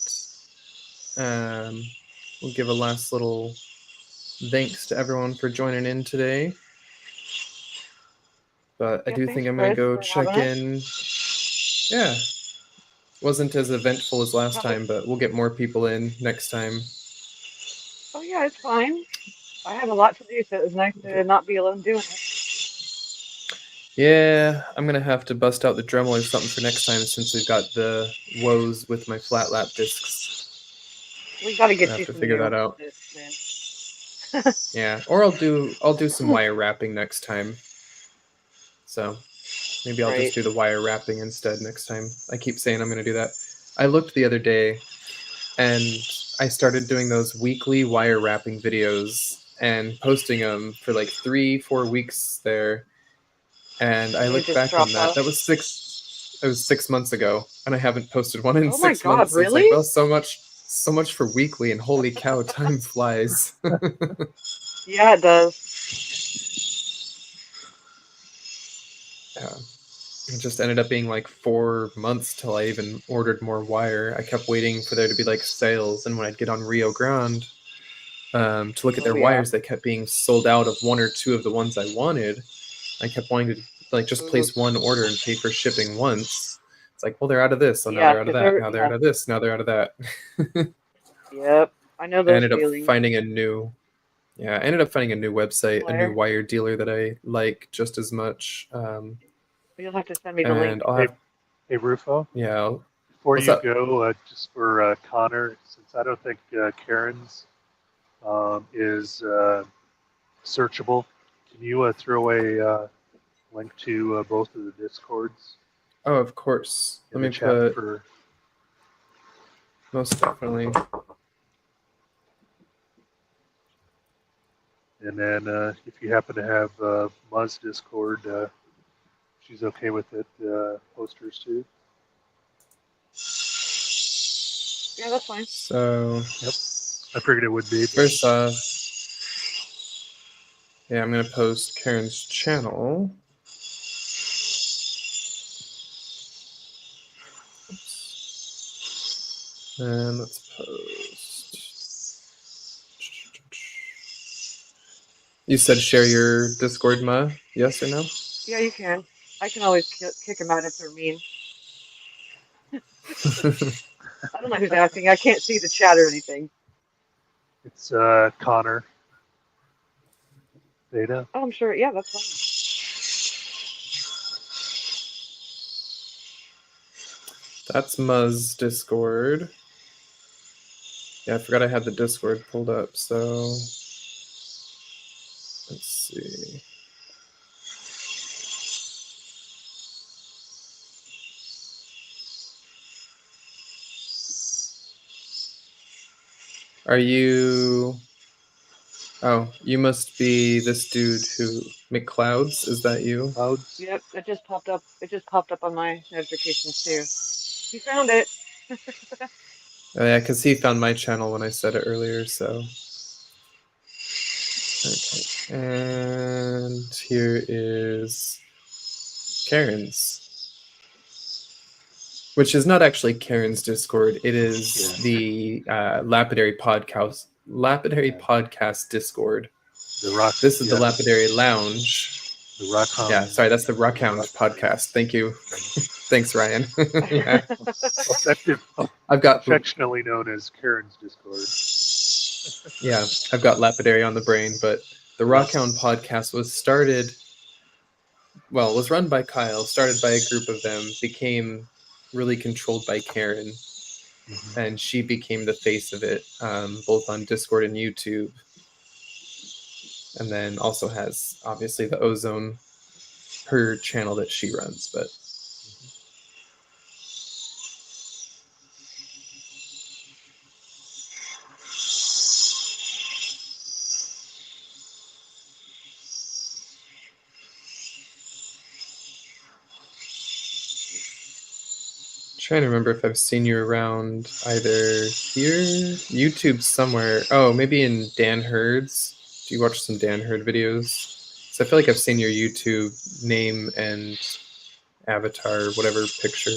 we'll give a last little thanks to everyone for joining in today. But I Yeah, do thanks, think I'm going to Chris, go for check having us. in. Yeah. Wasn't as eventful as last Probably. time, but we'll get more people in next time. Oh yeah, it's fine. I have a lot to do, so it was nice to not be alone doing it. Yeah, I'm going to have to bust out the Dremel or something for next time since we've got the woes with my flat lap discs. We got to I get have you to some figure new that out. discs, man. Yeah, or I'll do some wire wrapping next time. So maybe I'll just do the wire wrapping instead next time. I keep saying I'm going to do that. I looked the other day and I started doing those weekly wire wrapping videos and posting them for like 3-4 weeks there. And I looked back on that. That was 6 months ago, and I haven't posted one in 6 months. Really? It's like, well, so much for weekly, and holy cow, time flies. Yeah, it does. Yeah. It just ended up being like 4 months till I even ordered more wire. I kept waiting for there to be like sales, and when I'd get on Rio Grande to look at their wires, they kept being sold out of 1 or 2 of the ones I wanted. I kept wanting to like just place one order and pay for shipping once. It's like, well, they're out of this, so now they're out of that. Now they're out of this. Now they're out of that. Yep, I know I those ended up feelings. finding a new website, a new wire dealer that I like just as much. You'll have to send me the link. Hey, Rufo. Yeah. Before you go, just for Connor, since I don't think Karen's is searchable, can you throw a link to both of the Discords? Oh, of course. Let me put for most definitely. And then if you happen to have Muzz Discord, she's okay with it. Posters too. Yeah, that's fine. So, yep, I figured it would be. First off, yeah, I'm gonna post Karen's channel. Oops. And let's post. You said share your Discord, Ma? Yes or no? Yeah, you can. I can always kick them out if they're mean. I don't know who's asking. I can't see the chat or anything. It's Connor. Beta. Oh, I'm sure. Yeah, that's fine. That's Muzz Discord. Yeah, I forgot I had the Discord pulled up, so let's see. Are you... Oh, you must be this dude who... McClouds? Is that you? Clouds? Yep, it just popped up. It just popped up on my notifications too. He found it. Oh, yeah, because he found my channel when I said it earlier, so... Okay, and here is Karen's. Which is not actually Karen's Discord. It is the Lapidary Podcast Discord. This is the Lapidary Lounge. The Rock Hound. Yeah, sorry, that's the Rockhound podcast. Thank you. Thanks, Ryan. Yeah, I've got affectionately known as Karen's Discord. yeah, I've got Lapidary on the brain, but the Rockhound podcast was run by Kyle, started by a group of them, became really controlled by Karen, and she became the face of it, both on Discord and YouTube. And then also has obviously the Ozone, her channel that she runs, but trying to remember if I've seen you around either here, YouTube somewhere. Oh, maybe in Dan Hurd's. Do you watch some Dan Hurd videos? So I feel like I've seen your YouTube name and avatar, whatever picture.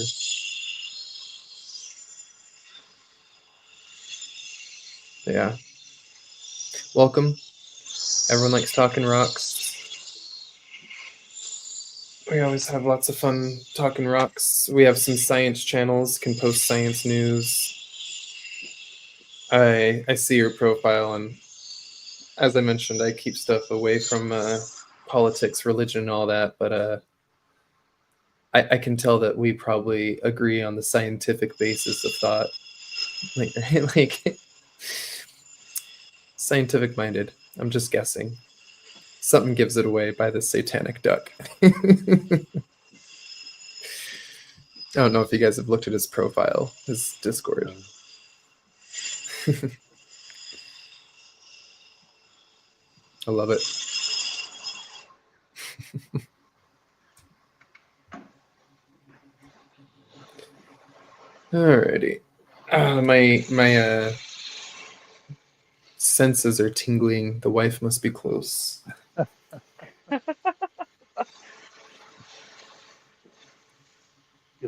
Yeah. Welcome. Everyone likes talking rocks. We always have lots of fun talking rocks. We have some science channels, can post science news. I see your profile, and as I mentioned, I keep stuff away from politics, religion, and all that, but I can tell that we probably agree on the scientific basis of thought. Like scientific minded. I'm just guessing. Something gives it away by the satanic duck. I don't know if you guys have looked at his profile, his Discord. I love it. Alrighty. My senses are tingling. The wife must be close. Get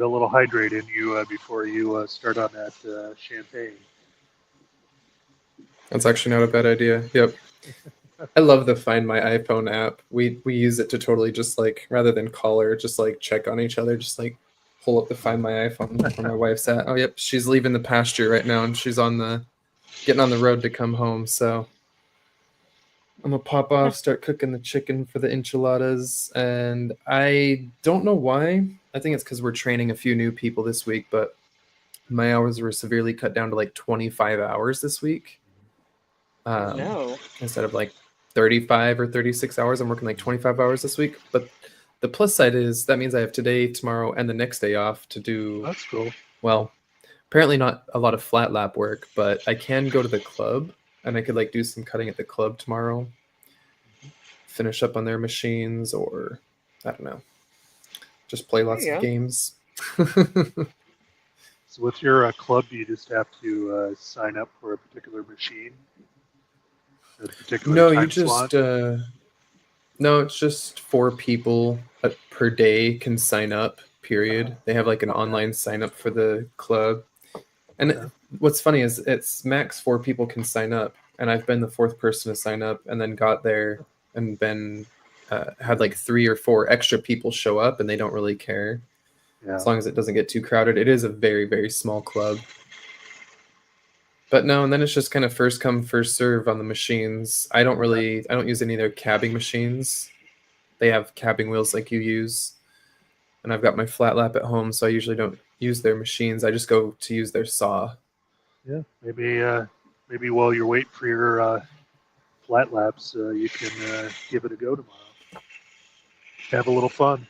a little hydrate in you before you start on that champagne. That's actually not a bad idea. Yep. I love the Find My iPhone app. We use it to totally just like, rather than call her, just like check on each other, just like pull up the Find My iPhone where my wife's at. Oh, yep, she's leaving the pasture right now, and she's getting on the road to come home. So I'm gonna pop off, start cooking the chicken for the enchiladas, and I don't know why. I think it's because we're training a few new people this week, but my hours were severely cut down to like 25 hours this week. No. Instead of like 35 or 36 hours, I'm working like 25 hours this week. But the plus side is that means I have today, tomorrow, and the next day off to do. That's cool. Well, apparently not a lot of flat lap work, but I can go to the club, and I could like do some cutting at the club tomorrow, finish up on their machines, or I don't know, just play lots of games. So with your club, you just have to sign up for a particular machine? A particular No, time you just slot? no, it's just 4 people per day can sign up, period. They have like an online sign up for the club. And what's funny is it's max 4 people can sign up, and I've been the 4th person to sign up, and then got there and been had like 3 or 4 extra people show up, and they don't really care as long as it doesn't get too crowded. It is a very, very small club. But no, and then it's just kind of first come, first serve on the machines. I don't use any of their cabbing machines. They have cabbing wheels like you use. And I've got my flat lap at home, so I usually don't use their machines. I just go to use their saw. Yeah, maybe while you're waiting for your flat laps, you can give it a go tomorrow. Have a little fun.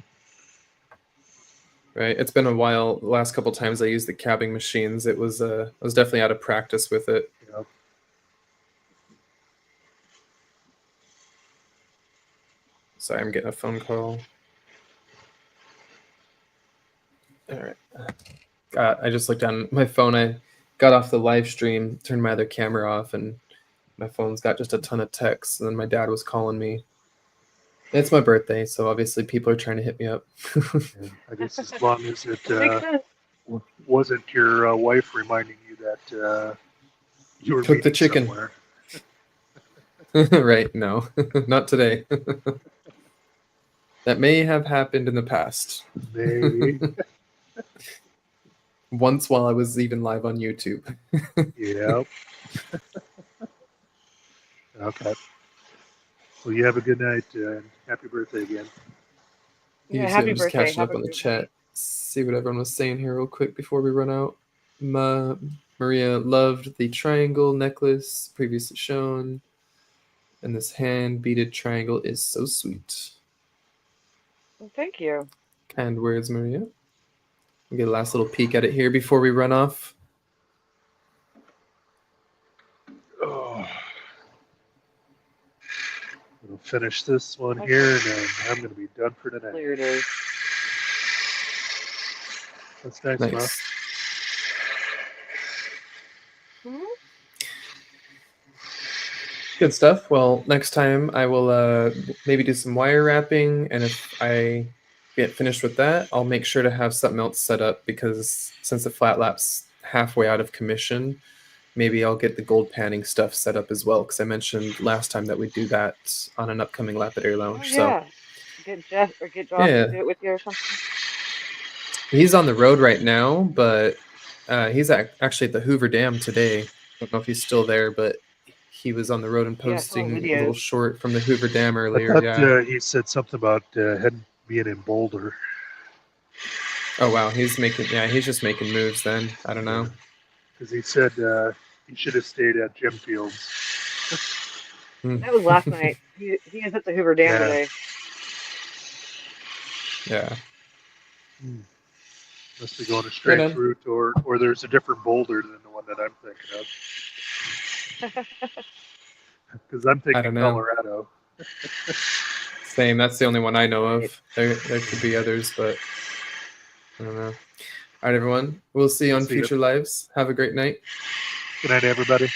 Right, it's been a while. The last couple times I used the cabbing machines, I was definitely out of practice with it. Yep. Sorry, I'm getting a phone call. All right. I just looked down my phone. I got off the live stream, turned my other camera off, and my phone's got just a ton of texts. And then my dad was calling me. It's my birthday, so obviously people are trying to hit me up. I guess as long as it wasn't your wife reminding you that you were Cook the chicken. Somewhere. Right, no, not today. That may have happened in the past. Maybe. Once while I was even live on YouTube. Yep. Okay. Well, you have a good night and happy birthday again. Yeah, You too. happy I'm just birthday. catching Have up a on the great chat. night. See what everyone was saying here real quick before we run out. Maria loved the triangle necklace previously shown. And this hand beaded triangle is so sweet. Well, thank you. Kind words, Maria. We'll get a last little peek at it here before we run off. Oh. We'll finish this one Okay. here, and then I'm going to be done for tonight. Clear it is. That's nice, Nice. Ma. Mhm. Good stuff. Well, next time I will maybe do some wire wrapping, and if I get finished with that, I'll make sure to have something else set up, because since the flat lap's halfway out of commission, maybe I'll get the gold panning stuff set up as well, because I mentioned last time that we'd do that on an upcoming Lapidary Oh lounge. yeah. Get Jeff or get So Josh to yeah, do it with you or something. he's on the road right now, but he's actually at the Hoover Dam today. I don't know if he's still there, but he was on the road and Yeah, I saw posting a little videos. short from the Hoover Dam I earlier. thought Yeah. he said something about being in Boulder. Oh wow, he's just making moves then. I don't know. Because he said he should have stayed at Jim Fields. That was last night. He is at the Hoover Dam Yeah. today. Yeah. Must be going a strange route, or there's a different Boulder than the one that I'm thinking of. Because I'm I don't thinking know. Colorado. Same. That's the only one I know Right. of. There could be others, but I don't know. All right, everyone. We'll see you on See ya. future lives. Have a great night. Good night, everybody.